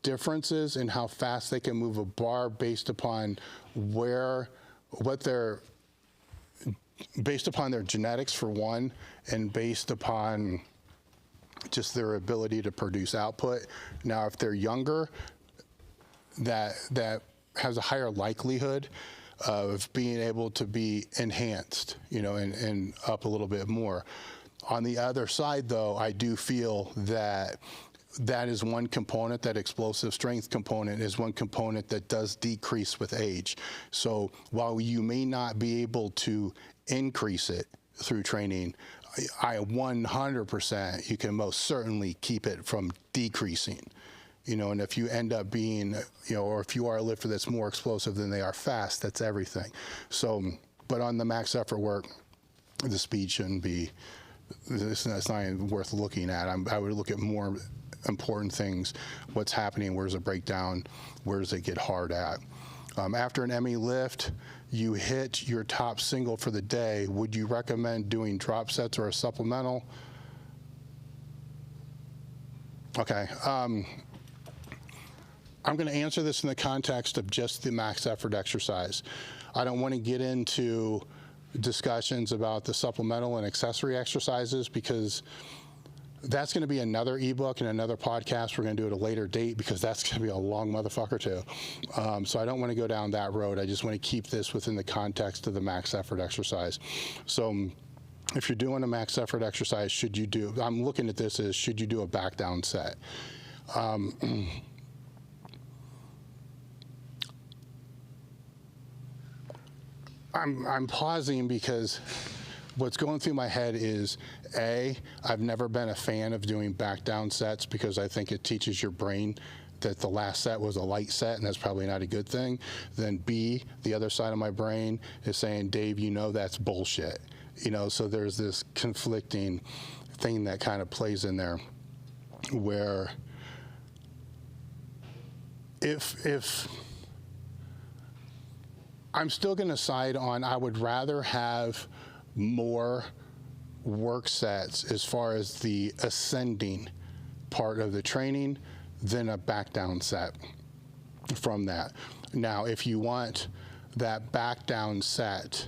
differences in how fast they can move a bar based upon based upon their genetics for one, and based upon just their ability to produce output. Now, if they're younger, that has a higher likelihood of being able to be enhanced, you know, and up a little bit more. On the other side, though, I do feel that is one component, that explosive strength component is one component that does decrease with age. So while you may not be able to increase it through training, I 100%, you can most certainly keep it from decreasing. You know, and if you end up being, you know, or if you are a lifter that's more explosive than they are fast, that's everything. So, but on the max effort work, the speed shouldn't be, it's not even worth looking at. I would look at more important things. What's happening? Where's the breakdown? Where does it get hard at? After an ME lift, you hit your top single for the day. Would you recommend doing drop sets or a supplemental? Okay. I'm going to answer this in the context of just the max effort exercise. I don't want to get into discussions about the supplemental and accessory exercises, because that's going to be another ebook and another podcast. We're going to do it at a later date, because that's going to be a long motherfucker too. So I don't want to go down that road. I just want to keep this within the context of the max effort exercise. So if you're doing a max effort exercise, I'm looking at this as, should you do a back down set? I'm pausing because what's going through my head is, I've never been a fan of doing back down sets, because I think it teaches your brain that the last set was a light set, and that's probably not a good thing. Then B, the other side of my brain is saying, Dave, you know that's bullshit. You know, so there's this conflicting thing that kind of plays in there, where if I'm still going to side on, I would rather have more work sets as far as the ascending part of the training than a back down set from that. Now, if you want that back down set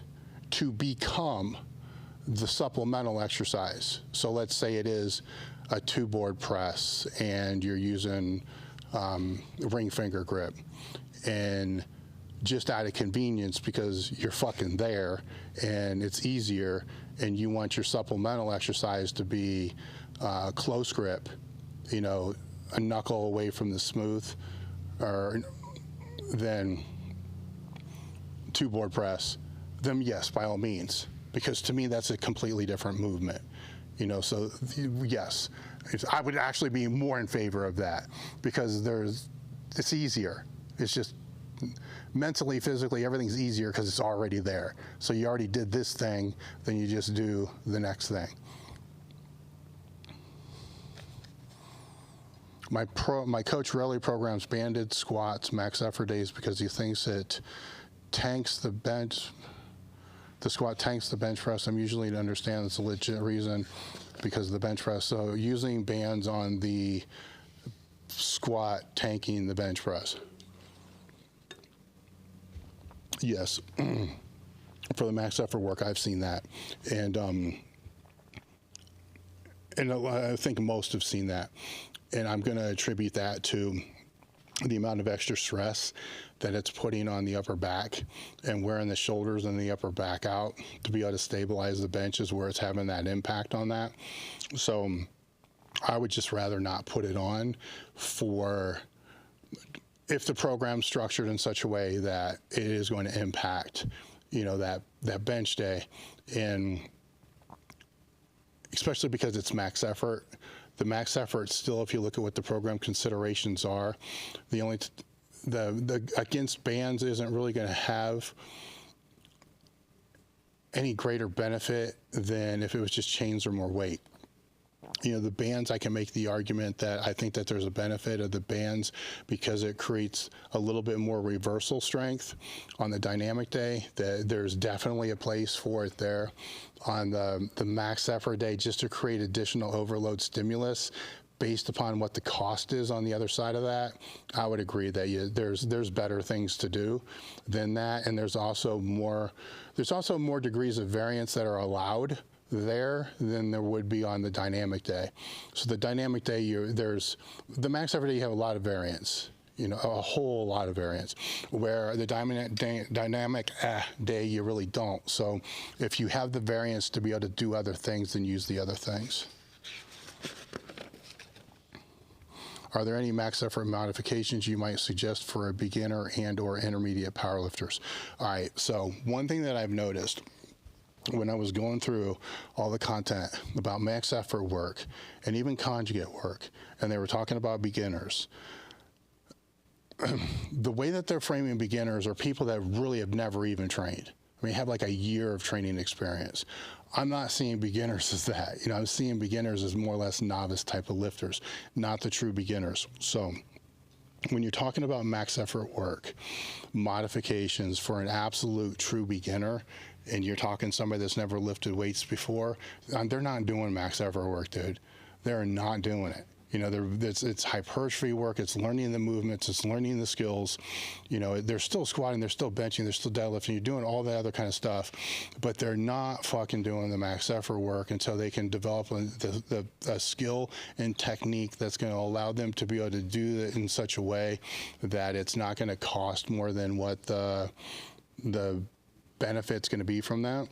to become the supplemental exercise, so let's say it is a 2-board press and you're using ring finger grip, and just out of convenience, because you're fucking there and it's easier, and you want your supplemental exercise to be close grip, you know, a knuckle away from the smooth, or then 2-board press, then yes, by all means, because to me that's a completely different movement, you know. So yes, I would actually be more in favor of that, because it's easier. It's just mentally, physically, everything's easier because it's already there. So you already did this thing, then you just do the next thing. My coach rarely programs banded squats, max effort days, because he thinks it tanks the bench. The squat tanks the bench press. I'm usually to understand it's a legit reason, because of the bench press. So using bands on the squat tanking the bench press. Yes. For the max effort work, I've seen that. And I think most have seen that. And I'm going to attribute that to the amount of extra stress that it's putting on the upper back and wearing the shoulders and the upper back out to be able to stabilize the bench is where it's having that impact on that. So I would just rather not put it on for if the program's structured in such a way that it is going to impact, that bench day. And especially because it's max effort. The max effort still, if you look at what the program considerations are, the against bands isn't really going to have any greater benefit than if it was just chains or more weight. The bands, I can make the argument that I think that there's a benefit of the bands because it creates a little bit more reversal strength on the dynamic day. There's definitely a place for it there on the max effort day just to create additional overload stimulus based upon what the cost is on the other side of that. I would agree that there's better things to do than that, and there's also more degrees of variance that are allowed there than there would be on the dynamic day. So the dynamic day, the max effort day, you have a lot of variance, a whole lot of variance, where the dynamic day, you really don't. So if you have the variance to be able to do other things, then use the other things. Are there any max effort modifications you might suggest for a beginner and or intermediate powerlifters? All right, so one thing that I've noticed when I was going through all the content about max effort work and even conjugate work, and they were talking about beginners, the way that they're framing beginners are people that really have never even trained. I mean, have like a year of training experience. I'm not seeing beginners as that. I'm seeing beginners as more or less novice type of lifters, not the true beginners. So when you're talking about max effort work, modifications for an absolute true beginner, and you're talking somebody that's never lifted weights before, they're not doing max effort work, dude. They're not doing it. It's hypertrophy work. It's learning the movements. It's learning the skills. They're still squatting. They're still benching. They're still deadlifting. You're doing all that other kind of stuff, but they're not fucking doing the max effort work until they can develop a skill and technique that's going to allow them to be able to do it in such a way that it's not going to cost more than what the benefit's going to be from that,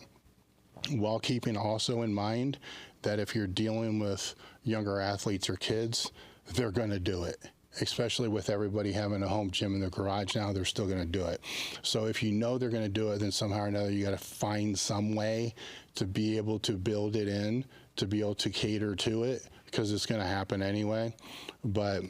while keeping also in mind that if you're dealing with younger athletes or kids, they're going to do it. Especially with everybody having a home gym in their garage now, they're still going to do it. So if you know they're going to do it, then somehow or another you got to find some way to be able to build it in, to be able to cater to it, because it's going to happen anyway. But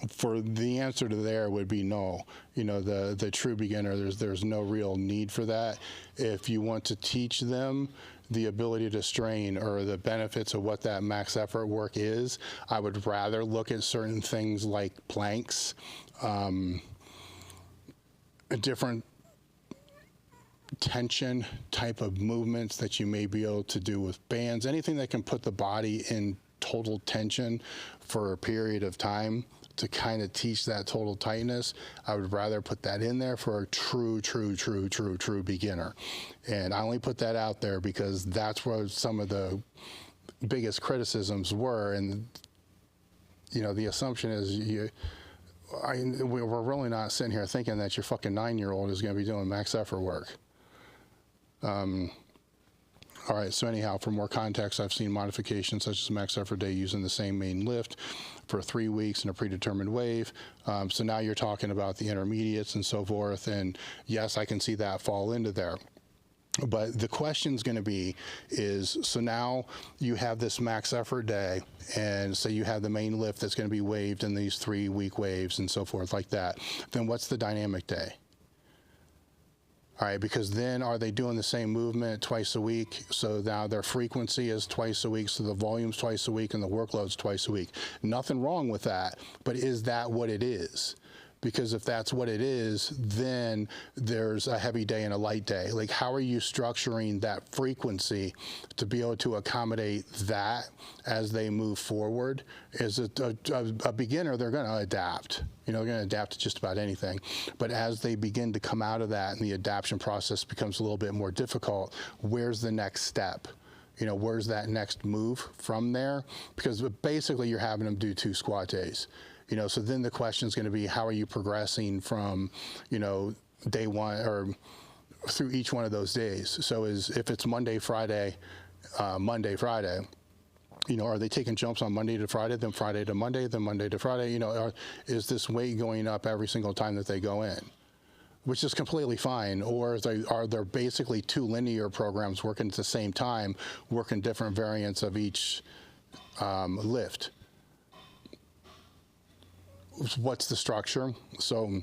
for the answer to there would be no. The true beginner, there's no real need for that. If you want to teach them the ability to strain or the benefits of what that max effort work is, I would rather look at certain things like planks, different tension type of movements that you may be able to do with bands, anything that can put the body in total tension for a period of time to kind of teach that total tightness. I would rather put that in there for a true beginner. And I only put that out there because that's where some of the biggest criticisms were. And, the assumption is we're really not sitting here thinking that your fucking 9-year-old is going to be doing max effort work. All right, so anyhow, for more context, I've seen modifications such as max effort day using the same main lift for 3 weeks in a predetermined wave. So now you're talking about the intermediates and so forth, and yes, I can see that fall into there. But the question's going to be is, so now you have this max effort day, and so you have the main lift that's going to be waved in these 3-week waves and so forth like that. Then what's the dynamic day? All right, because then are they doing the same movement twice a week? So now their frequency is twice a week, so the volume's twice a week and the workload's twice a week. Nothing wrong with that, but is that what it is? because if that's what it is, then there's a heavy day and a light day. Like, how are you structuring that frequency to be able to accommodate that as they move forward? As a beginner, they're going to adapt. They're going to adapt to just about anything. But as they begin to come out of that and the adaptation process becomes a little bit more difficult, where's the next step? Where's that next move from there? Because basically you're having them do 2 squat days. So then the question is going to be, how are you progressing from, day one or through each one of those days? So if it's Monday, Friday, Monday, Friday, are they taking jumps on Monday to Friday, then Friday to Monday, then Monday to Friday? Is this weight going up every single time that they go in? Which is completely fine. Or are there basically 2 linear programs working at the same time, working different variants of each lift? What's the structure? So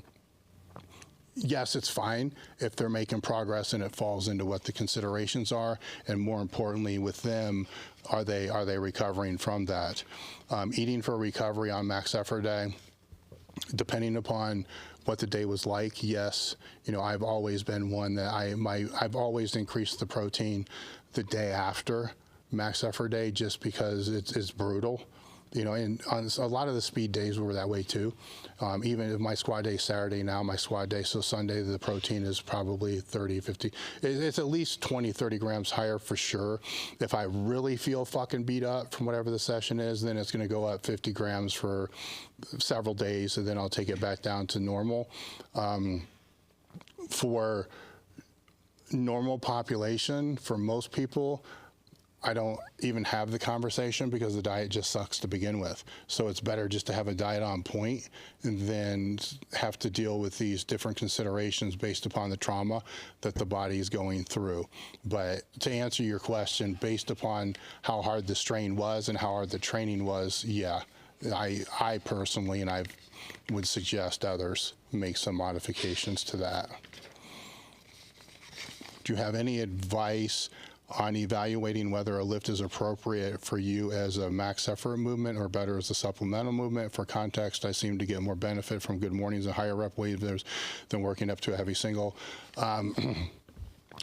yes, it's fine if they're making progress and it falls into what the considerations are, and more importantly with them, are they recovering from that? Eating for recovery on max effort day, depending upon what the day was like, yes. I've always been one that I've always increased the protein the day after max effort day, just because it's brutal. And on a lot of the speed days were that way too. Even if my squat day is Saturday, now my squat day, so Sunday, the protein is probably 30, 50. It's at least 20, 30 grams higher for sure. If I really feel fucking beat up from whatever the session is, then it's going to go up 50 grams for several days, and then I'll take it back down to normal. For normal population, for most people, I don't even have the conversation because the diet just sucks to begin with. So it's better just to have a diet on point than have to deal with these different considerations based upon the trauma that the body is going through. But to answer your question, based upon how hard the strain was and how hard the training was, yeah, I personally, and I would suggest others, make some modifications to that. Do you have any advice on evaluating whether a lift is appropriate for you as a max effort movement or better as a supplemental movement? For context, I seem to get more benefit from good mornings and higher rep waves than working up to a heavy single.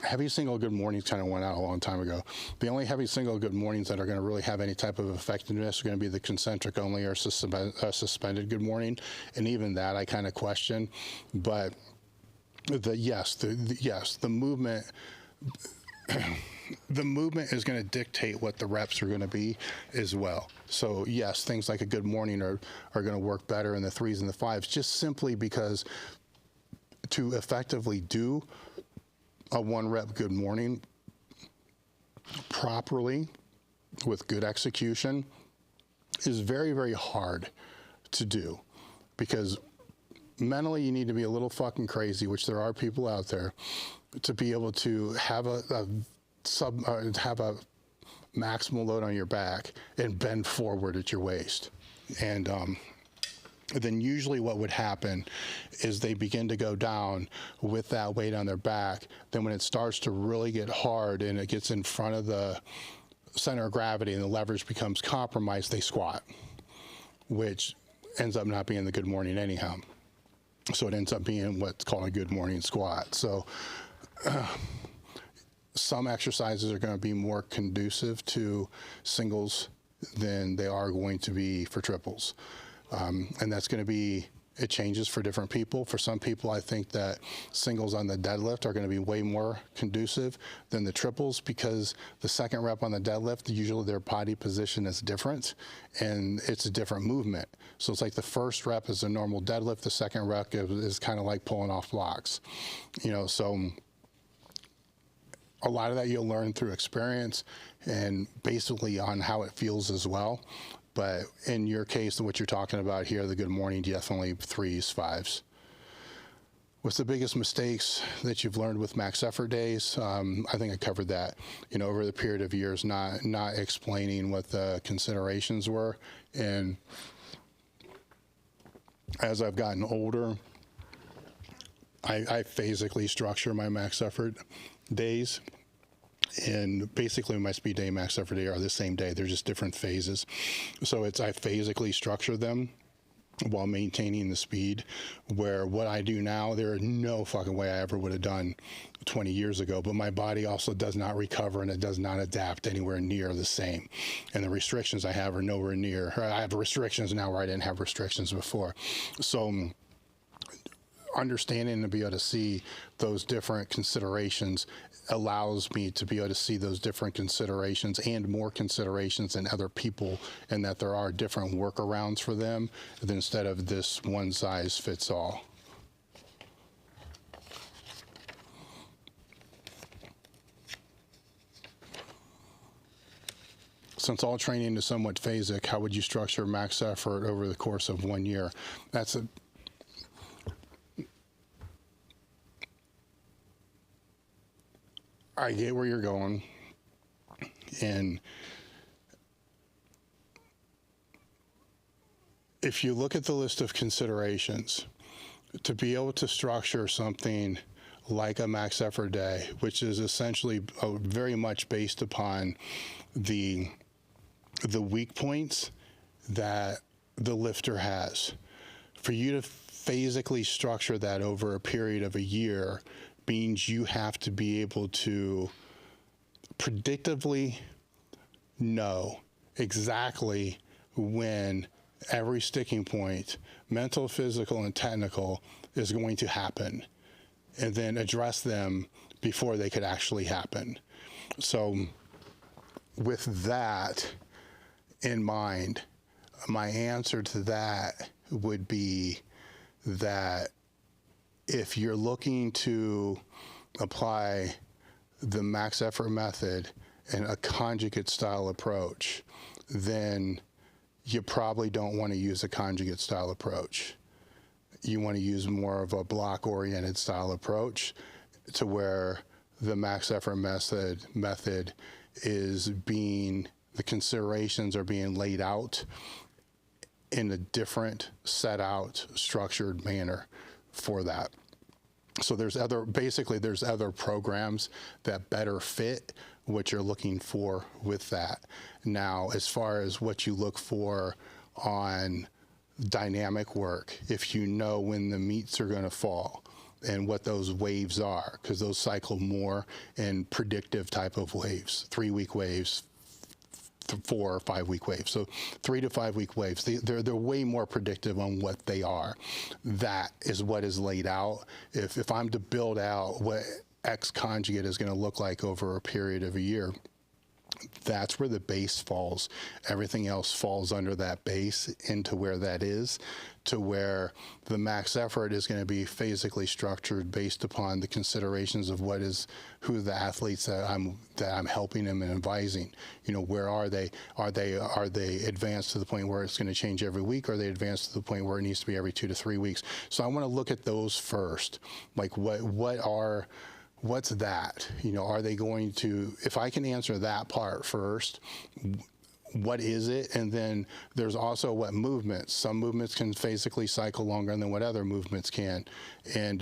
Heavy single good mornings kind of went out a long time ago. The only heavy single good mornings that are going to really have any type of effectiveness are going to be the concentric only or suspended good morning, and even that I kind of question. But the movement. The movement is going to dictate what the reps are going to be as well. So yes, things like a good morning are going to work better in the 3s and the 5s, just simply because to effectively do a 1 rep good morning properly with good execution is very, very hard to do, because mentally you need to be a little fucking crazy, which there are people out there, to be able to have a maximal load on your back and bend forward at your waist. And then usually what would happen is they begin to go down with that weight on their back. Then when it starts to really get hard and it gets in front of the center of gravity and the leverage becomes compromised, they squat, which ends up not being the good morning anyhow. So it ends up being what's called a good morning squat. So some exercises are going to be more conducive to singles than they are going to be for triples. And that's going to be, it changes for different people. For some people, I think that singles on the deadlift are going to be way more conducive than the triples, because the second rep on the deadlift, usually their body position is different and it's a different movement. So it's like the first rep is a normal deadlift, the second rep is kind of like pulling off blocks. So a lot of that you'll learn through experience and basically on how it feels as well. But in your case, what you're talking about here, the good morning, definitely 3s, 5s. What's the biggest mistakes that you've learned with max effort days? I think I covered that, over the period of years, not explaining what the considerations were. And as I've gotten older, I physically structure my max effort days, and basically my speed day and max effort day are the same day. They're just different phases. So I physically structure them while maintaining the speed, where what I do now, there is no fucking way I ever would have done 20 years ago, but my body also does not recover and it does not adapt anywhere near the same. And the restrictions I have are nowhere near, I have restrictions now where I didn't have restrictions before. So understanding and to be able to see those different considerations allows me to be able to see those different considerations and more considerations than other people, and that there are different workarounds for them instead of this one size fits all. Since all training is somewhat phasic, how would you structure max effort over the course of 1 year? I get where you're going, and if you look at the list of considerations, to be able to structure something like a max effort day, which is essentially very much based upon the weak points that the lifter has, for you to physically structure that over a period of a year means you have to be able to predictably know exactly when every sticking point, mental, physical, and technical, is going to happen, and then address them before they could actually happen. So with that in mind, my answer to that would be that if you're looking to apply the max effort method and a conjugate style approach, then you probably don't want to use a conjugate style approach. You want to use more of a block oriented style approach, to where the max effort method is being, the considerations are being laid out in a different set out structured manner for that. So there's other programs that better fit what you're looking for with that. Now, as far as what you look for on dynamic work, if you know when the meets are going to fall and what those waves are, because those cycle more in predictive type of waves, 3-week waves, 4 or 5 week waves. So 3 to 5 week waves, they're way more predictive on what they are. That is what is laid out. If I'm to build out what X conjugate is going to look like over a period of a year, that's where the base falls. Everything else falls under that base into where that is, to where the max effort is going to be physically structured based upon the considerations of who the athletes that I'm helping them and advising. You know, where are they? Are they advanced to the point where it's going to change every week? Or are they advanced to the point where it needs to be every 2 to 3 weeks? So I want to look at those first. Like what's that? You know, are they going to, if I can answer that part first, what is it? And then there's also what movements. Some movements can physically cycle longer than what other movements can. And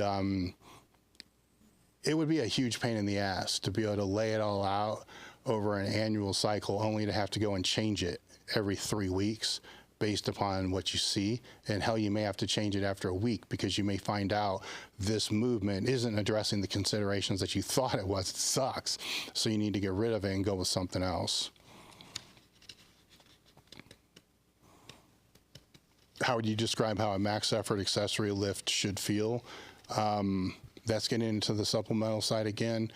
it would be a huge pain in the ass to be able to lay it all out over an annual cycle, only to have to go and change it every 3 weeks based upon what you see. And hell, you may have to change it after a week, because you may find out this movement isn't addressing the considerations that you thought it was. It sucks. So you need to get rid of it and go with something else. How would you describe how a max effort accessory lift should feel? That's getting into the supplemental side again.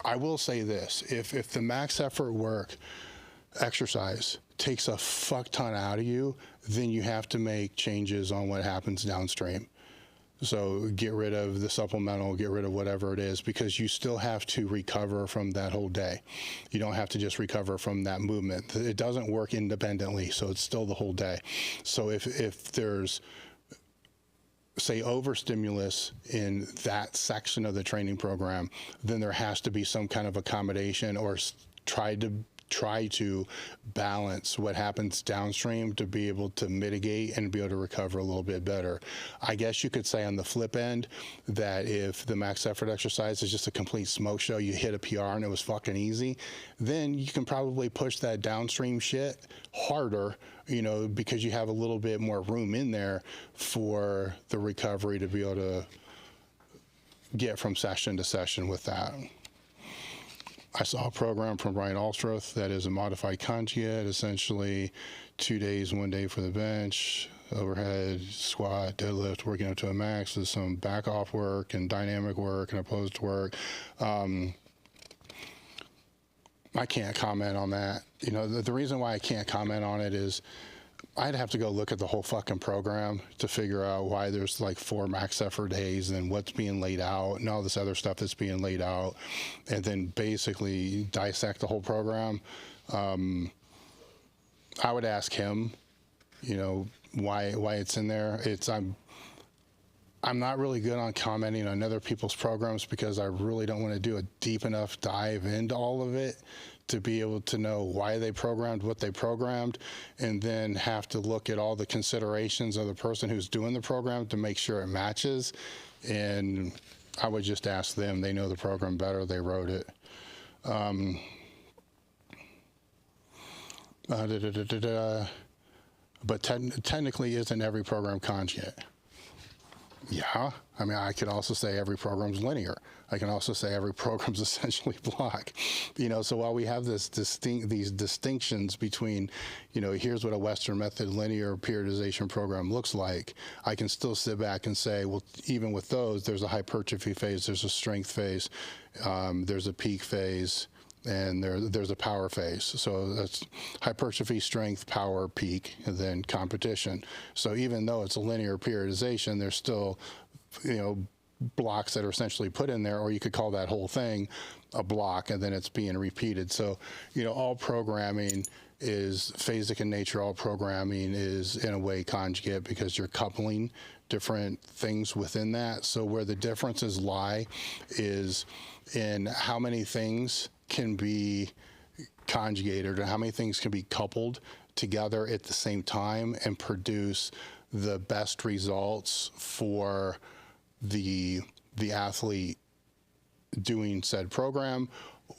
I will say this, if the max effort work exercise takes a fuck ton out of you, then you have to make changes on what happens downstream. So get rid of the supplemental, get rid of whatever it is, because you still have to recover from that whole day. You don't have to just recover from that movement. It doesn't work independently, so it's still the whole day. So if there's, say, overstimulus in that section of the training program, then there has to be some kind of accommodation, or try try to balance what happens downstream to be able to mitigate and be able to recover a little bit better. I guess you could say on the flip end that if the max effort exercise is just a complete smoke show, you hit a PR and it was fucking easy, then you can probably push that downstream shit harder, you know, because you have a little bit more room in there for the recovery to be able to get from session to session with that. I saw a program from Brian Alstroth that is a modified conjugate, essentially 2 days, 1 day for the bench, overhead, squat, deadlift, working up to a max with some back off work and dynamic work and opposed work. I can't comment on that. You know, the reason why I can't comment on it is I'd have to go look at the whole fucking program to figure out why there's like 4 max effort days and what's being laid out and all this other stuff that's being laid out, and then basically dissect the whole program. I would ask him, you know, why it's in there. I'm not really good on commenting on other people's programs because I really don't want to do a deep enough dive into all of it to be able to know why they programmed what they programmed, and then have to look at all the considerations of the person who's doing the program to make sure it matches. And I would just ask them. They know the program better. They wrote it. But technically, isn't every program conjugate? Yeah, I mean, I could also say every program's linear. I can also say every program's essentially block. You know, so while we have these distinctions between, you know, here's what a Western method linear periodization program looks like, I can still sit back and say, well, even with those, there's a hypertrophy phase, there's a strength phase, there's a peak phase, and there's a power phase. So that's hypertrophy, strength, power, peak, and then competition. So even though it's a linear periodization, there's still, you know, blocks that are essentially put in there, or you could call that whole thing a block, and then it's being repeated. So, you know, all programming is phasic in nature. All programming is, in a way, conjugate because you're coupling different things within that. So where the differences lie is in how many things can be conjugated or how many things can be coupled together at the same time and produce the best results for the athlete doing said program,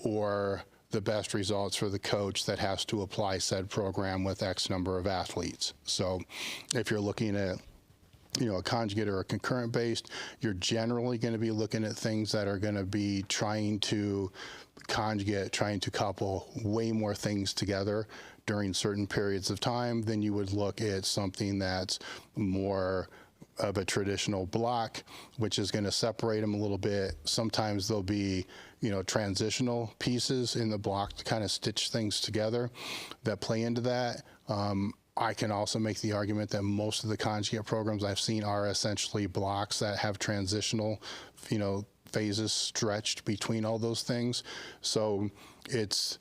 or the best results for the coach that has to apply said program with X number of athletes. So if you're looking at, you know, a conjugate or a concurrent based, you're generally going to be looking at things that are going to be trying to conjugate, trying to couple way more things together during certain periods of time than you would look at something that's more of a traditional block, which is going to separate them a little bit. Sometimes there'll be, you know, transitional pieces in the block to kind of stitch things together that play into that. I can also make the argument that most of the conjugate programs I've seen are essentially blocks that have transitional, you know, phases stretched between all those things. So it's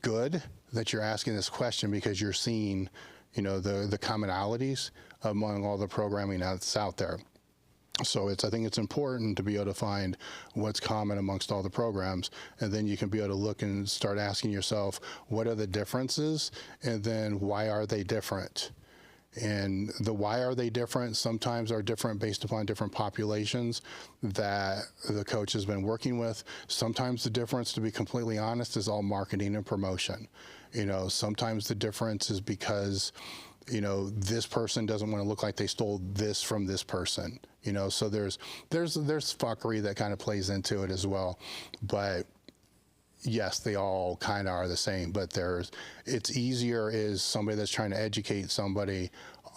good that you're asking this question because you're seeing, you know, the commonalities among all the programming that's out there. So I think it's important to be able to find what's common amongst all the programs, and then you can be able to look and start asking yourself, what are the differences, and then why are they different? And the why are they different sometimes are different based upon different populations that the coach has been working with. Sometimes the difference, to be completely honest, is all marketing and promotion. You know, sometimes the difference is because, you know, this person doesn't want to look like they stole this from this person. You know, so there's fuckery that kind of plays into it as well. But yes, they all kind of are the same, but it's easier is somebody that's trying to educate somebody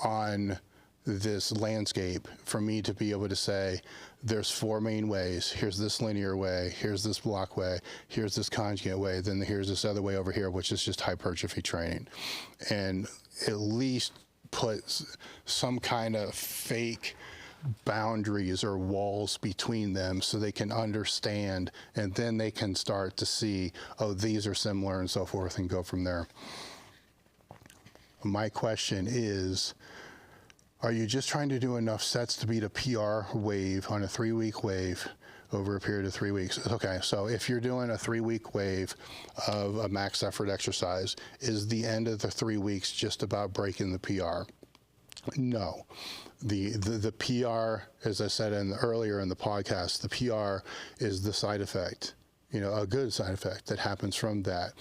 on this landscape for me to be able to say, there's 4 main ways. Here's this linear way, here's this block way, here's this conjugate way, then here's this other way over here, which is just hypertrophy training. And at least put some kind of fake boundaries or walls between them so they can understand, and then they can start to see, oh, these are similar and so forth, and go from there. My question is, are you just trying to do enough sets to beat a PR wave on a 3-week wave, over a period of 3 weeks. Okay, so if you're doing a 3-week wave of a max effort exercise, is the end of the 3 weeks just about breaking the PR? No. The PR, as I said earlier in the podcast, the PR is the side effect, a good side effect that happens from that.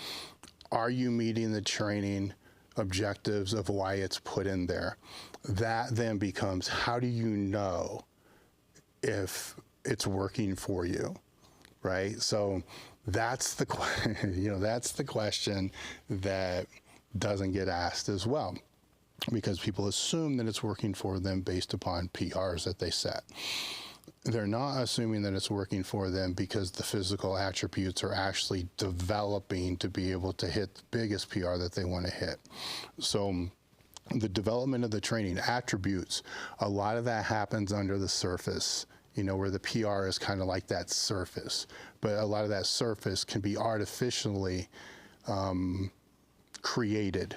Are you meeting the training objectives of why it's put in there? That then becomes, how do you know if it's working for you, right? So that's the that's the question that doesn't get asked as well, because people assume that it's working for them based upon PRs that they set. They're not assuming that it's working for them because the physical attributes are actually developing to be able to hit the biggest PR that they want to hit. So the development of the training attributes, a lot of that happens under the surface, where the PR is kind of like that surface. But a lot of that surface can be artificially created.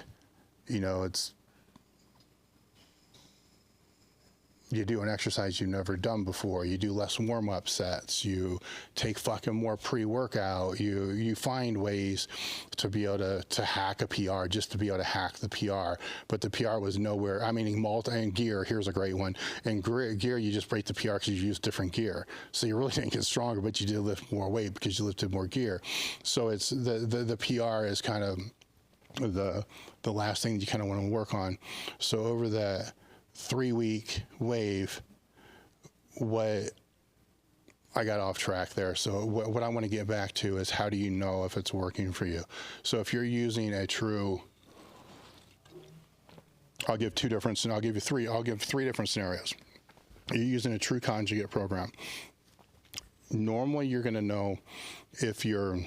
You do an exercise you've never done before. You do less warm-up sets. You take fucking more pre-workout. You find ways to be able to hack a PR, just to be able to hack the PR. But the PR was nowhere. I mean, in gear, here's a great one. In gear, you just break the PR because you use different gear. So you really didn't get stronger, but you did lift more weight because you lifted more gear. So it's the PR is kind of the last thing you kind of want to work on. So over the 3-week wave, what I got off track there. So what I want to get back to is, how do you know if it's working for you? So if you're using a true, I'll give three different scenarios. You're using a true conjugate program. Normally you're going to know if your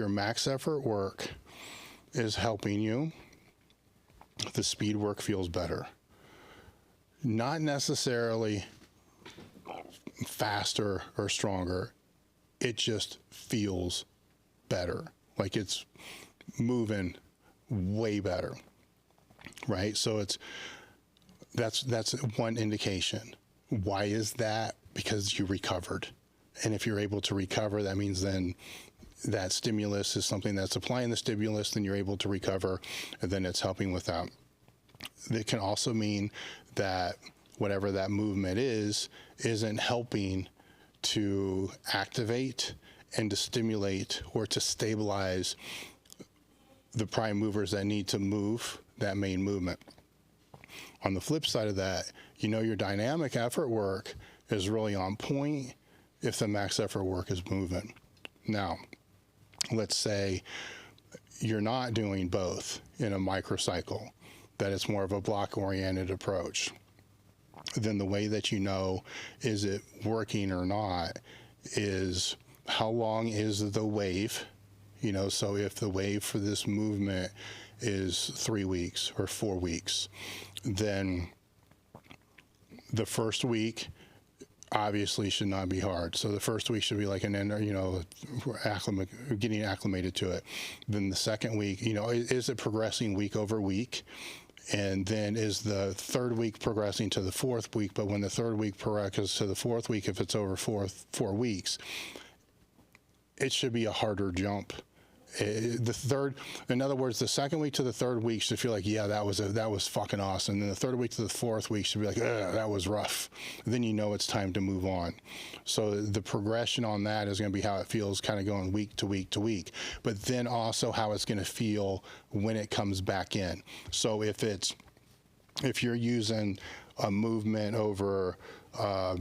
max effort work is helping you, the speed work feels better. Not necessarily faster or stronger. It just feels better. Like it's moving way better, right? So that's one indication. Why is that? Because you recovered. And if you're able to recover, that means then that stimulus is something that's applying the stimulus, then you're able to recover, and then it's helping with that. It can also mean that whatever that movement isn't helping to activate and to stimulate or to stabilize the prime movers that need to move that main movement. On the flip side of that, your dynamic effort work is really on point if the max effort work is moving. Now, let's say you're not doing both in a microcycle, that it's more of a block-oriented approach. Then the way that you know is it working or not is how long is the wave. So if the wave for this movement is 3 weeks or 4 weeks, then the first week obviously should not be hard. So the first week should be like getting acclimated to it. Then the second week, is it progressing week over week? And then is the third week progressing to the fourth week? But when the third week progresses to the fourth week, if it's over 4 weeks, it should be a harder jump. In other words, the second week to the third week should feel like, yeah, that was fucking awesome. And then the third week to the fourth week should be like, that was rough. Then it's time to move on. So the progression on that is going to be how it feels, kind of going week to week to week. But then also how it's going to feel when it comes back in. So if you're using a movement over a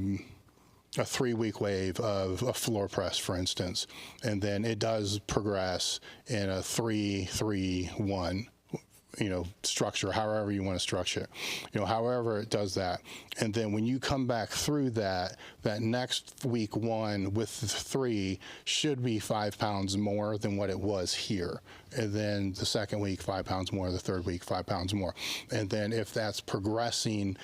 3-week wave of a floor press, for instance, and then it does progress in a 3-3-1, structure, however you want to structure it, however it does that. And then when you come back through that next week 1 with the 3 should be 5 pounds more than what it was here. And then the second week, 5 pounds more, the third week, 5 pounds more. And then if that's progressing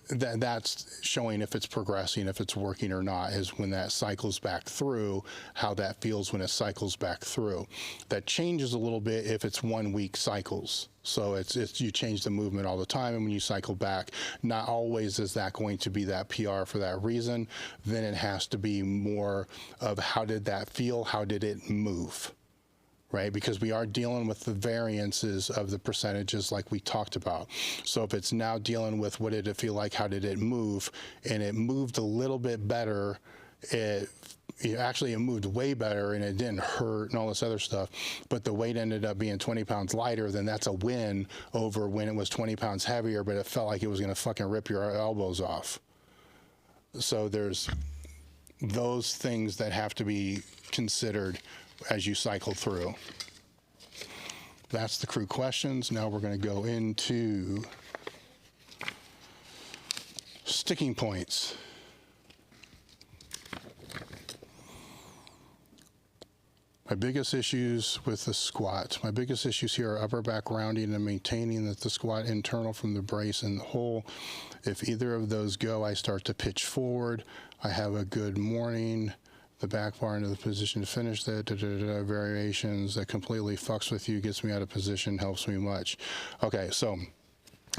that's showing if it's progressing, if it's working or not, is when that cycles back through, how that feels when it cycles back through. That changes a little bit if it's 1 week cycles. So it's you change the movement all the time, and when you cycle back, not always is that going to be that PR for that reason. Then it has to be more of how did that feel, how did it move, right? Because we are dealing with the variances of the percentages like we talked about. So if it's now dealing with what did it feel like, how did it move, and it moved a little bit better, it moved way better and it didn't hurt and all this other stuff, but the weight ended up being 20 pounds lighter, then that's a win over when it was 20 pounds heavier, but it felt like it was gonna fucking rip your elbows off. So there's those things that have to be considered as you cycle through. That's the crew questions. Now we're gonna go into sticking points. My biggest issues with the squat. My biggest issues here are upper back rounding and maintaining that the squat internal from the brace and the hole. If either of those go, I start to pitch forward. I have a good morning. The back bar into the position to finish that. Variations that completely fucks with you, gets me out of position, helps me much. Okay, so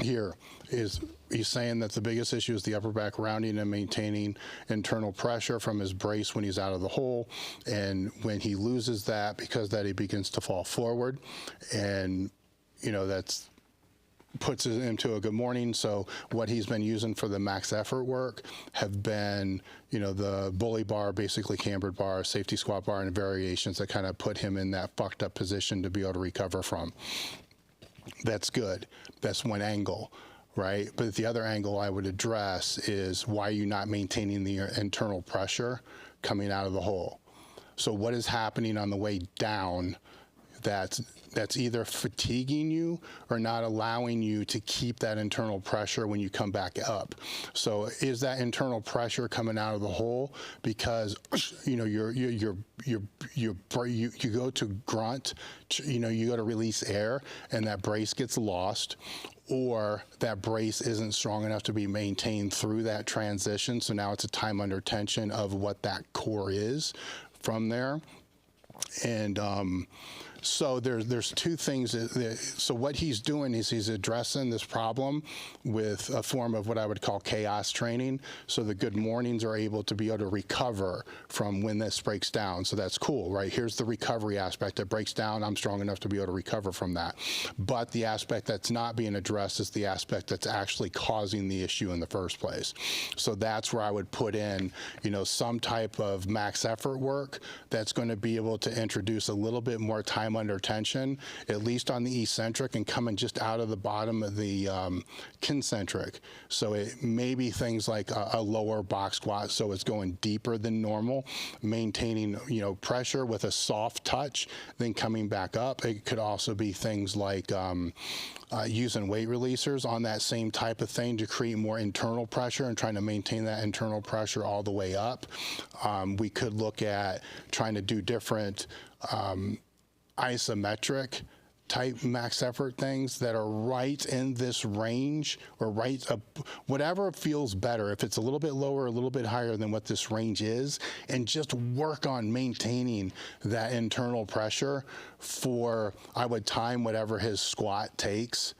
here is he's saying that the biggest issue is the upper back rounding and maintaining internal pressure from his brace when he's out of the hole, and when he loses that, because that he begins to fall forward, and that's puts it into a good morning. So what he's been using for the max effort work have been the bully bar, basically cambered bar, safety squat bar, and variations that kind of put him in that fucked up position to be able to recover from. That's good. That's one angle, right? But the other angle I would address is why are you not maintaining the internal pressure coming out of the hole? So what is happening on the way down that's either fatiguing you or not allowing you to keep that internal pressure when you come back up? So is that internal pressure coming out of the hole because you go to grunt, you go to release air and that brace gets lost, or that brace isn't strong enough to be maintained through that transition, so now it's a time under tension of what that core is from there. And so there's two things. So what he's doing is he's addressing this problem with a form of what I would call chaos training. So the good mornings are able to be able to recover from when this breaks down. So that's cool, right? Here's the recovery aspect. It breaks down, I'm strong enough to be able to recover from that. But the aspect that's not being addressed is the aspect that's actually causing the issue in the first place. So that's where I would put in, some type of max effort work that's going to be able to introduce a little bit more time under tension, at least on the eccentric, and coming just out of the bottom of the concentric. So it may be things like a lower box squat, so it's going deeper than normal, maintaining pressure with a soft touch, then coming back up. It could also be things like using weight releasers on that same type of thing to create more internal pressure and trying to maintain that internal pressure all the way up. We could look at trying to do different isometric type max effort things that are right in this range, or right up, whatever feels better. If it's a little bit lower, a little bit higher than what this range is, and just work on maintaining that internal pressure for, I would time whatever his squat takes,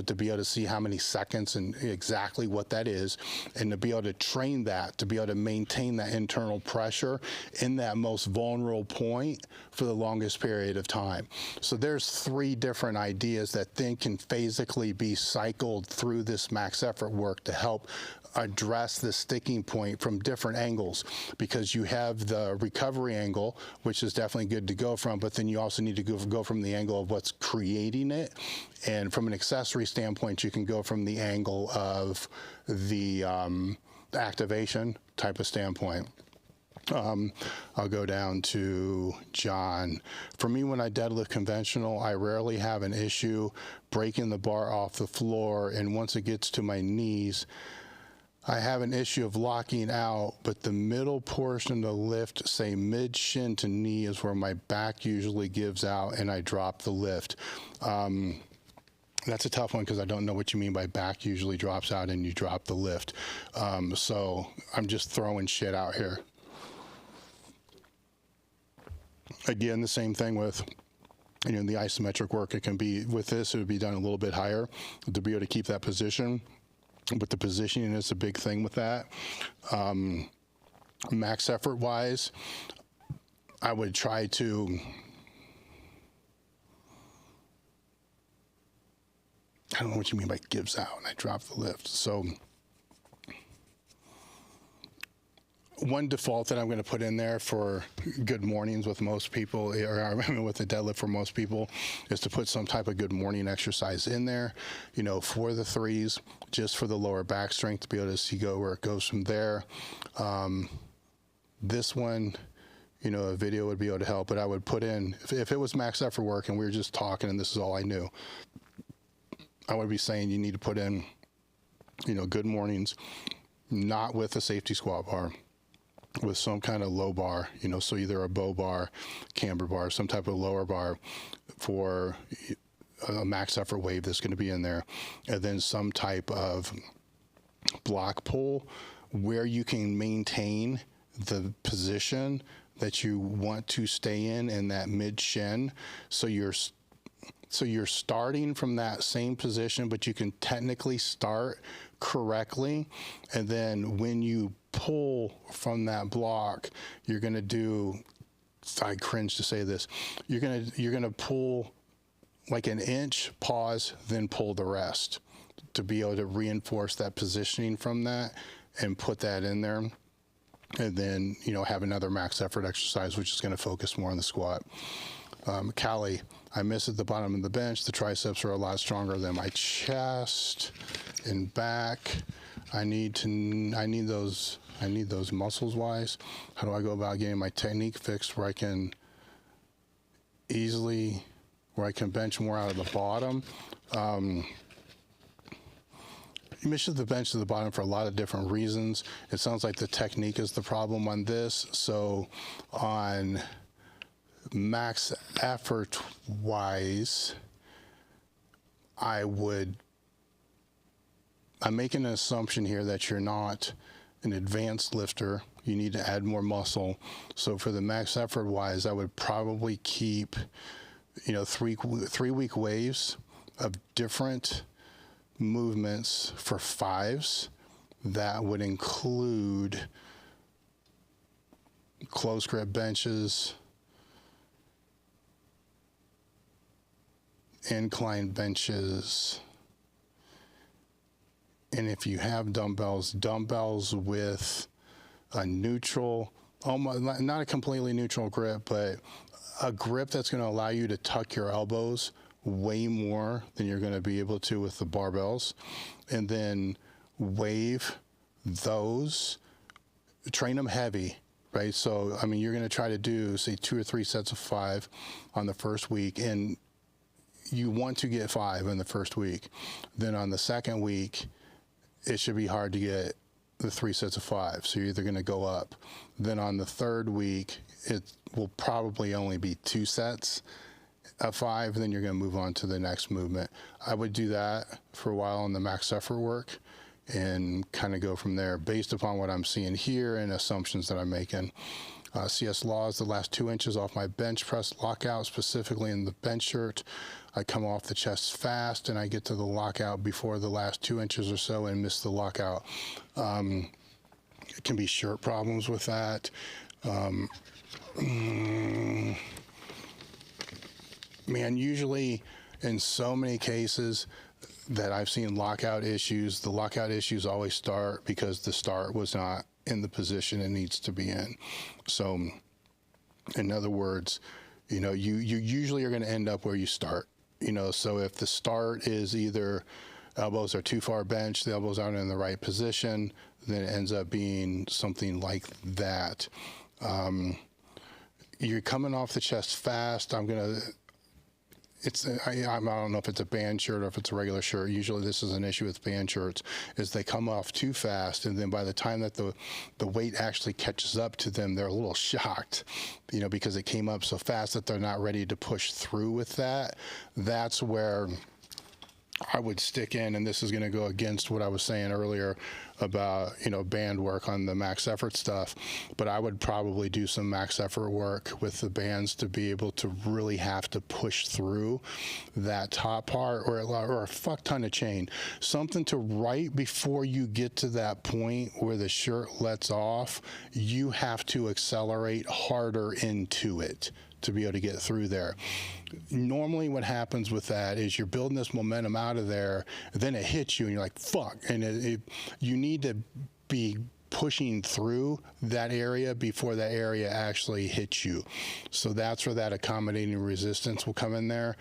to be able to see how many seconds and exactly what that is, and to be able to train that, to be able to maintain that internal pressure in that most vulnerable point for the longest period of time. So there's three different ideas that then can physically be cycled through this max effort work to help address the sticking point from different angles, because you have the recovery angle, which is definitely good to go from, but then you also need to go from the angle of what's creating it. And from an accessory standpoint, you can go from the angle of the activation type of standpoint. I'll go down to John. For me, when I deadlift conventional, I rarely have an issue breaking the bar off the floor, and once it gets to my knees, I have an issue of locking out, but the middle portion of the lift, say mid-shin to knee, is where my back usually gives out and I drop the lift. That's a tough one because I don't know what you mean by back usually drops out and you drop the lift. So I'm just throwing shit out here. Again, the same thing with, the isometric work. It can be, with this, it would be done a little bit higher to be able to keep that position. But the positioning is a big thing with that. Max effort wise, I would try to, I don't know what you mean by gives out and I drop the lift. So one default that I'm going to put in there for good mornings with most people, or with the deadlift for most people, is to put some type of good morning exercise in there, for the threes, just for the lower back strength to be able to see where it goes from there. This one, a video would be able to help, but I would put in, if it was max effort work and we were just talking and this is all I knew, I would be saying you need to put in, good mornings, not with a safety squat bar, with some kind of low bar, so either a bow bar, camber bar, some type of lower bar for a max effort wave that's going to be in there, and then some type of block pull where you can maintain the position that you want to stay in that mid shin. So you're starting from that same position, but you can technically start correctly. And then when you pull from that block, you're going to do, I cringe to say this, you're going to pull like an inch, pause, then pull the rest to be able to reinforce that positioning from that and put that in there. And then, have another max effort exercise, which is going to focus more on the squat. Callie, I miss at the bottom of the bench. The triceps are a lot stronger than my chest and back. I need those muscles wise. How do I go about getting my technique fixed where I can bench more out of the bottom? You miss at the bench to the bottom for a lot of different reasons. It sounds like the technique is the problem on this. So on max effort wise, I'm making an assumption here that you're not an advanced lifter. You need to add more muscle. So for the max effort wise, I would probably keep, 3-week waves of different movements for fives. That would include close grip benches, incline benches, and if you have dumbbells with a neutral, almost not a completely neutral grip, but a grip that's going to allow you to tuck your elbows way more than you're going to be able to with the barbells, and then wave those, train them heavy, right? So, you're going to try to do, say, 2 or 3 sets of 5 on the first week, and you want to get 5 in the first week. Then on the second week, it should be hard to get the 3 sets of 5. So you're either going to go up. Then on the third week, it will probably only be 2 sets of 5. Then you're going to move on to the next movement. I would do that for a while on the max effort work and kind of go from there based upon what I'm seeing here and assumptions that I'm making. CS Laws, the last 2 inches off my bench press lockout, specifically in the bench shirt. I come off the chest fast and I get to the lockout before the last 2 inches or so and miss the lockout. It can be shirt problems with that. Usually in so many cases that I've seen lockout issues, the lockout issues always start because the start was not in the position it needs to be in. So in other words, you usually are going to end up where you start. So if the start is either elbows are too far benched, the elbows aren't in the right position, then it ends up being something like that. You're coming off the chest fast. I don't know if it's a band shirt or if it's a regular shirt. Usually this is an issue with band shirts, is they come off too fast, and then by the time that the weight actually catches up to them, they're a little shocked, because it came up so fast that they're not ready to push through with that. That's where I would stick in, and this is going to go against what I was saying earlier about, band work on the max effort stuff, but I would probably do some max effort work with the bands to be able to really have to push through that top part, or a fuck ton of chain. Something to right before you get to that point where the shirt lets off, you have to accelerate harder into it to be able to get through there. Normally what happens with that is you're building this momentum out of there, then it hits you and you're like, fuck. And you need to be pushing through that area before that area actually hits you. So that's where that accommodating resistance will come in there.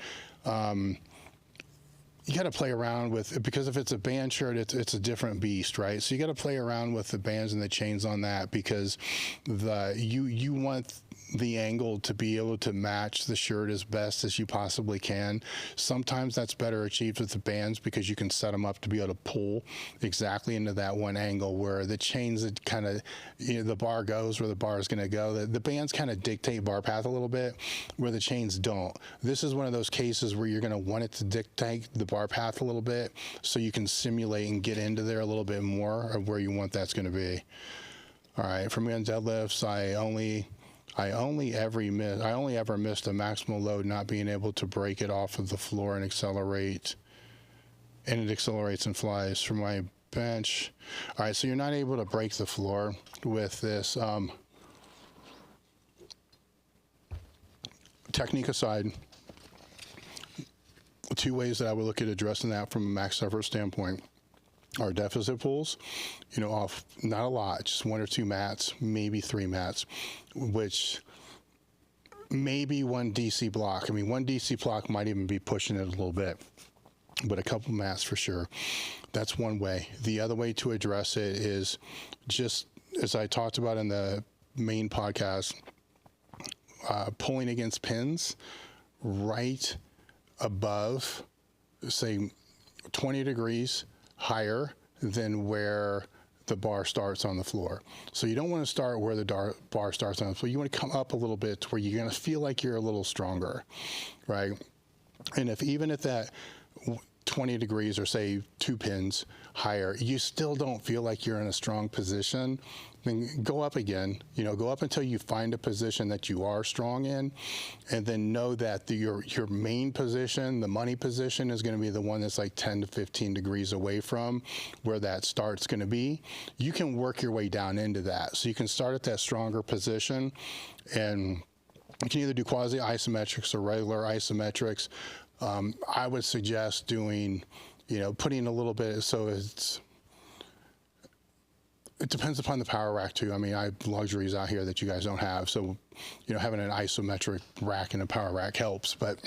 You got to play around with, because if it's a band shirt, it's a different beast, right? So you got to play around with the bands and the chains on that, because you want the angle to be able to match the shirt as best as you possibly can. Sometimes that's better achieved with the bands because you can set them up to be able to pull exactly into that one angle, where the chains that kind of, the bar goes where the bar is going to go. The bands kind of dictate bar path a little bit, where the chains don't. This is one of those cases where you're going to want it to dictate the bar path a little bit, so you can simulate and get into there a little bit more of where you want that's going to be. All right, for me on deadlifts, I only ever missed a maximal load not being able to break it off of the floor and accelerate, and it accelerates and flies. For my bench, all right, so you're not able to break the floor with this. Technique aside, two ways that I would look at addressing that from a max effort standpoint are deficit pulls, off not a lot, just 1 or 2 mats, maybe 3 mats, which maybe 1 DC block. I mean, 1 DC block might even be pushing it a little bit, but a couple mats for sure. That's one way. The other way to address it is, just as I talked about in the main podcast, pulling against pins right above, say, 20 degrees higher than where the bar starts on the floor. So you don't want to start where the bar starts on the floor. You want to come up a little bit to where you're going to feel like you're a little stronger, right? And if even at that 20 degrees, or say 2 pins higher, you still don't feel like you're in a strong position, then go up again. Go up until you find a position that you are strong in, and then know that your main position, the money position, is going to be the one that's like 10 to 15 degrees away from where that start's going to be. You can work your way down into that. So you can start at that stronger position, and you can either do quasi-isometrics or regular isometrics. I would suggest doing, putting a little bit, so it depends upon the power rack too. I mean, I have luxuries out here that you guys don't have. So, having an isometric rack and a power rack helps. But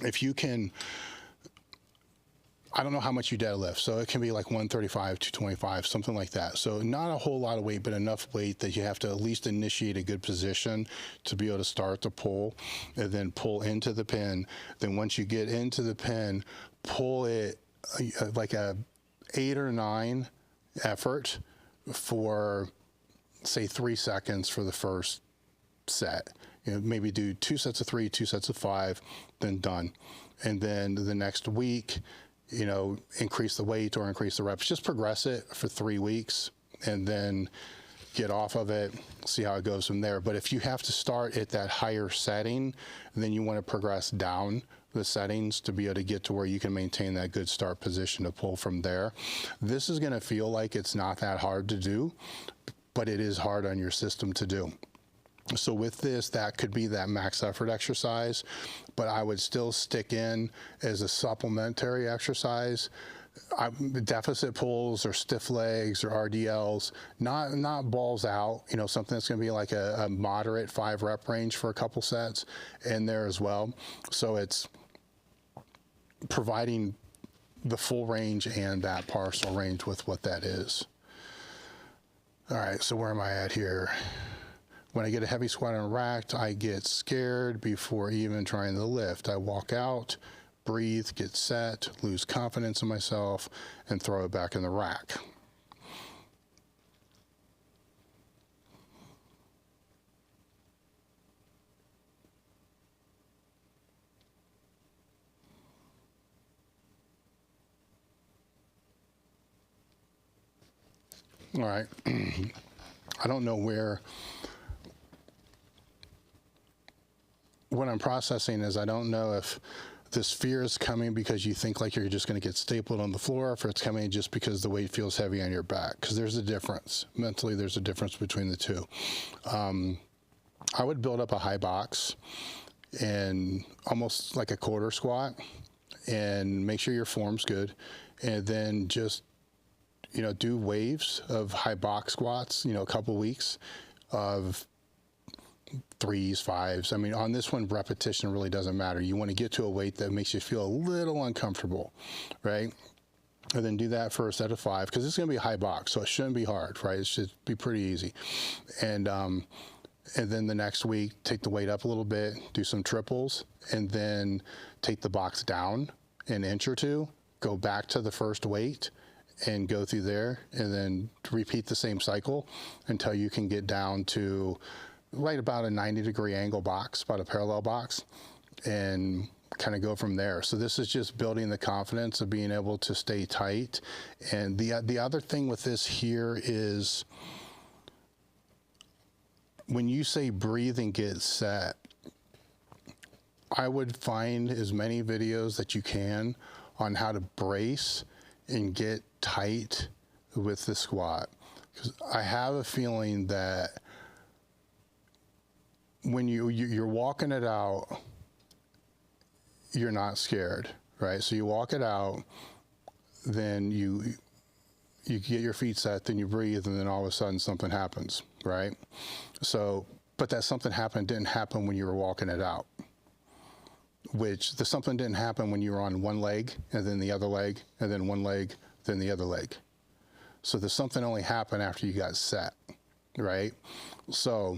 if you can, I don't know how much you deadlift. So it can be like 135, 225, something like that. So not a whole lot of weight, but enough weight that you have to at least initiate a good position to be able to start the pull, and then pull into the pin. Then once you get into the pin, pull it like a 8 or 9 effort for, say, 3 seconds for the first set. Maybe do 2 sets of 3, 2 sets of 5, then done. And then the next week, increase the weight or increase the reps. Just progress it for 3 weeks, and then get off of it, see how it goes from there. But if you have to start at that higher setting, then you want to progress down the settings to be able to get to where you can maintain that good start position to pull from there. This is going to feel like it's not that hard to do, but it is hard on your system to do. So with this, that could be that max effort exercise, but I would still stick in as a supplementary exercise. Deficit pulls or stiff legs or RDLs, not balls out, something that's going to be like a moderate 5 rep range for a couple sets in there as well. So it's providing the full range and that partial range with what that is. All right, so where am I at here? When I get a heavy squat and racked, I get scared before even trying the lift. I walk out, breathe, get set, lose confidence in myself, and throw it back in the rack. All right. I don't know what I'm processing is I don't know if this fear is coming because you think like you're just going to get stapled on the floor, or if it's coming just because the weight feels heavy on your back, because there's a difference. Mentally, there's a difference between the two. I would build up a high box and almost like a quarter squat and make sure your form's good, and then just, you know, do waves of high box squats, you know, a couple weeks of 3s, 5s. I mean, on this one, repetition really doesn't matter. You want to get to a weight that makes you feel a little uncomfortable, right? And then do that for a set of 5, because it's going to be a high box, so it shouldn't be hard, right? It should be pretty easy. And then the next week, take the weight up a little bit, do some triples, and then take the box down an inch or two, go back to the first weight, and go through there, and then repeat the same cycle until you can get down to right about a 90-degree angle box, about a parallel box, and kind of go from there. So this is just building the confidence of being able to stay tight. And the other thing with this here is when you say breathe and get set, I would find as many videos that you can on how to brace and get tight with the squat. Because I have a feeling that when you're walking it out, you're not scared, right? So you walk it out, then you get your feet set, then you breathe, and then all of a sudden something happens, right? So, but that something didn't happen when you were walking it out, which the something didn't happen when you were on one leg, and then the other leg, and then one leg, then the other leg. So the something only happened after you got set, right? So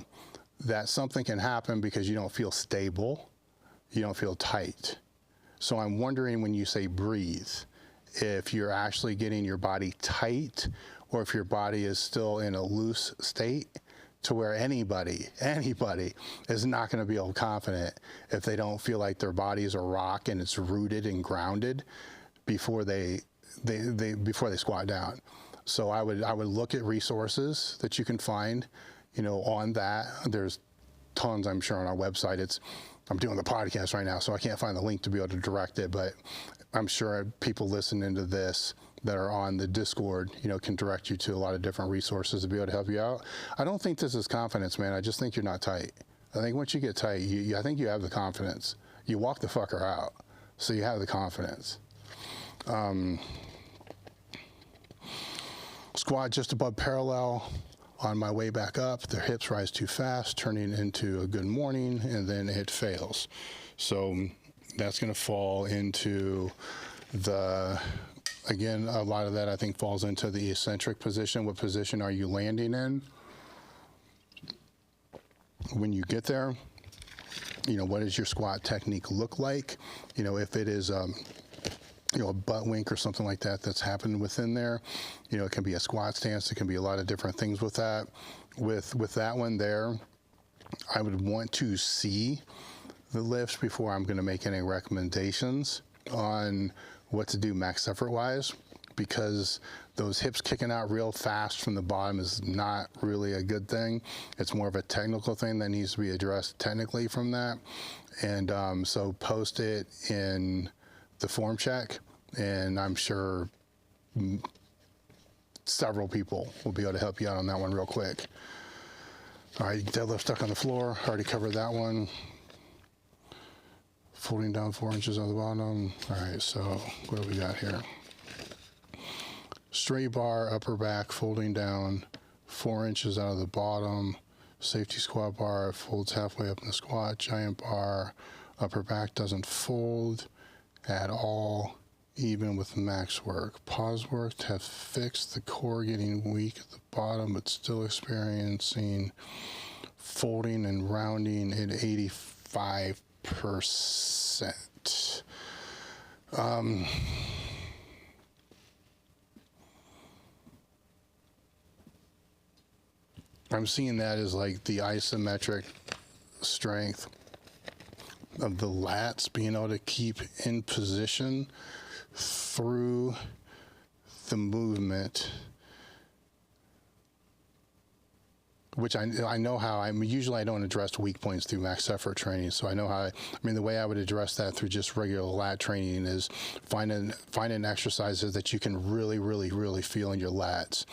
that something can happen because you don't feel stable, you don't feel tight. So I'm wondering, when you say breathe, if you're actually getting your body tight, or if your body is still in a loose state to where anybody is not going to be able confident if they don't feel like their body is a rock and it's rooted and grounded before they squat down. So I would look at resources that you can find, you know, on that. There's tons, I'm sure, on our website. I'm doing the podcast right now, so I can't find the link to be able to direct it, but I'm sure people listening to this that are on the Discord, you know, can direct you to a lot of different resources to be able to help you out. I don't think this is confidence, man. I just think you're not tight. I think once you get tight, I think you have the confidence. You walk the fucker out, so you have the confidence. Squat just above parallel. On my way back up, their hips rise too fast, turning into a good morning, and then it fails. So that's going to fall into again, a lot of that I think falls into the eccentric position. What position are you landing in when you get there? You know, what does your squat technique look like? You know, if it is you know, a butt wink or something like that that's happened within there. You know, it can be a squat stance. It can be a lot of different things with that. With that one there, I would want to see the lifts before I'm going to make any recommendations on what to do max effort wise, because those hips kicking out real fast from the bottom is not really a good thing. It's more of a technical thing that needs to be addressed technically from that. And so post it in the form check, and I'm sure several people will be able to help you out on that one real quick. All right, deadlift stuck on the floor, already covered that one. Folding down 4 inches on the bottom. All right, so what do we got here? Straight bar, upper back, folding down 4 inches out of the bottom. Safety squat bar, folds halfway up in the squat. Giant bar, upper back doesn't fold at all, even with max work. Pause work to have fixed the core getting weak at the bottom, but still experiencing folding and rounding at 85%. I'm seeing that as like the isometric strength of the lats being able to keep in position through the movement which I know how. Usually I don't address weak points through max effort training, so I know how. The way I would address that through just regular lat training is finding exercises that you can really feel in your lats,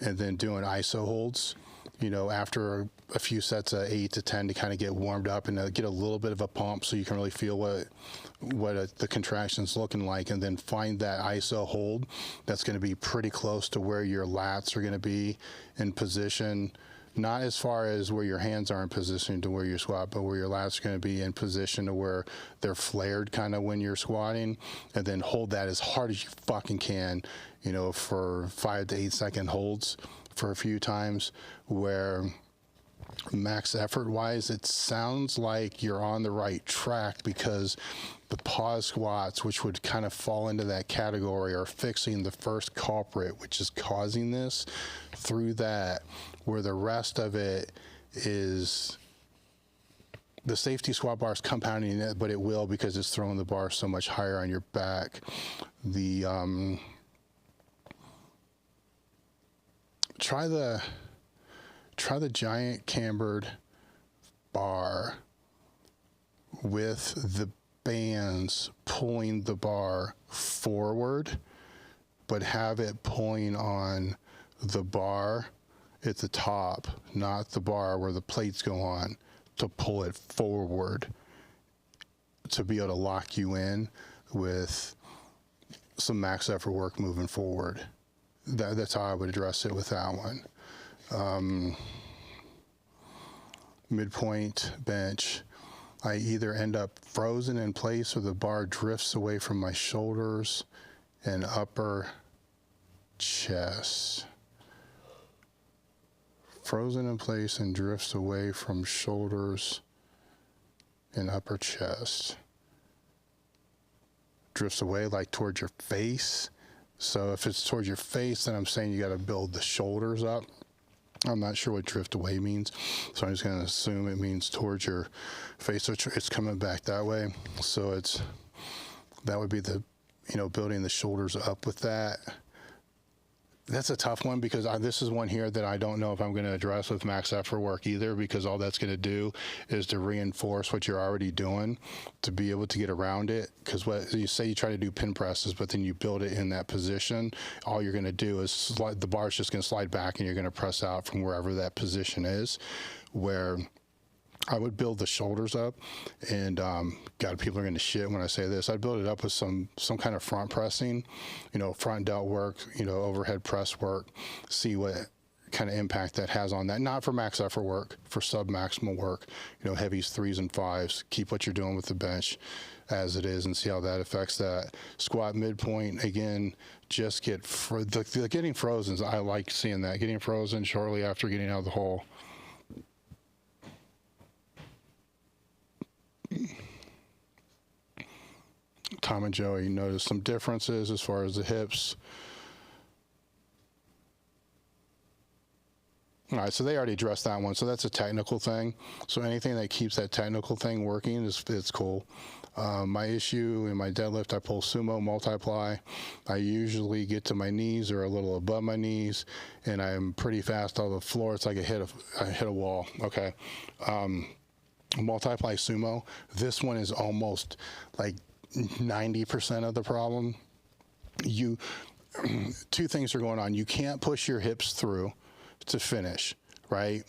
and then doing ISO holds. After a few sets of 8 to 10 to kind of get warmed up and get a little bit of a pump, so you can really feel what the contraction's looking like, and then find that ISO hold that's going to be pretty close to where your lats are going to be in position. Not as far as where your hands are in position to where you squat, but where your lats are going to be in position to where they're flared kind of when you're squatting, and then hold that as hard as you fucking can, for 5 to 8 second holds for a few times, where max effort wise, it sounds like you're on the right track, because the pause squats, which would kind of fall into that category, are fixing the first culprit, which is causing this, through that, where the rest of it is the safety squat bar is compounding it, but it will, because it's throwing the bar so much higher on your back. Try the giant cambered bar with the bands pulling the bar forward, but have it pulling on the bar at the top, not the bar where the plates go on, to pull it forward to be able to lock you in with some max effort work moving forward. That's how I would address it with that one. Midpoint bench, I either end up frozen in place or the bar drifts away from my shoulders and upper chest. Frozen in place and drifts away from shoulders and upper chest. Drifts away like towards your face. So if it's towards your face, then I'm saying you got to build the shoulders up. I'm not sure what drift away means, so I'm just going to assume it means towards your face. So it's coming back that way. So that would be the, building the shoulders up with that. That's a tough one, because this is one here that I don't know if I'm going to address with max effort work either, because all that's going to do is to reinforce what you're already doing to be able to get around it. Because what you say, you try to do pin presses, but then you build it in that position, all you're going to do is the bar's just going to slide back and you're going to press out from wherever that position is. Where I would build the shoulders up, and God, people are going to shit when I say this. I'd build it up with some kind of front pressing, front delt work, overhead press work, see what kind of impact that has on that. Not for max effort work, for sub-maximal work, heavies, 3s and 5s. Keep what you're doing with the bench as it is and see how that affects that. Squat midpoint, again, just getting frozen. I like seeing that. Getting frozen shortly after getting out of the hole. Tom and Joey noticed some differences as far as the hips. All right, so they already addressed that one. So that's a technical thing. So anything that keeps that technical thing working it's cool. My issue in my deadlift, I pull sumo multiply. I usually get to my knees or a little above my knees, and I'm pretty fast on the floor. It's like I hit a wall. Okay. Multiply sumo, this one is almost like 90% of the problem. Two things are going on. You can't push your hips through to finish, right?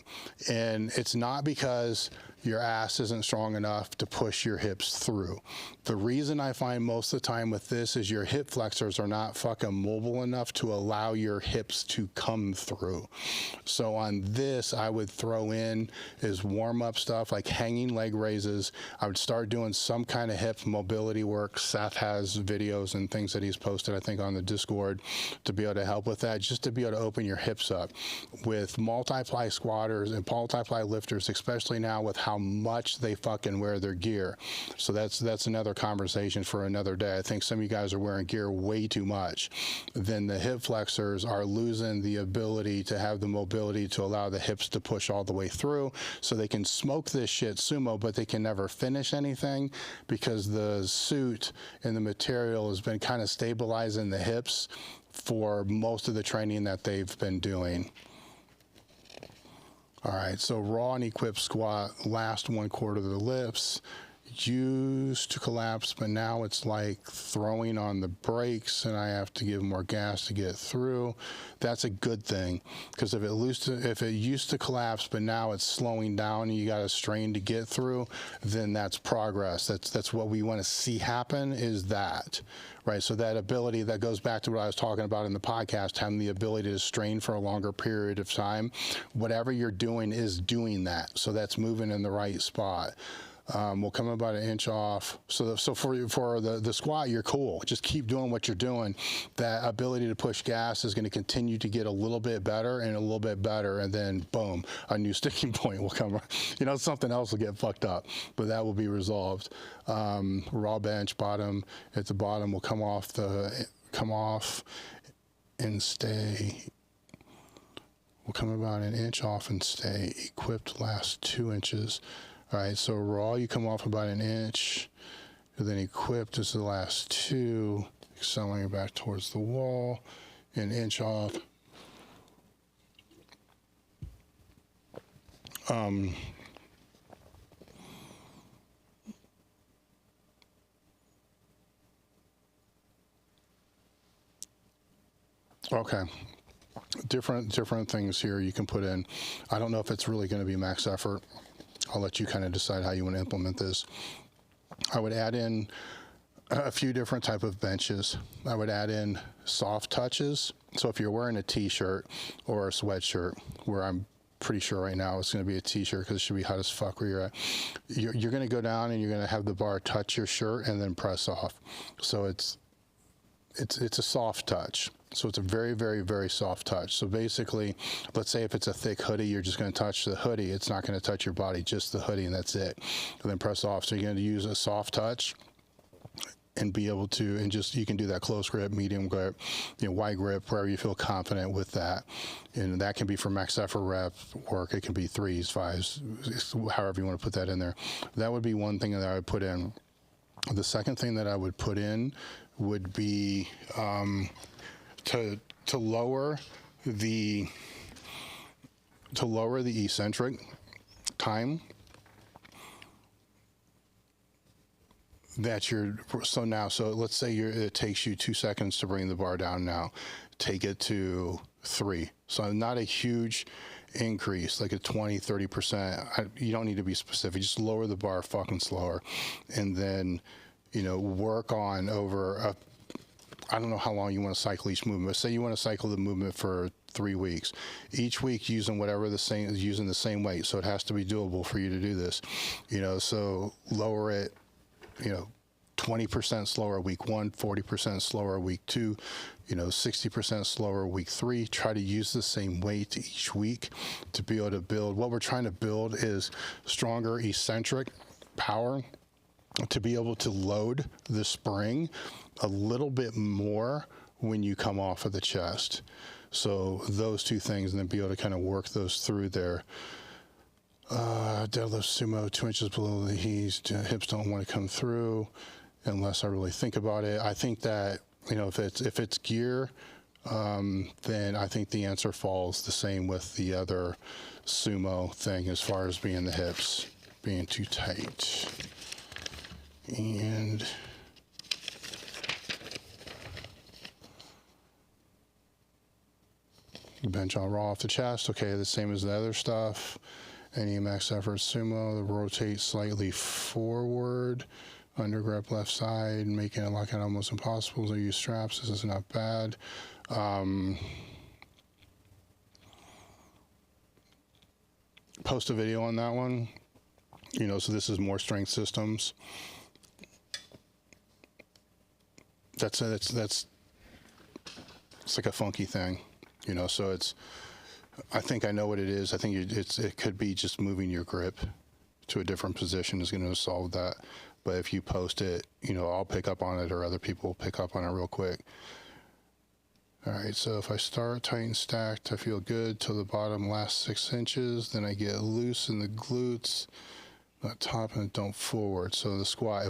And it's not because your ass isn't strong enough to push your hips through. The reason I find most of the time with this is your hip flexors are not fucking mobile enough to allow your hips to come through. So on this, I would throw in is warm-up stuff like hanging leg raises. I would start doing some kind of hip mobility work. Seth has videos and things that he's posted, I think, on the Discord to be able to help with that, just to be able to open your hips up. With multiply squatters and multiply lifters, especially now with how much they fucking wear their gear. So that's another conversation for another day. I think some of you guys are wearing gear way too much. Then the hip flexors are losing the ability to have the mobility to allow the hips to push all the way through, so they can smoke this shit sumo, but they can never finish anything because the suit and the material has been kind of stabilizing the hips for most of the training that they've been doing. All right, so raw and equipped squat, last 1/4 of the lifts. Used to collapse, but now it's like throwing on the brakes and I have to give more gas to get through. That's a good thing, because if it used to collapse, but now it's slowing down and you got to strain to get through, then that's progress. That's what we want to see happen, is that, right? So that ability, that goes back to what I was talking about in the podcast, having the ability to strain for a longer period of time. Whatever you're doing is doing that. So that's moving in the right spot. We'll come about 1 inch off. So for the squat, you're cool. Just keep doing what you're doing. That ability to push gas is going to continue to get a little bit better and a little bit better, and then boom, a new sticking point will come. Something else will get fucked up, but that will be resolved. Raw bench bottom, at the bottom will come off and stay. We'll come about 1 inch off and stay equipped last 2 inches. All right, so raw, you come off about 1 inch, and then equipped is the last 2, accelerating back towards the wall, 1 inch off. Okay, different things here you can put in. I don't know if it's really going to be max effort. I'll let you kind of decide how you want to implement this. I would add in a few different type of benches. I would add in soft touches. So if you're wearing a t-shirt or a sweatshirt, where I'm pretty sure right now it's going to be a t-shirt because it should be hot as fuck where you're at, you're going to go down and you're going to have the bar touch your shirt and then press off. So it's a soft touch. So it's a very, very, very soft touch. So basically, let's say if it's a thick hoodie, you're just going to touch the hoodie. It's not going to touch your body, just the hoodie, and that's it. And then press off. So you're going to use a soft touch and be able to, and just, you can do that close grip, medium grip, wide grip, wherever you feel confident with that. And that can be for max effort rep work. It can be 3s, 5s, however you want to put that in there. That would be one thing that I would put in. The second thing that I would put in would be to lower the eccentric time that so let's say it takes you 2 seconds to bring the bar down now. Take it to 3. So not a huge increase, like a 20-30%. You don't need to be specific. Just lower the bar fucking slower, and then work on over I don't know how long you want to cycle each movement, but say you want to cycle the movement for 3 weeks. Each week using using the same weight. So it has to be doable for you to do this. So lower it, 20% slower week 1, 40% slower week 2, 60% slower week 3. Try to use the same weight each week to be able to build. What we're trying to build is stronger eccentric power to be able to load the spring a little bit more when you come off of the chest. So those two things, and then be able to kind of work those through there. Deadlift sumo 2 inches below the knees. Hips don't want to come through unless I really think about it. I think that if it's gear, then I think the answer falls the same with the other sumo thing as far as being the hips being too tight. And bench on raw off the chest. Okay, the same as the other stuff. Any max effort sumo, rotate slightly forward, under grip left side, making a lockout almost impossible. So use straps. This is not bad. Post a video on that one. So this is more strength systems. That's it's like a funky thing, so I think I know what it is. I think it could be just moving your grip to a different position is going to solve that. But if you post it, I'll pick up on it, or other people will pick up on it real quick. All right, so if I start tight and stacked, I feel good till the bottom last 6 inches. Then I get loose in the glutes, not top and don't forward. So the squat,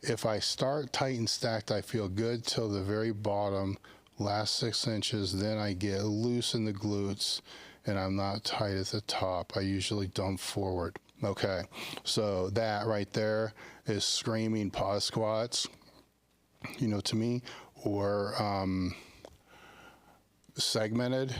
if I start tight and stacked, I feel good till the very bottom last 6 inches. Then I get loose in the glutes, and I'm not tight at the top. I usually dump forward. Okay, so that right there is screaming pause squats, you know, to me, or segmented,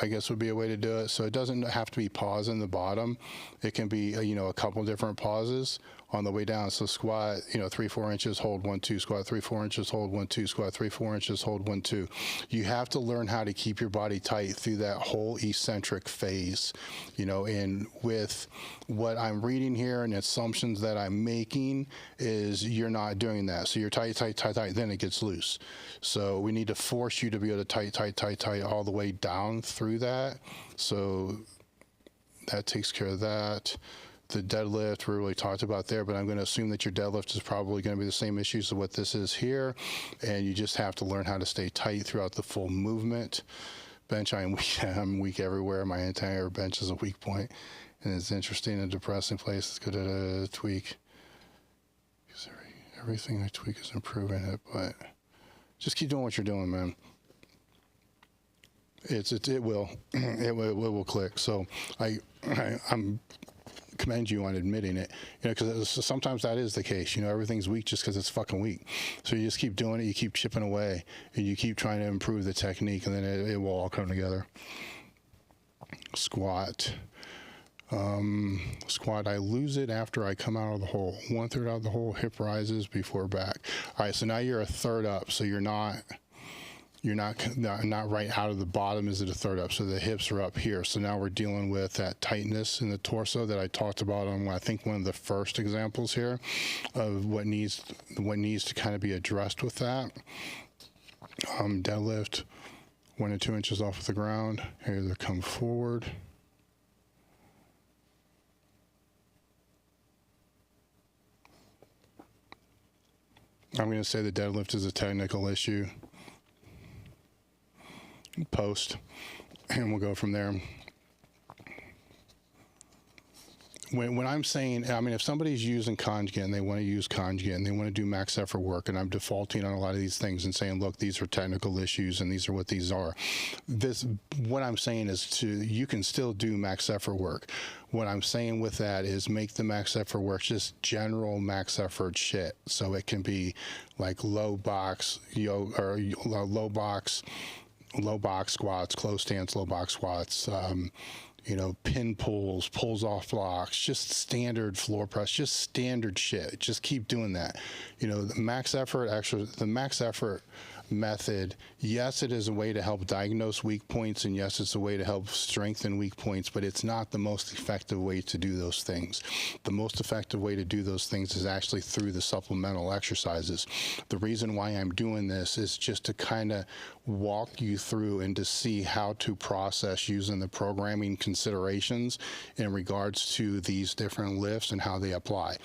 I guess would be a way to do it. So it doesn't have to be pause in the bottom. It can be, you know, a couple different pauses on the way down. So squat, you know, 3-4 inches, hold 1 2, squat 3-4 inches, hold 1 2, squat 3-4 inches, hold 1 2. You have to learn how to keep your body tight through that whole eccentric phase, you know. And with what I'm reading here and assumptions that I'm making is you're not doing that. So you're tight, tight, tight, tight, then it gets loose. So we need to force you to be able to tight, tight, tight, tight all the way down through that. So that takes care of that. The deadlift we really talked about there, but I'm going to assume that your deadlift is probably going to be the same issues as what this is here, and you just have to learn how to stay tight throughout the full movement. Bench, I'm weak everywhere. My entire bench is a weak point, and it's interesting and depressing place. It's good to tweak. Everything I tweak is improving it, but just keep doing what you're doing, man. It will click. So I'm commend you on admitting it, you know, because sometimes that is the case. You know, everything's weak just because it's fucking weak. So you just keep doing it, you keep chipping away, and you keep trying to improve the technique, and then it will all come together. Squat. Squat, I lose it after I come out of the hole. 1/3 out of the hole, hip rises before back. All right, so now you're a third up, so you're not right out of the bottom. Is it a third up? So the hips are up here. So now we're dealing with that tightness in the torso that I talked about on, I think, one of the first examples here of what needs to kind of be addressed with that. Deadlift, 1 to 2 inches off of the ground. Here they come forward. I'm going to say the deadlift is a technical issue. Post, and we'll go from there. When I'm saying, I mean, if somebody's using conjugate and they want to use conjugate and they want to do max effort work, and I'm defaulting on a lot of these things and saying, look, these are technical issues and these are what these are. What I'm saying is you can still do max effort work. What I'm saying with that is make the max effort work just general max effort shit. So it can be like low box squats, close stance, low box squats, you know, pin pulls off blocks, just standard floor press, just standard shit. Just keep doing that. You know, the max effort method, yes, it is a way to help diagnose weak points, and yes, it's a way to help strengthen weak points, but it's not the most effective way to do those things. The most effective way to do those things is actually through the supplemental exercises. The reason why I'm doing this is just to kind of walk you through and to see how to process using the programming considerations in regards to these different lifts and how they apply.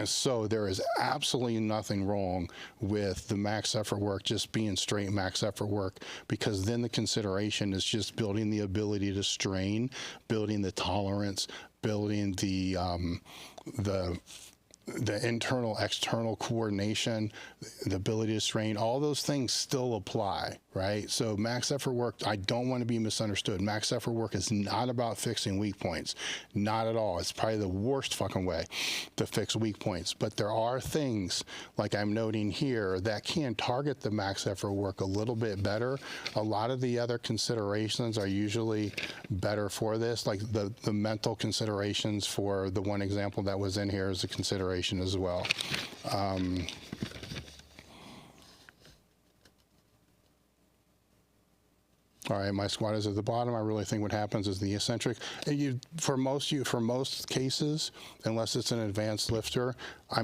So there is absolutely nothing wrong with the max effort work just being straight max effort work, because then the consideration is just building the ability to strain, building the tolerance, building the internal external coordination, the ability to strain. All those things still apply, right? So max effort work, I don't want to be misunderstood. Max effort work is not about fixing weak points, not at all. It's probably the worst fucking way to fix weak points, but there are things like I'm noting here that can target the max effort work a little bit better. A lot of the other considerations are usually better for this, like the mental considerations for the one example that was in here is a consideration as well. All right, my squat is at the bottom. I really think what happens is the eccentric. For most cases, unless it's an advanced lifter, I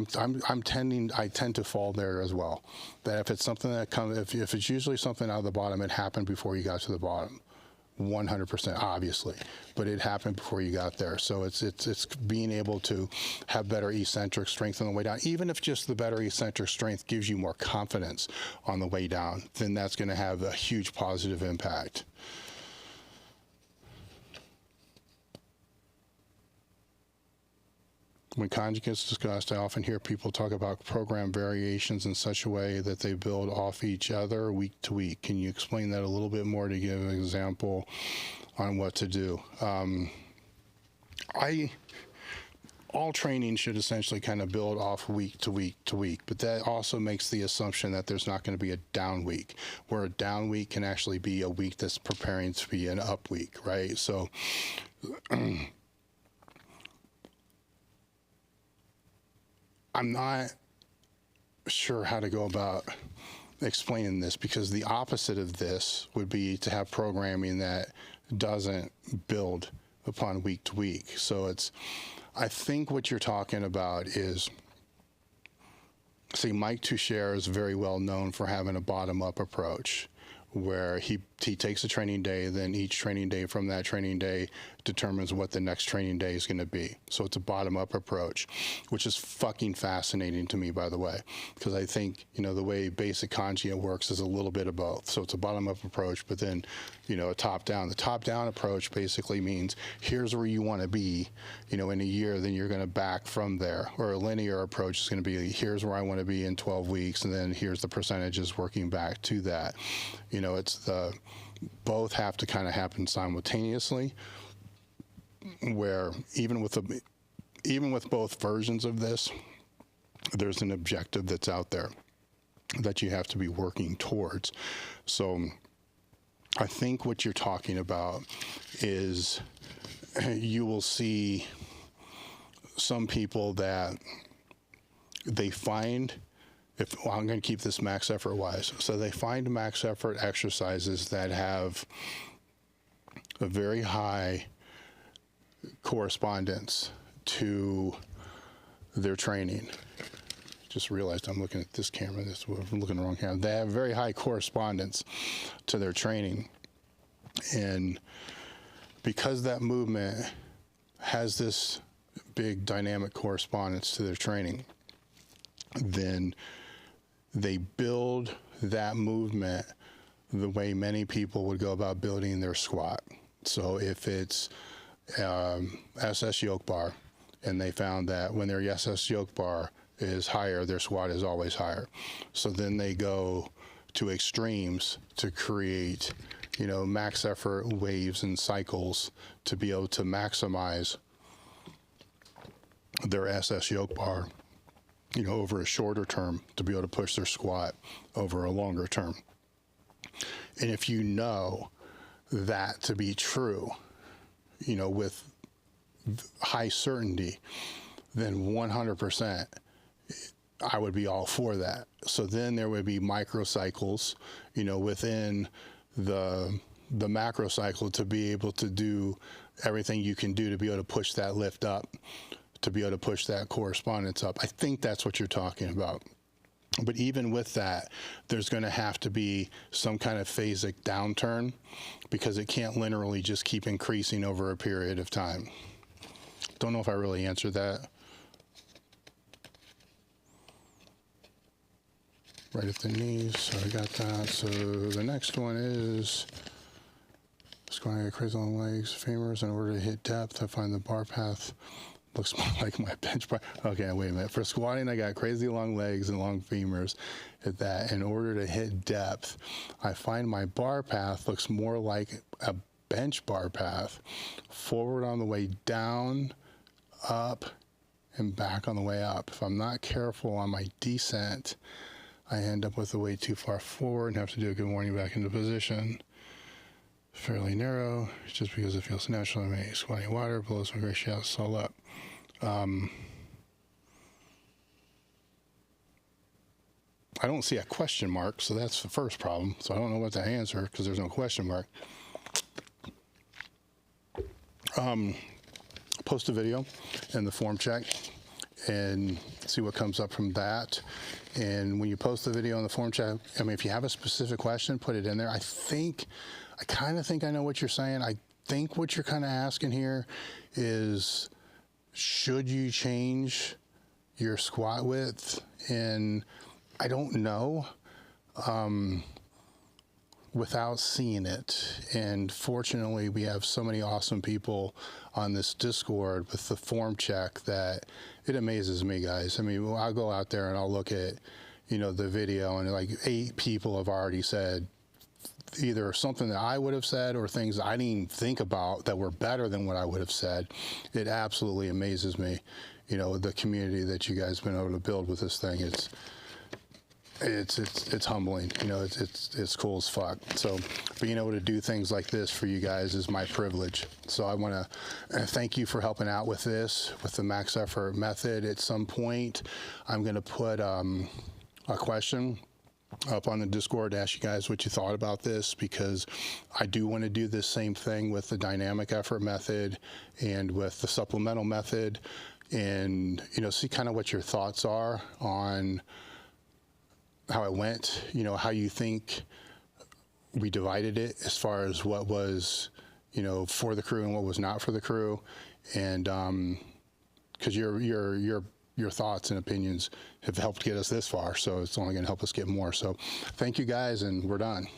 tend to fall there as well. That if it's something that comes, if it's usually something out of the bottom, it happened before you got to the bottom. 100%, obviously, but it happened before you got there. So it's being able to have better eccentric strength on the way down. Even if just the better eccentric strength gives you more confidence on the way down, then that's going to have a huge positive impact. when conjugates discussed, I often hear people talk about program variations in such a way that they build off each other week to week. Can you explain that a little bit more to give an example on what to do? All training should essentially kind of build off week to week to week, but that also makes the assumption that there's not going to be a down week, where a down week can actually be a week that's preparing to be an up week, right? So I'm not sure how to go about explaining this, because the opposite of this would be to have programming that doesn't build upon week to week. So I think what you're talking about is, see, Mike Toucher is very well known for having a bottom-up approach, where he takes a training day, then each training day from that training day determines what the next training day is going to be. So it's a bottom-up approach, which is fucking fascinating to me, by the way, because I think, the way basic conjugate works is a little bit of both. So it's a bottom-up approach, but then, a top-down. The top-down approach basically means here's where you want to be, in a year, then you're going to back from there. Or a linear approach is going to be here's where I want to be in 12 weeks, and then here's the percentages working back to that. Both have to kind of happen simultaneously, where even with both versions of this, there's an objective that's out there that you have to be working towards. So I think what you're talking about is you will see some people that they find, I'm going to keep this max effort wise. So they find max effort exercises that have a very high correspondence to their training. Just realized I'm looking at this camera. I'm looking at the wrong camera. They have very high correspondence to their training. And because that movement has this big dynamic correspondence to their training, then they build that movement the way many people would go about building their squat. So if it's SS yoke bar, and they found that when their SS yoke bar is higher, their squat is always higher. So then they go to extremes to create, max effort waves and cycles to be able to maximize their SS yoke bar, over a shorter term, to be able to push their squat over a longer term. And if you know that to be true, with high certainty, then 100% I would be all for that. So then there would be microcycles, within the macro cycle to be able to do everything you can do to be able to push that lift up, to be able to push that correspondence up. I think that's what you're talking about. But even with that, there's going to have to be some kind of phasic downturn, because it can't linearly just keep increasing over a period of time. Don't know if I really answered that. Right at the knees, so I got that. So the next one is squatting at crazy long legs, femurs. In order to hit depth, I find the bar path looks more like my bench bar. Okay, wait a minute. For squatting, I got crazy long legs and long femurs. At that, in order to hit depth, I find my bar path looks more like a bench bar path. Forward on the way down, up, and back on the way up. If I'm not careful on my descent, I end up with the weight too far forward and have to do a good morning back into position. Fairly narrow, just because it feels natural to me. Squatting water, below some gray shafts, all up. I don't see a question mark, so that's the first problem. So I don't know what to answer because there's no question mark. Post a video in the form check and see what comes up from that. And when you post the video in the form check, if you have a specific question, put it in there. I kind of think I know what you're saying. I think what you're kind of asking here is, should you change your squat width? And I don't know. without seeing it. And fortunately, we have so many awesome people on this Discord with the form check that it amazes me, guys. I mean, I'll go out there and I'll look at, you know, the video, and like 8 people have already said either something that I would have said or things I didn't even think about that were better than what I would have said. It absolutely amazes me, you know, the community that you guys have been able to build with this thing. It's humbling, you know, it's cool as fuck. So being able to do things like this for you guys is my privilege. So I want to thank you for helping out with this, with the max effort method. At some point, I'm going to put a question up on the Discord to ask you guys what you thought about this, because I do want to do this same thing with the dynamic effort method and with the supplemental method, and, you know, see kind of what your thoughts are on how it went, you know, how you think we divided it as far as what was, you know, for the crew and what was not for the crew. And because your thoughts and opinions have helped get us this far, so it's only going to help us get more. So thank you guys, and we're done.